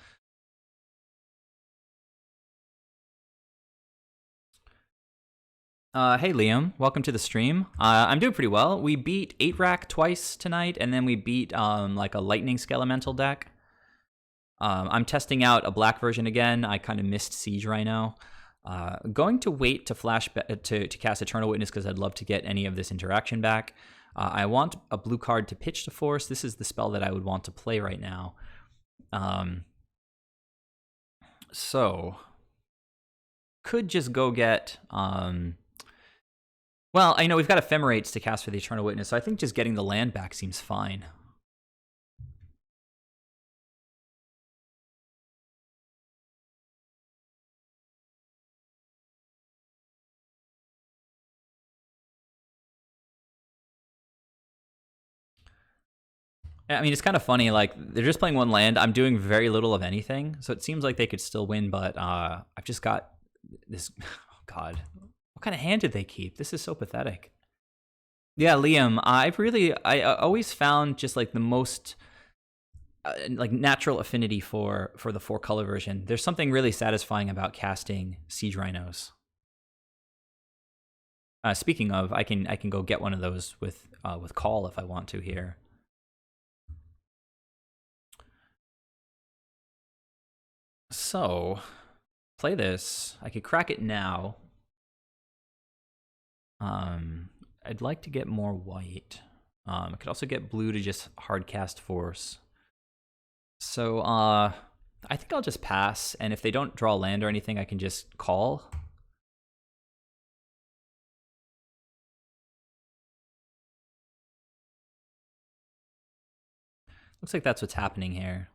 Hey Liam, welcome to the stream. I'm doing pretty well. We beat 8-Rack twice tonight, and then we beat like a Lightning Skelemental deck. I'm testing out a black version again. I kind of missed Siege Rhino. Going to wait to to cast Eternal Witness because I'd love to get any of this interaction back. I want a blue card to pitch to force. This is the spell that I would want to play right now. So could just go get. Well, I know we've got Ephemerates to cast for the Eternal Witness, so I think just getting the land back seems fine. I mean, it's kind of funny. Like, they're just playing one land. I'm doing very little of anything, so it seems like they could still win. But I've just got this. Oh God, what kind of hand did they keep? This is so pathetic. Yeah, Liam. I always found just like the most like natural affinity for the 4-color version. There's something really satisfying about casting Siege Rhinos. Speaking of, I can go get one of those with Call if I want to here. So, play this. I could crack it now. I'd like to get more white. I could also get blue to just hard cast force. So, I think I'll just pass, and if they don't draw land or anything, I can just call. Looks like that's what's happening here.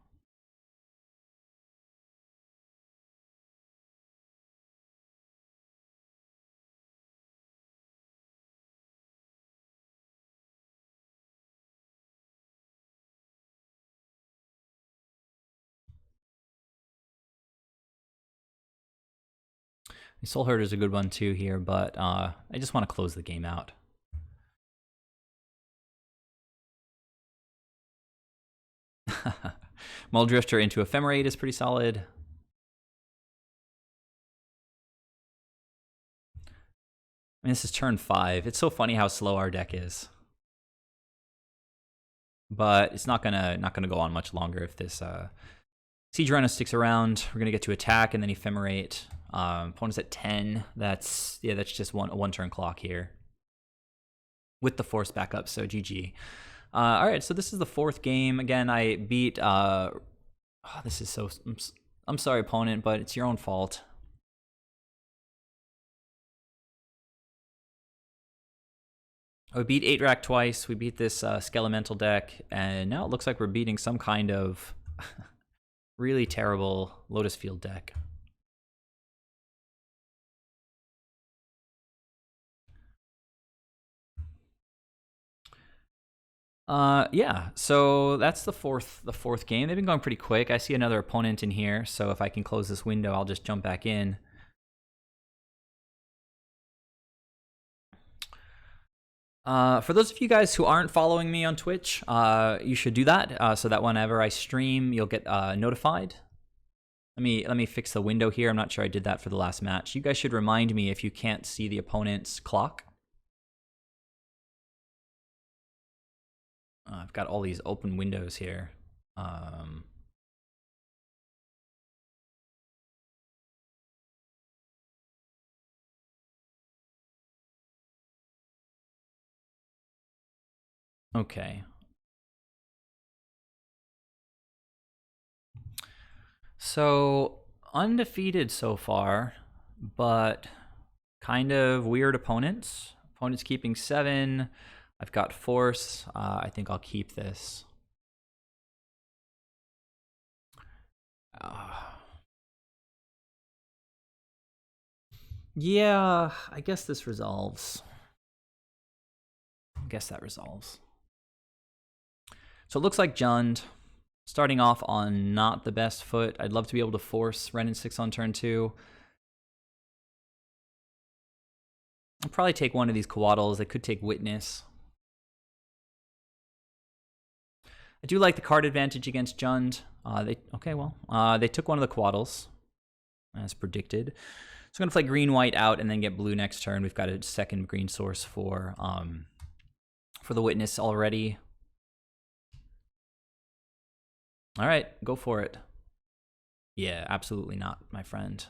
Soul Herder is a good one too here, but I just want to close the game out. Muldrifter into Ephemerate is pretty solid. I mean, this is turn 5. It's so funny how slow our deck is. But it's not gonna go on much longer if this Siege Rhino sticks around. We're gonna get to attack and then Ephemerate. Opponent's at 10. That's just a one turn clock here. With the force backup, so GG. All right, so this is the 4th game. Again, I beat. This is so. I'm sorry, opponent, but it's your own fault. We beat 8-Rack twice. We beat this Skelemental deck, and now it looks like we're beating some kind of really terrible Lotus Field deck. Yeah, so that's the fourth game. They've been going pretty quick. I see another opponent in here, so if I can close this window, I'll just jump back in. For those of you guys who aren't following me on Twitch, you should do that so that whenever I stream, you'll get notified. Let me fix the window here. I'm not sure I did that for the last match. You guys should remind me if you can't see the opponent's clock. I've got all these open windows here. Okay. So, undefeated so far, but kind of weird opponents. Opponents keeping 7. I've got force. I think I'll keep this. Yeah, I guess this resolves. I guess that resolves. So it looks like Jund starting off on not the best foot. I'd love to be able to force Ren and 6 on turn 2. I'll probably take one of these Coatls. They could take Witness. I do like the card advantage against Jund. They took one of the Coatls, as predicted. So I'm going to play green-white out and then get blue next turn. We've got a second green source for the Witness already. All right, go for it. Yeah, absolutely not, my friend.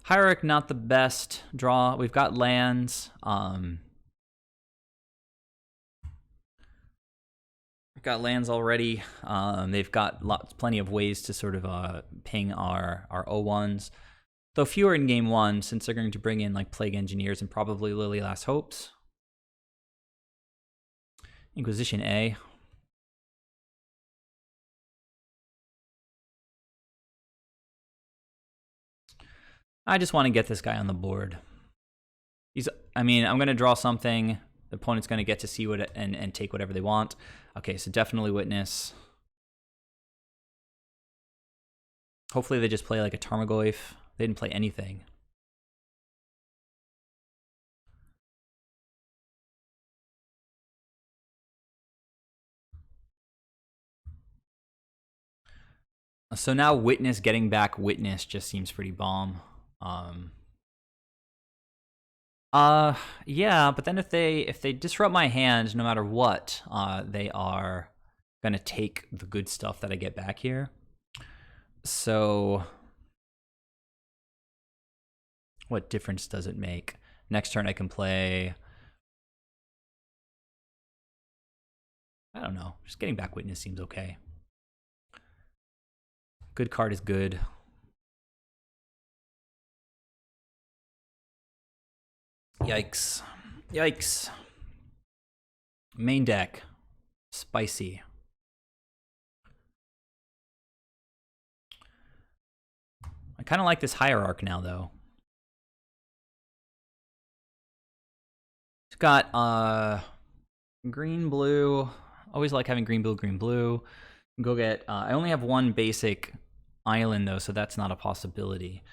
Hierarch, not the best draw. We've got lands. We've got lands already. They've got plenty of ways to sort of ping our O1s. Though fewer in game one, since they're going to bring in like Plague Engineers and probably Lily Last Hopes. Inquisition A. I just want to get this guy on the board. I'm going to draw something. The opponent's going to get to see what and take whatever they want. Okay, so definitely Witness. Hopefully they just play like a Tarmogoyf. They didn't play anything. So now Witness getting back Witness just seems pretty bomb. Yeah, but then if they disrupt my hand, no matter what, they are gonna take the good stuff that I get back here. So what difference does it make? Next turn I can play, I don't know, just getting back Witness seems okay. Good card is good. Yikes. Yikes. Main deck. Spicy. I kind of like this Hierarch now, though. It's got green, blue. Always like having green, blue, green, blue. Go get... I only have one basic island, though, so that's not a possibility.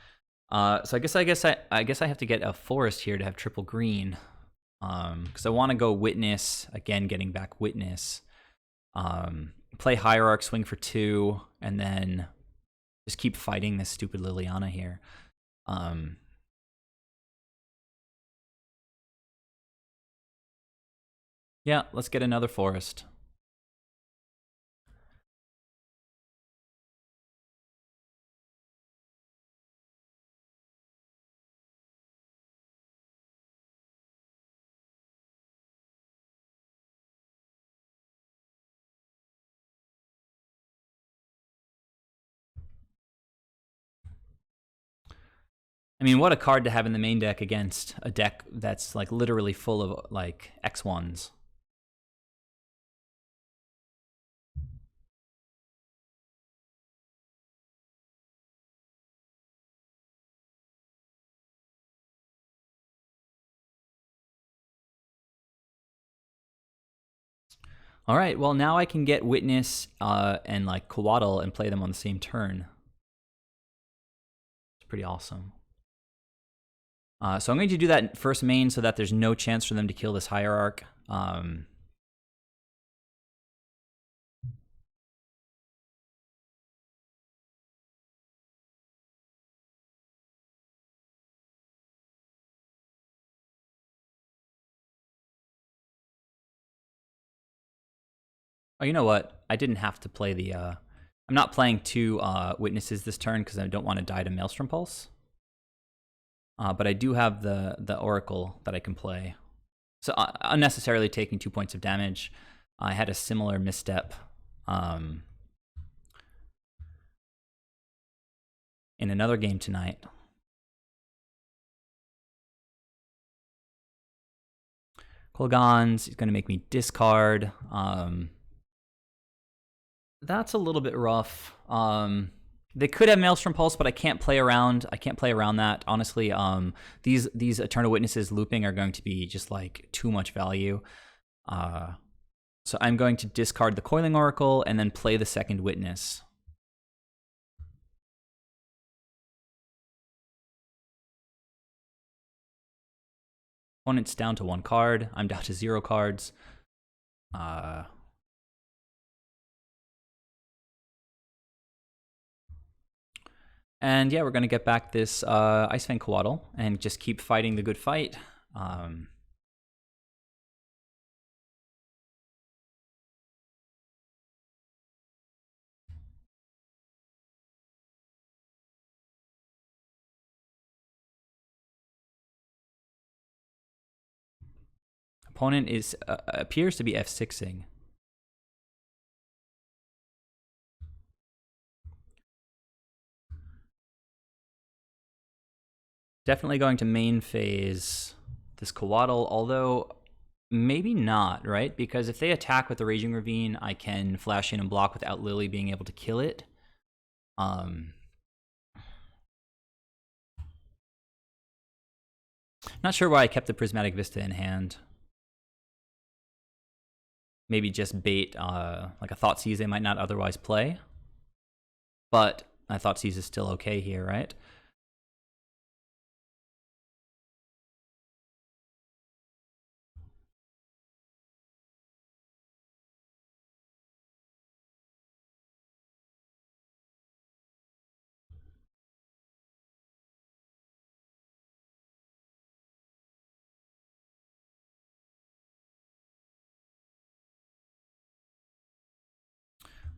So I guess I have to get a forest here to have triple green. Because I want to go Witness, again, getting back Witness. Play Hierarch, swing for 2, and then just keep fighting this stupid Liliana here. Yeah, let's get another forest. I mean, what a card to have in the main deck against a deck that's like literally full of like X1s. All right, well now I can get Witness and like Coatl and play them on the same turn. It's pretty awesome. So I'm going to do that first main so that there's no chance for them to kill this Hierarch. Oh, you know what? I didn't have to play the... I'm not playing 2 Witnesses this turn because I don't want to die to Maelstrom Pulse. But I do have the Oracle that I can play. So unnecessarily taking 2 points of damage. I had a similar misstep in another game tonight. Kolaghan's going to make me discard. That's a little bit rough. They could have Maelstrom Pulse, but I can't play around. I can't play around that. Honestly, these Eternal Witnesses looping are going to be just like too much value. So I'm going to discard the Coiling Oracle and then play the second Witness. Opponent's down to 1 card. I'm down to 0 cards. And yeah, we're going to get back this Icefang Coatl and just keep fighting the good fight. Opponent is appears to be f6ing. Definitely going to main phase this Coatl, although maybe not, right? Because if they attack with the Raging Ravine, I can flash in and block without Lily being able to kill it. Not sure why I kept the Prismatic Vista in hand. Maybe just bait like a Thoughtseize they might not otherwise play. But I Thoughtseize is still okay here, right?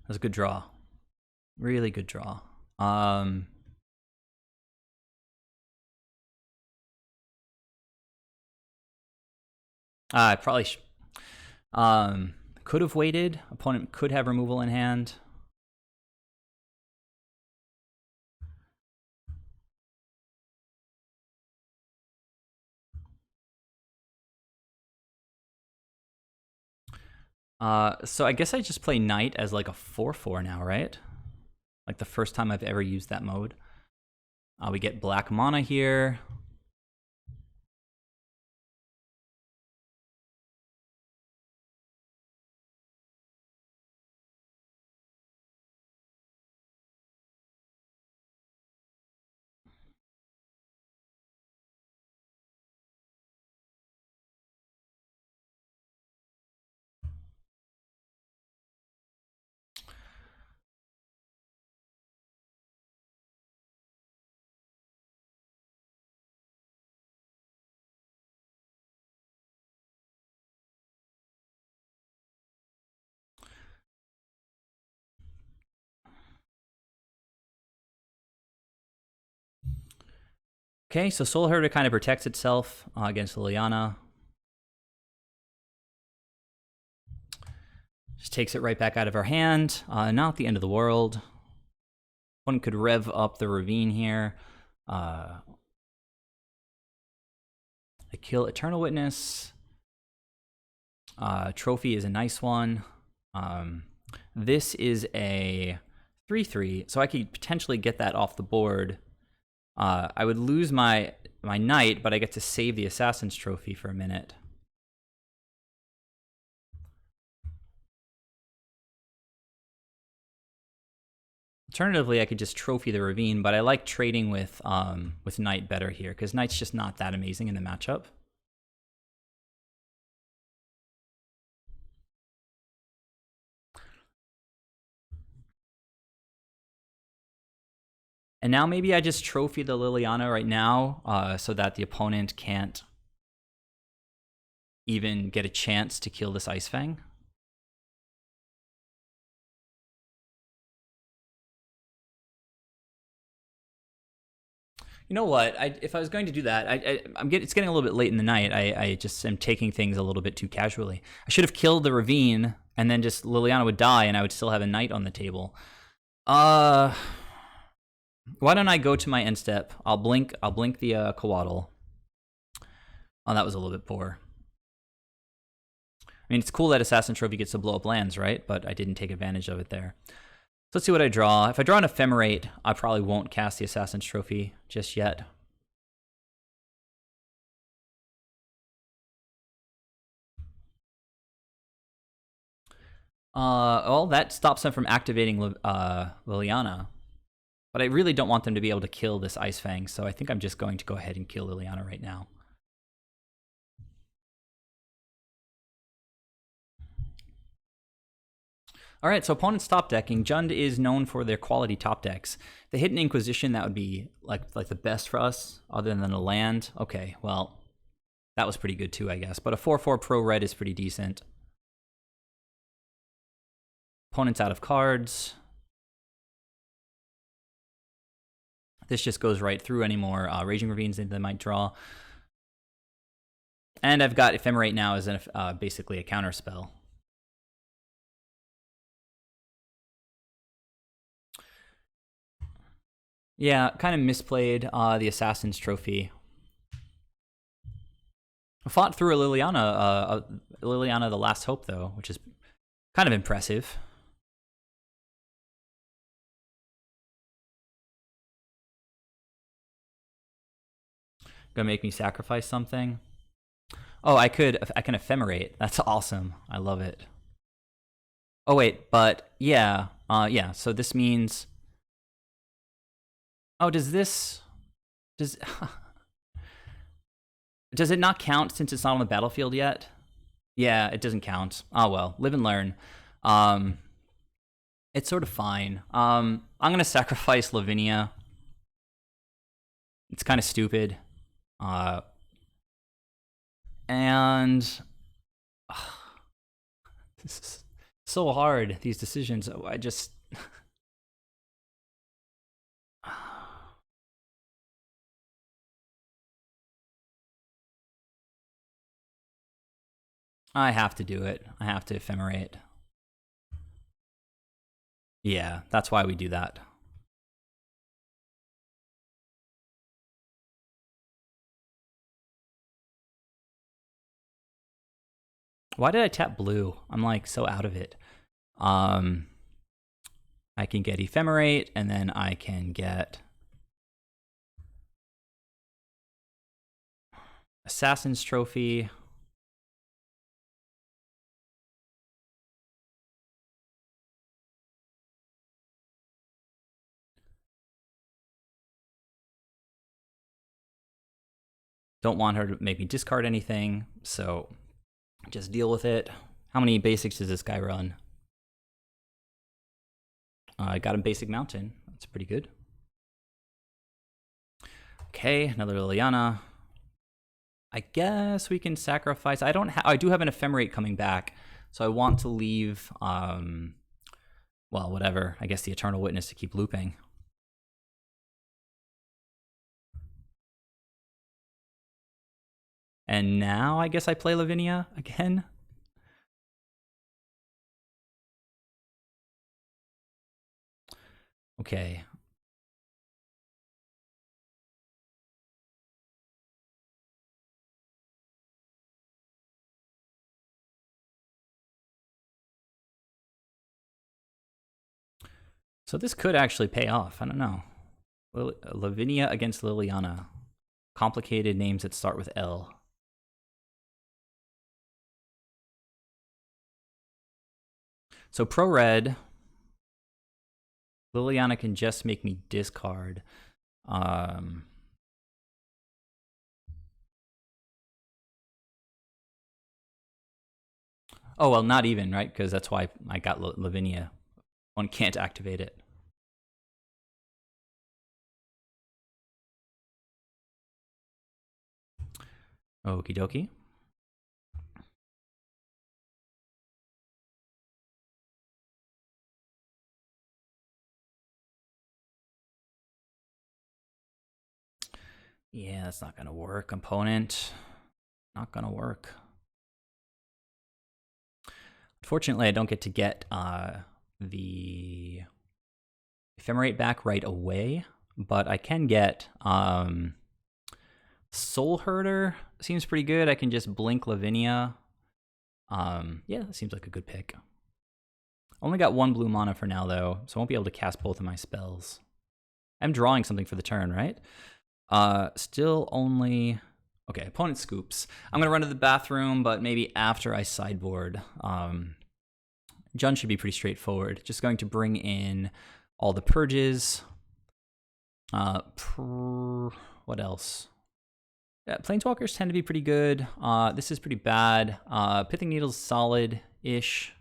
That's a good draw. Really good draw. I probably could have waited. Opponent could have removal in hand. So I guess I just play Knight as like a 4/4 now, right? Like the first time I've ever used that mode. We get black mana here. Okay, so Soul Herder kind of protects itself against Liliana. Just takes it right back out of our hand. Not the end of the world. One could rev up the Ravine here. I kill Eternal Witness. Trophy is a nice one. This is a 3/3, so I could potentially get that off the board. I would lose my knight, but I get to save the Assassin's Trophy for a minute. Alternatively, I could just trophy the Ravine, but I like trading with Knight better here, because Knight's just not that amazing in the matchup. And now maybe I just trophy the Liliana right now so that the opponent can't even get a chance to kill this Ice Fang. You know what? If I was going to do that, it's getting a little bit late in the night. I just am taking things a little bit too casually. I should have killed the Ravine, and then just Liliana would die, and I would still have a knight on the table. Why don't I go to my end step? I'll blink the Coatl. Oh, that was a little bit poor. I mean, it's cool that Assassin Trophy gets to blow up lands, right? But I didn't take advantage of it there. So let's see what I draw. If I draw an Ephemerate, I probably won't cast the Assassin's Trophy just yet. Well, that stops them from activating Liliana. But I really don't want them to be able to kill this Ice Fang, so I think I'm just going to go ahead and kill Liliana right now. All right, so opponent's top decking. Jund is known for their quality top decks. The Hidden Inquisition, that would be like the best for us, other than a land. Okay, well, that was pretty good too, I guess. But a 4/4 pro red is pretty decent. Opponent's out of cards. This just goes right through anymore. Raging Ravines they might draw. And I've got Ephemerate now as basically a counter spell. Yeah, kind of misplayed the Assassin's Trophy. I fought through a Liliana the Last Hope, though, which is kind of impressive. Gonna make me sacrifice something? Oh, I can ephemerate. That's awesome. I love it. Oh wait, but yeah, yeah. So this means. Oh, does does it not count since it's not on the battlefield yet? Yeah, it doesn't count. Oh well, live and learn. It's sort of fine. I'm gonna sacrifice Lavinia. It's kind of stupid. And this is so hard, these decisions. I just I have to do it. I have to ephemerate. Yeah, that's why we do that. Why did I tap blue? I'm like so out of it. I can get ephemerate, and then I can get Assassin's Trophy. Don't want her to make me discard anything, so just deal with it. How many basics does this guy run? I got him basic mountain. That's pretty good. Okay, another Liliana. I guess we can sacrifice. I do have an ephemerate coming back, so I want to leave. Well, whatever. I guess the Eternal Witness to keep looping. And now I guess I play Lavinia again. Okay. So this could actually pay off. I don't know. Lavinia against Liliana. Complicated names that start with L. So pro red, Liliana can just make me discard. Oh, well, not even, right? Because that's why I got Lavinia. One can't activate it. Okie dokie. Yeah, that's not gonna work. Opponent, not gonna work. Unfortunately, I don't get to get the Ephemerate back right away, but I can get Soul Herder. Seems pretty good. I can just blink Lavinia. Yeah, that seems like a good pick. Only got one blue mana for now, though, so I won't be able to cast both of my spells. I'm drawing something for the turn, right? Still only... Okay, opponent scoops. I'm going to run to the bathroom, but maybe after I sideboard. Jun should be pretty straightforward. Just going to bring in all the purges. What else? Yeah, Planeswalkers tend to be pretty good. This is pretty bad. Pithing Needle's solid-ish.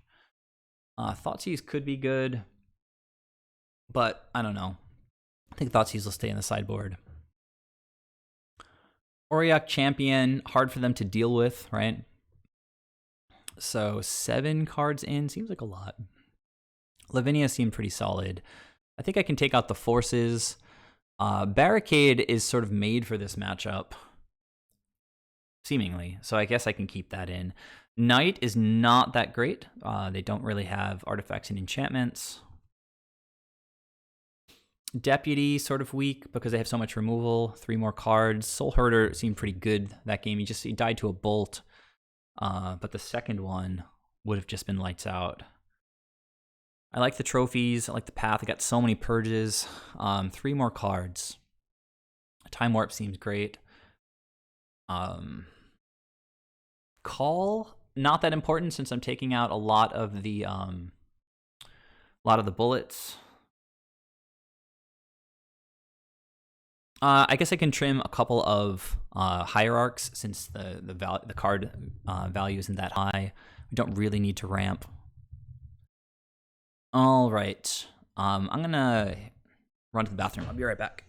Thoughtseize could be good, but I don't know. I think Thoughtseize will stay in the sideboard. Auriok Champion, hard for them to deal with, right? So 7 cards in, seems like a lot. Lavinia seemed pretty solid. I think I can take out the forces. Barricade is sort of made for this matchup. seemingly. So I guess I can keep that in. Knight is not that great. They don't really have artifacts and enchantments. Deputy, sort of weak because they have so much removal. 3 more cards. Soul Herder seemed pretty good that game. He died to a bolt. But the second one would have just been lights out. I like the trophies. I like the path. I got so many purges. 3 more cards. Time Warp seems great. Call, not that important since I'm taking out a lot of the bullets. I guess I can trim a couple of hierarchs since the card value isn't that high. We don't really need to ramp. All right. I'm gonna run to the bathroom. I'll be right back.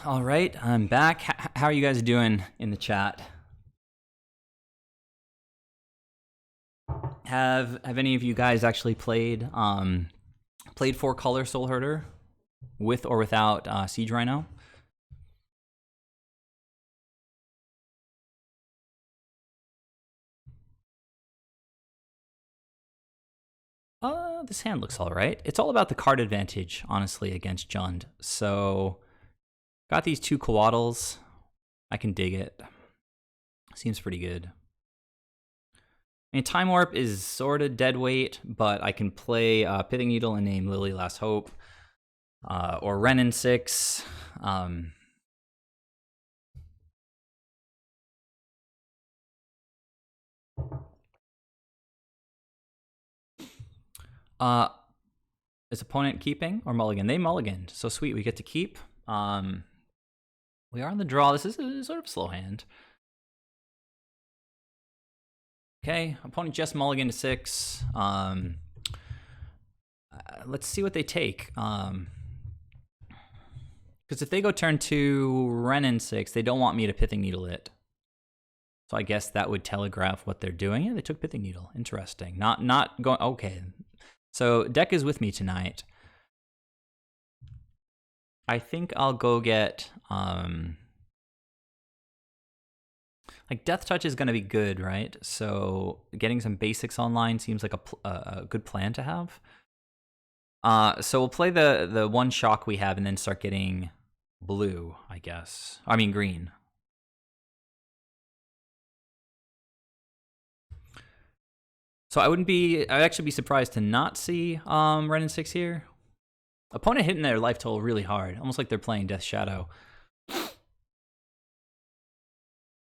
All right, I'm back. How are you guys doing in the chat? Have any of you guys actually played 4-color Soul Herder with or without Siege Rhino? This hand looks all right. It's all about the card advantage, honestly, against Jund. So, got these 2 Coatls. I can dig it. Seems pretty good. I mean, Time Warp is sort of dead weight, but I can play Pithing Needle and name Lily Last Hope, or Renin 6. Is opponent keeping or mulligan? They mulliganed. So sweet, we get to keep. We are on the draw. This is a sort of slow hand. Okay, opponent just mulligan to 6. Let's see what they take. Because if they go turn 2, Renin 6, they don't want me to Pithing Needle it. So I guess that would telegraph what they're doing. Yeah, they took Pithing Needle. Interesting. Not going. Okay. So deck is with me tonight. I think I'll go get like Death Touch is going to be good, right? So getting some basics online seems like a good plan to have. So we'll play the 1 shock we have and then start getting blue, I guess. I mean green. So I'd actually be surprised to not see Renin 6 here. Opponent hitting their life total really hard, almost like they're playing Death Shadow.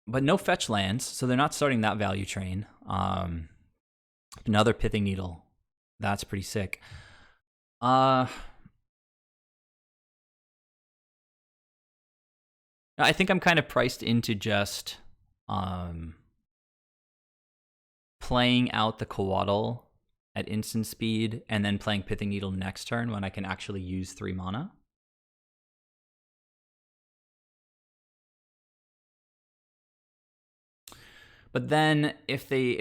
But no fetch lands, so they're not starting that value train. Another Pithing Needle. That's pretty sick. I think I'm kind of priced into just playing out the Coatl at instant speed and then playing Pithing Needle next turn when I can actually use 3 mana. But then if they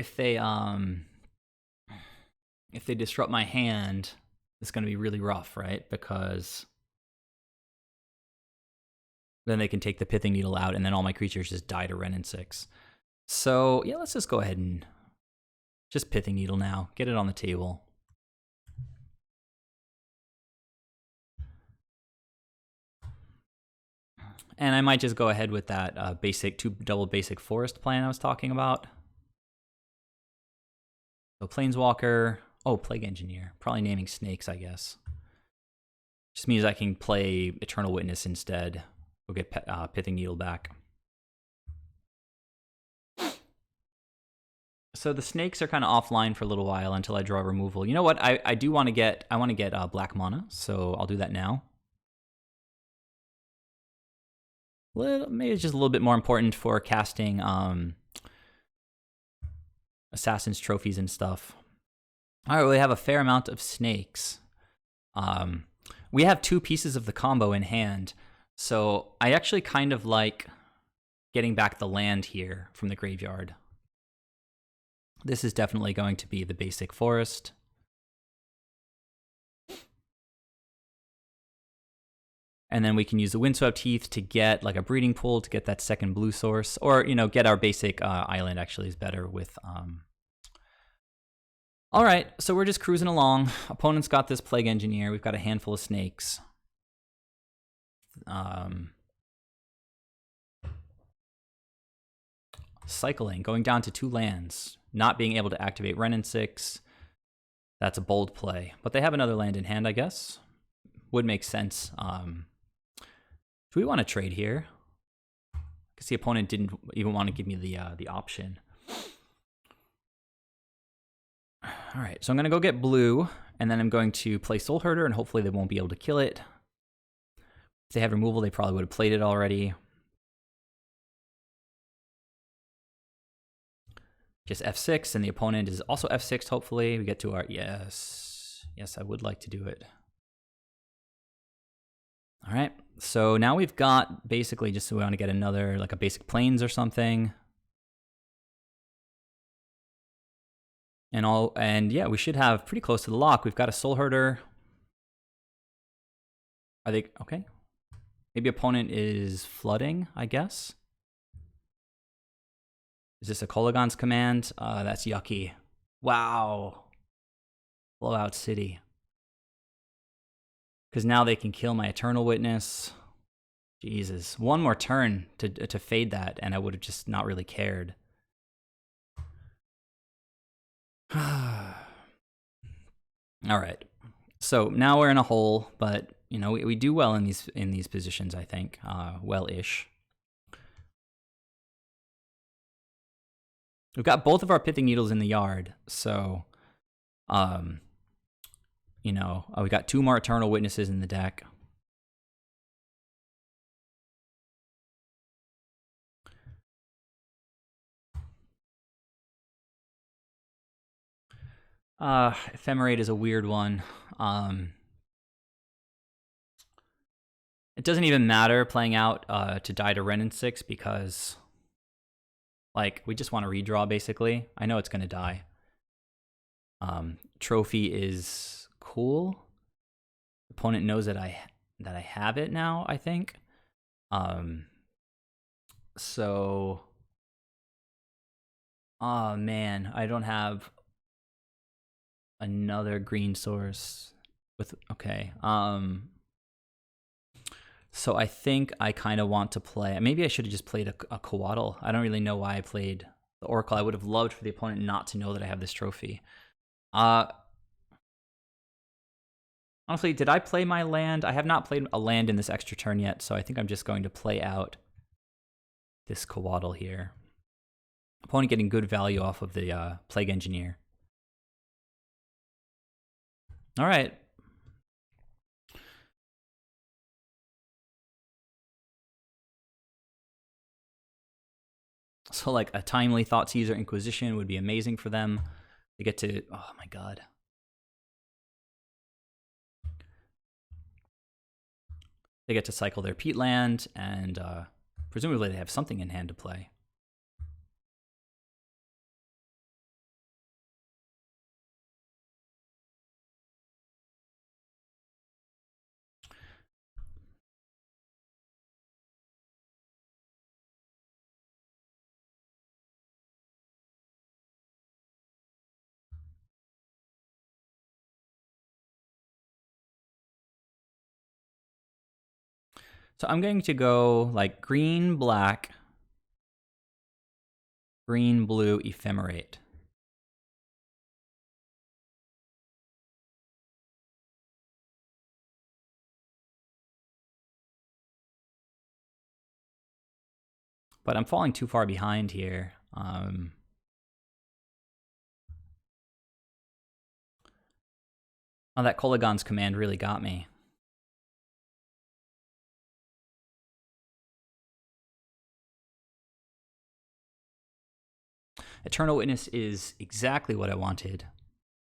disrupt my hand, it's going to be really rough, right? Because then they can take the Pithing Needle out and then all my creatures just die to Renin 6. So yeah, let's just go ahead and just Pithing Needle now. Get it on the table. And I might just go ahead with that basic double basic forest plan I was talking about. So Planeswalker. Oh, Plague Engineer. Probably naming snakes, I guess. Just means I can play Eternal Witness instead. We'll get Pithing Needle back. So the snakes are kind of offline for a little while until I draw removal. You know what? I do want to get black mana, so I'll do that now. Maybe it's just a little bit more important for casting Assassin's trophies and stuff. All right, we have a fair amount of snakes. We have 2 pieces of the combo in hand, so I actually kind of like getting back the land here from the graveyard. This is definitely going to be the basic forest. And then we can use the Windswept Heath to get like a breeding pool to get that second blue source, or get our basic island. Actually is better with. All right, so we're just cruising along. Opponent's got this Plague Engineer. We've got a handful of snakes. Cycling, going down to 2 lands, not being able to activate Wrenn and 6. That's a bold play, but they have another land in hand, I guess. Would make sense. Do we want to trade here? Because the opponent didn't even want to give me the option. All right, so I'm going to go get blue, and then I'm going to play Soul Herder, and hopefully they won't be able to kill it. If they had removal, they probably would have played it already. Just F6, and the opponent is also F6, hopefully. We get to our... Yes, I would like to do it. All right, so now we've got basically just so we want to get another, like a basic plains or something. And yeah, we should have pretty close to the lock. We've got a Soul Herder. Are they okay? Maybe opponent is flooding, I guess. Is this a Kolaghan's command? That's yucky. Wow. Blowout City. Because now they can kill my Eternal Witness. Jesus. One more turn to fade that, and I would have just not really cared. All right. So now we're in a hole, but we do well in these positions, I think. Well-ish. We've got both of our Pithing Needles in the yard, so we got 2 more Eternal Witnesses in the deck. Ephemerate is a weird one. It doesn't even matter playing out to die to Wrenn and 6 because, like, we just want to redraw, basically. I know it's going to die. Trophy is cool. Opponent knows that I have it now, I think. So... Oh, man, I don't have another green source with... Okay. So I think I kind of want to play... Maybe I should have just played a Coatl. I don't really know why I played the Oracle. I would have loved for the opponent not to know that I have this trophy. Honestly, did I play my land? I have not played a land in this extra turn yet, so I think I'm just going to play out this Coatl here. Opponent getting good value off of the Plague Engineer. All right. So like a timely Thoughtseizer Inquisition would be amazing for them. They get to, oh my god. They get to cycle their peatland, and presumably they have something in hand to play. So I'm going to go like green, black, green, blue, ephemerate. But I'm falling too far behind here. Oh, that Kolagon's command really got me. Eternal Witness is exactly what I wanted.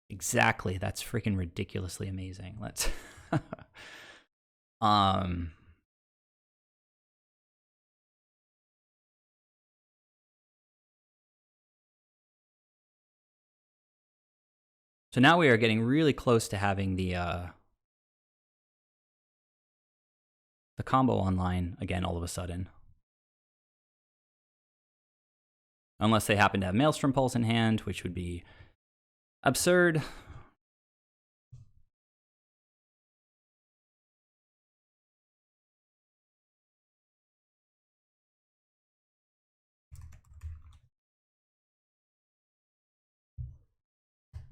Exactly. That's freaking ridiculously amazing. Let's So now we are getting really close to having the combo online again all of a sudden. Unless they happen to have Maelstrom Pulse in hand, which would be absurd.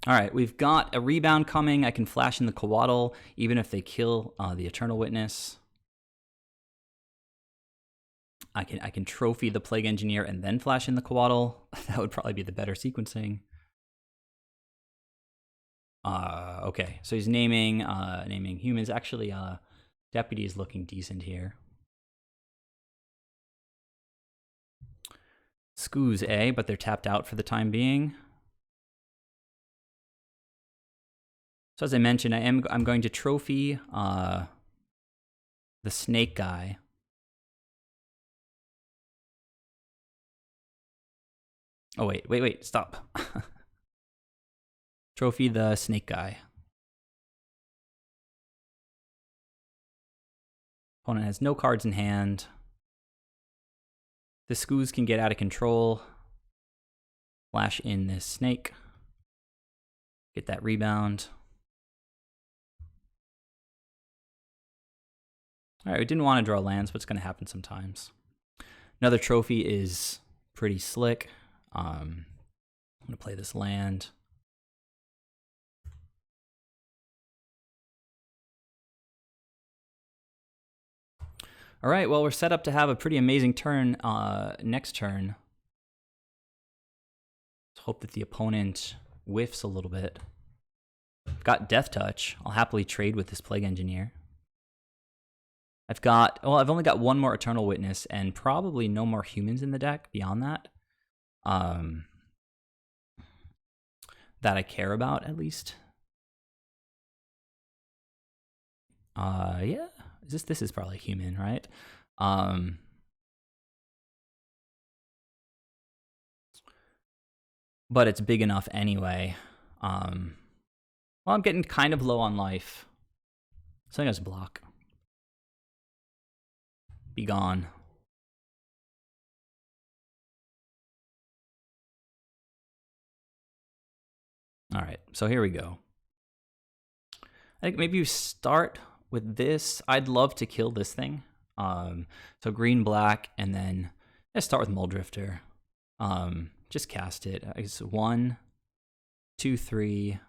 All right, we've got a rebound coming. I can flash in the Coatl, even if they kill the Eternal Witness. I can trophy the Plague Engineer and then flash in the Coatl. That would probably be the better sequencing. Okay, so he's naming humans. Actually, Deputy is looking decent here. Scoos A, but they're tapped out for the time being. So as I mentioned, I'm going to trophy the snake guy. Oh wait, stop. Trophy the snake guy. Opponent has no cards in hand. The Scoos can get out of control. Flash in this snake. Get that rebound. All right, we didn't want to draw lands, but it's going to happen sometimes. Another trophy is pretty slick. I'm going to play this land. All right, well, we're set up to have a pretty amazing turn next turn. Let's hope that the opponent whiffs a little bit. I've got Death Touch. I'll happily trade with this Plague Engineer. I've only got one more Eternal Witness and probably no more humans in the deck beyond that. That I care about, at least. Yeah. This is probably human, right? But it's big enough anyway. Well, I'm getting kind of low on life. So I think I just block. Be gone. All right, so here we go. I think maybe you start with this. I'd love to kill this thing. So green, black, and then let's start with Muldrifter. Just cast it. I guess 1, 2, 3,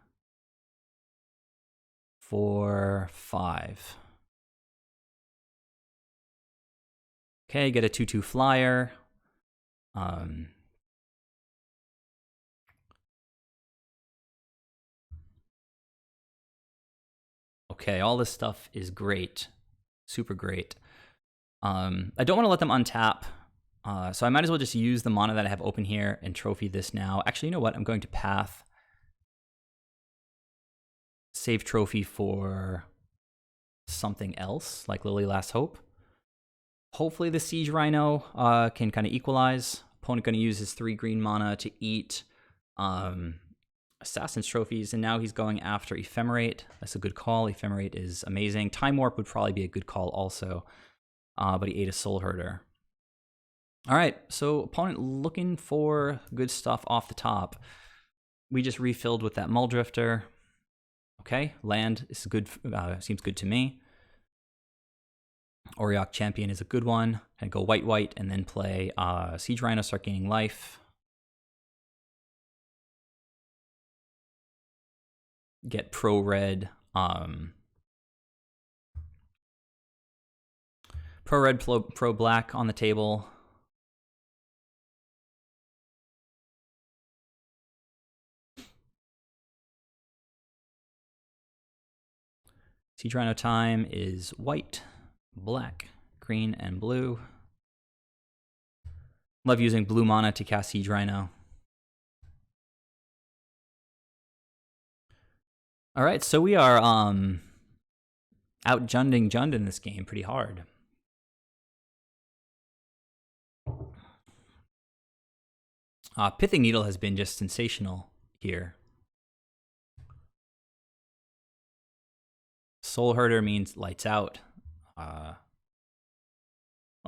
4, 5. Okay, get a 2/2 flyer. Okay, all this stuff is great. Super great. I don't want to let them untap. So I might as well just use the mana that I have open here and trophy this now. Actually, you know what? I'm going to path. Save trophy for something else, like Lily Last Hope. Hopefully the Siege Rhino can kind of equalize. Opponent going to use his 3 green mana to eat Assassin's Trophies, and now he's going after Ephemerate. That's a good call. Ephemerate is amazing. Time Warp would probably be a good call also, but he ate a Soul Herder. All right, so opponent looking for good stuff off the top. We just refilled with that Muldrifter. Okay, land is good. Seems good to me. Auriok Champion is a good one. And go white, and then play Siege Rhino, start gaining life. Get pro red. Pro red, pro black on the table. Siege Rhino time is white, black, green, and blue. Love using blue mana to cast Siege Rhino. All right, so we are out Junding Jund in this game pretty hard. Pithing Needle has been just sensational here. Soul Herder means lights out. Well,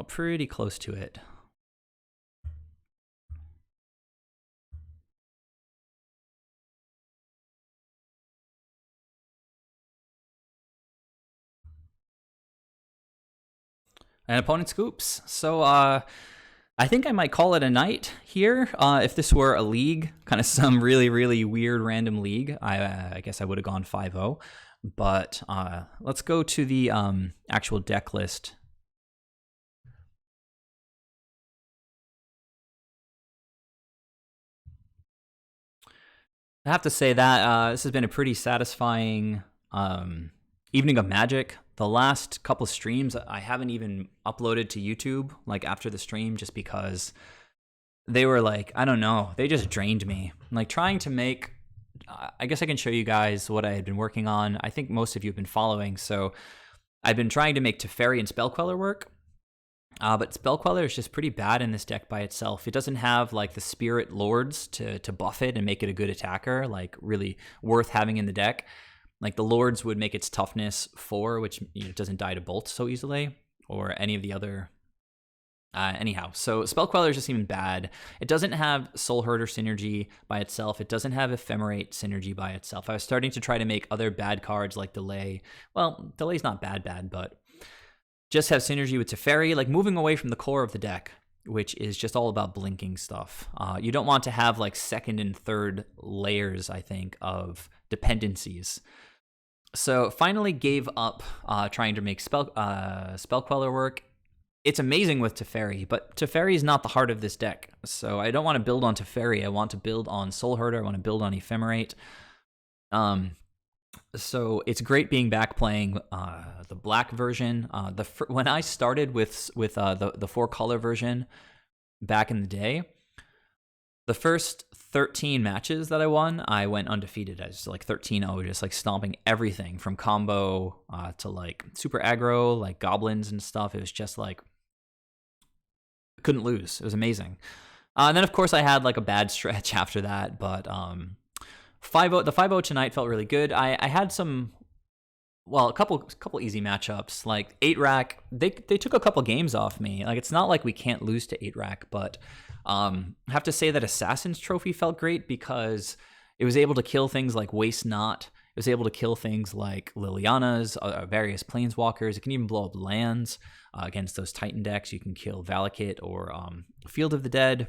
pretty close to it. And opponent scoops. So I think I might call it a night here. If this were a league, kind of some really, really weird random league, I guess I would have gone 5-0. But let's go to the actual deck list. I have to say that this has been a pretty satisfying evening of Magic. The last couple streams, I haven't even uploaded to YouTube, like after the stream, just because they were like, I don't know, they just drained me. Like trying to make, I guess I can show you guys what I had been working on. I think most of you have been following. So I've been trying to make Teferi and Spell Queller work. But Spell Queller is just pretty bad in this deck by itself. It doesn't have like the Spirit Lords to buff it and make it a good attacker, like really worth having in the deck. Like the Lords would make its toughness 4, which doesn't die to bolts so easily, or any of the other. Anyhow, so Spell Queller is just even bad. It doesn't have Soul Herder synergy by itself. It doesn't have Ephemerate synergy by itself. I was starting to try to make other bad cards like Delay. Well, Delay's not bad, but just have synergy with Teferi, like moving away from the core of the deck, which is just all about blinking stuff. You don't want to have like second and third layers, I think, of dependencies. So finally gave up trying to make Spell Queller work. It's amazing with Teferi, but Teferi is not the heart of this deck. So I don't want to build on Teferi. I want to build on Soul Herder. I want to build on Ephemerate. So it's great being back playing the black version. When I started with the 4-color version back in the day, the first 13 matches that I won, I went undefeated. I was like 13-0, just like stomping everything from combo to like super aggro, like goblins and stuff. It was just like, couldn't lose. It was amazing. And then of course I had like a bad stretch after that, but 5-0, the 5-0 tonight felt really good. I had some, well, a couple easy matchups. Like 8-rack, they took a couple games off me. Like it's not like we can't lose to 8-rack, but I have to say that Assassin's Trophy felt great because it was able to kill things like Waste Not. It was able to kill things like Liliana's, various Planeswalkers. It can even blow up lands against those Titan decks. You can kill Valakut or Field of the Dead.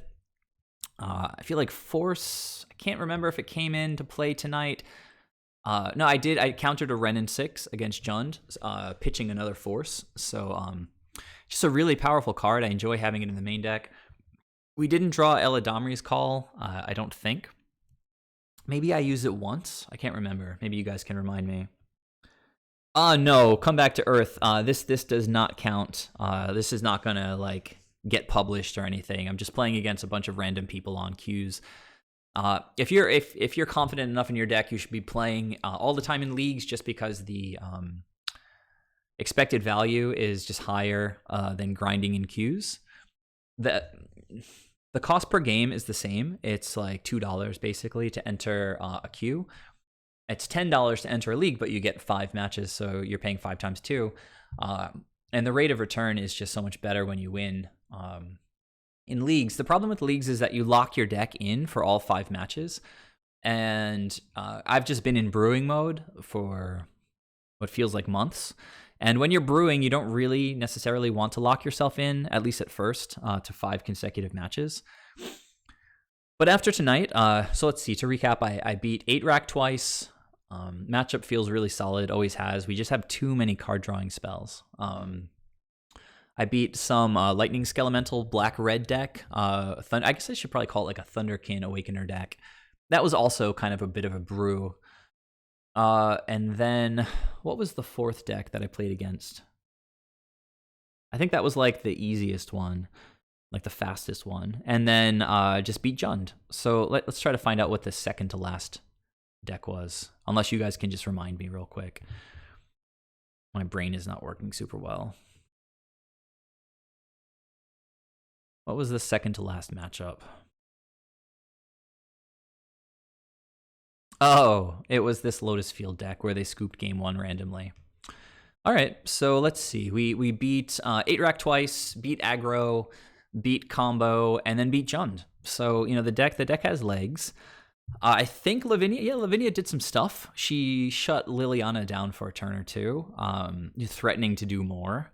I feel like Force, I can't remember if it came into play tonight. No, I did. I countered a Renin 6 against Jund, pitching another Force. So just a really powerful card. I enjoy having it in the main deck. We didn't draw Eladamri's Call, I don't think. Maybe I used it once. I can't remember. Maybe you guys can remind me. No, Come Back to Earth. This does not count. This is not gonna like get published or anything. I'm just playing against a bunch of random people on queues. If you're confident enough in your deck, you should be playing all the time in leagues, just because the expected value is just higher than grinding in queues. The cost per game is the same. It's like $2 basically to enter a queue. It's $10 to enter a league, but you get 5 matches, so you're paying 5 times 2. And the rate of return is just so much better when you win. In leagues, the problem with leagues is that you lock your deck in for all 5 matches. And I've just been in brewing mode for what feels like months. And when you're brewing, you don't really necessarily want to lock yourself in, at least at first, to 5 consecutive matches. But after tonight, so let's see, to recap, I beat 8-rack twice. Matchup feels really solid, always has. We just have too many card drawing spells. I beat some Lightning Skelemental Black-Red deck. I guess I should probably call it like a Thunderkin Awakener deck. That was also kind of a bit of a brew. And then, what was the 4th deck that I played against? I think that was like the easiest one, like the fastest one. And then just beat Jund. So let's try to find out what the second to last deck was. Unless you guys can just remind me real quick. My brain is not working super well. What was the second to last matchup? Oh, it was this Lotus Field deck where they scooped game 1 randomly. All right, so let's see. We beat 8-rack twice, beat aggro, beat combo, and then beat Jund. So, you know, the deck has legs. I think Lavinia did some stuff. She shut Liliana down for a turn or two, threatening to do more.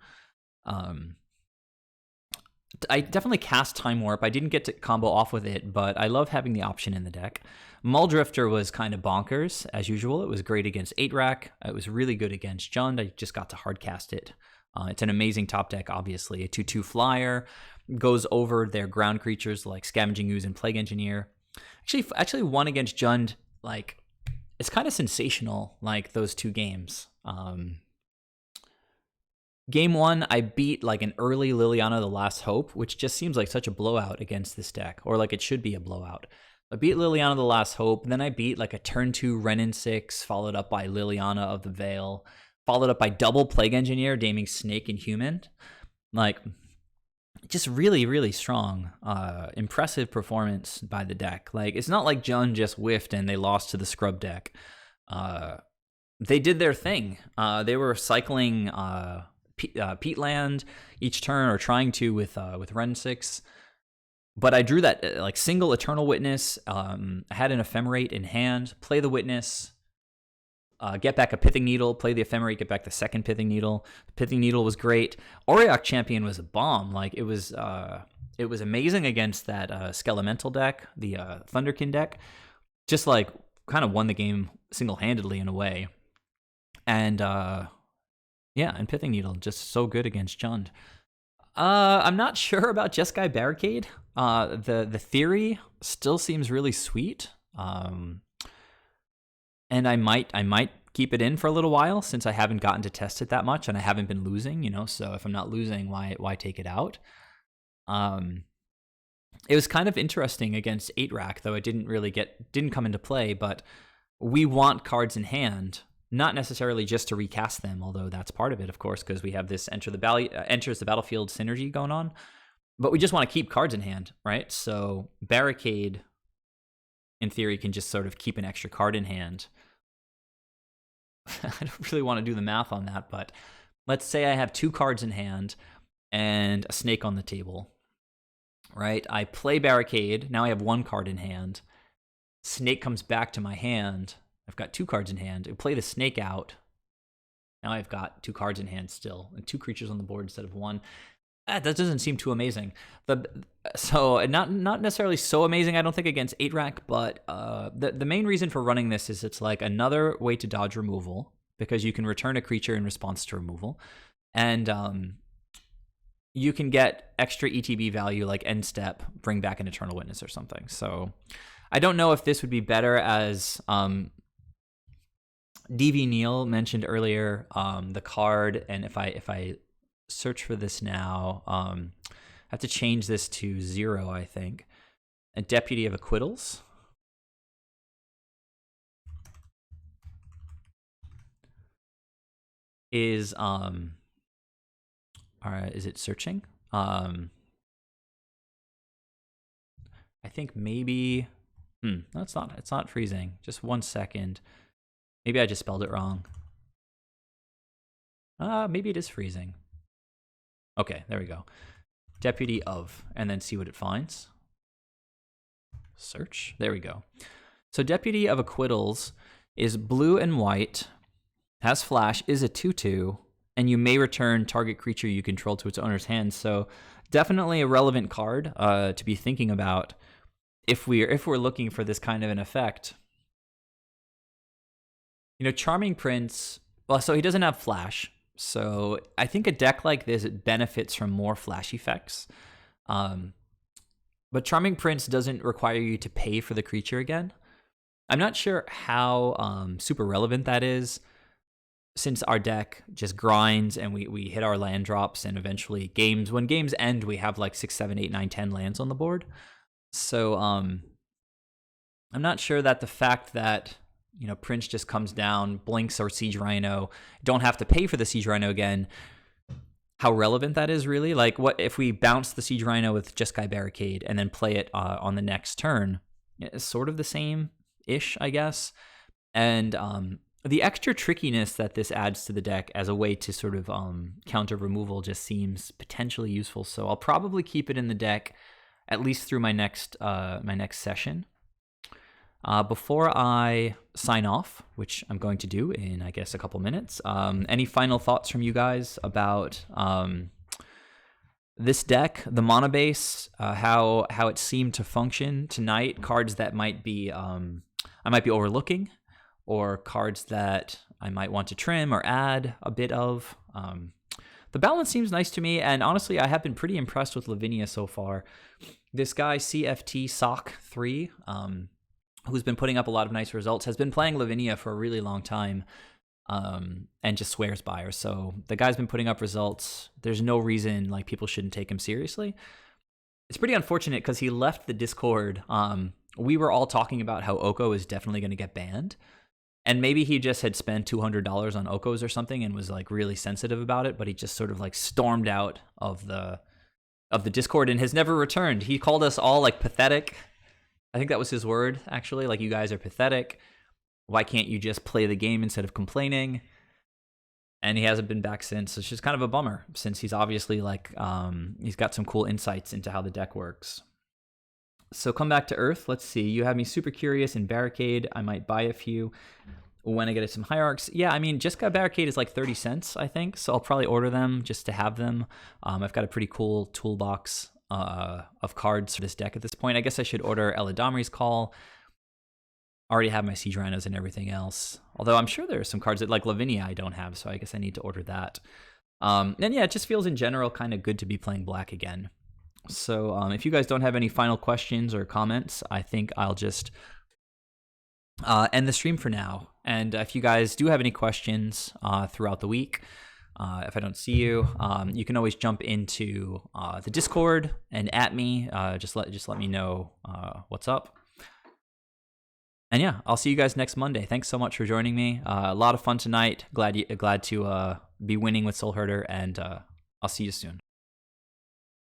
I definitely cast Time Warp. I didn't get to combo off with it, but I love having the option in the deck. Muldrifter was kind of bonkers, as usual. It was great against 8-rack. It was really good against Jund. I just got to hardcast it. It's an amazing top deck, obviously. A 2/2 flyer, goes over their ground creatures like Scavenging Ooze and Plague Engineer. Actually won against Jund. Like, it's kind of sensational, like, those 2 games. Game 1, I beat like an early Liliana the Last Hope, which just seems like such a blowout against this deck, or like it should be a blowout. I beat Liliana the Last Hope, then I beat like a turn 2 Renin 6, followed up by Liliana of the Veil, followed up by double Plague Engineer, daming Snake and Human. Like, just really, really strong. Impressive performance by the deck. Like, it's not like Jund just whiffed and they lost to the Scrub deck. They did their thing. They were cycling Peatland each turn, or trying to with Ren 6. But I drew that like single Eternal Witness. I had an Ephemerate in hand. Play the Witness. Get back a Pithing Needle. Play the Ephemerate. Get back the second Pithing Needle. The Pithing Needle was great. Auriok Champion was a bomb. Like, it was amazing against that Skelemental deck, the Thunderkin deck. Just like kind of won the game single-handedly in a way. And yeah, and Pithing Needle, just so good against Jund. I'm not sure about Jeskai Barricade. The theory still seems really sweet. And I might keep it in for a little while, since I haven't gotten to test it that much and I haven't been losing, you know, so if I'm not losing, why take it out? It was kind of interesting against 8-rack, though it didn't come into play, but we want cards in hand, not necessarily just to recast them, although that's part of it, of course, because we have this enters the battlefield synergy going on. But we just want to keep cards in hand, right? So Barricade, in theory, can just sort of keep an extra card in hand. I don't really want to do the math on that, but let's say I have 2 cards in hand and a snake on the table, right? I play Barricade. Now I have 1 card in hand. Snake comes back to my hand. I've got 2 cards in hand. I play the snake out. Now I've got 2 cards in hand still, and 2 creatures on the board instead of 1. That doesn't seem too amazing. So not necessarily so amazing, I don't think, against 8-rack, but the main reason for running this is it's like another way to dodge removal, because you can return a creature in response to removal, and you can get extra ETB value, like end step, bring back an Eternal Witness or something. So I don't know if this would be better as DV Neal mentioned earlier, the card, and if I search for this now, I have to change this to 0, I think. A Deputy of Acquittals. Is is it searching? I think maybe no, it's not freezing. Just 1 second. Maybe I just spelled it wrong. Maybe it is freezing. Okay, there we go. Deputy of, and then see what it finds. Search. There we go. So Deputy of Acquittals is blue and white, has flash, is a 2/2, and you may return target creature you control to its owner's hand. So definitely a relevant card to be thinking about if we're looking for this kind of an effect. Charming Prince, well, so he doesn't have flash. So I think a deck like this, it benefits from more flash effects. But Charming Prince doesn't require you to pay for the creature again. I'm not sure how super relevant that is, since our deck just grinds and we hit our land drops, and eventually when games end, we have like 6, 7, 8, 9, 10 lands on the board. So I'm not sure that the fact that Prince just comes down, blinks or Siege Rhino, don't have to pay for the Siege Rhino again, how relevant that is really. Like, what if we bounce the Siege Rhino with Jeskai Barricade and then play it on the next turn? It's sort of the same-ish, I guess. And the extra trickiness that this adds to the deck as a way to sort of counter removal just seems potentially useful. So I'll probably keep it in the deck at least through my next session. Before I sign off, which I'm going to do in, I guess, a couple minutes, any final thoughts from you guys about this deck, the mana base, how it seemed to function tonight, cards that might be I might be overlooking, or cards that I might want to trim or add a bit of. The balance seems nice to me, and honestly, I have been pretty impressed with Lavinia so far. This guy, CFT Sock 3, who's been putting up a lot of nice results, has been playing Lavinia for a really long time, and just swears by her. So the guy's been putting up results. There's no reason like people shouldn't take him seriously. It's pretty unfortunate because he left the Discord. We were all talking about how Oko is definitely going to get banned, and maybe he just had spent $200 on Okos or something and was like really sensitive about it, but he just sort of like stormed out of the Discord and has never returned. He called us all like pathetic. I think that was his word, actually. Like, you guys are pathetic. Why can't you just play the game instead of complaining? And he hasn't been back since. It's just kind of a bummer, since he's obviously like, he's got some cool insights into how the deck works. So come back to Earth. Let's see. You have me super curious in Barricade. I might buy a few when I get some Hierarchs. Yeah, I mean, just got Barricade is like 30 cents, I think. So I'll probably order them just to have them. I've got a pretty cool toolbox of cards for this deck at this point. I guess I should order Eladamri's Call. Already have my Siege Rhinos and everything else. Although I'm sure there are some cards that, like Lavinia, I don't have, so I guess I need to order that. And yeah, it just feels in general kind of good to be playing black again. So if you guys don't have any final questions or comments, I think I'll just end the stream for now. And if you guys do have any questions throughout the week, if I don't see you, you can always jump into the Discord and at me. Just let me know what's up. And yeah, I'll see you guys next Monday. Thanks so much for joining me. A lot of fun tonight. Glad to be winning with Soul Herder, and I'll see you soon.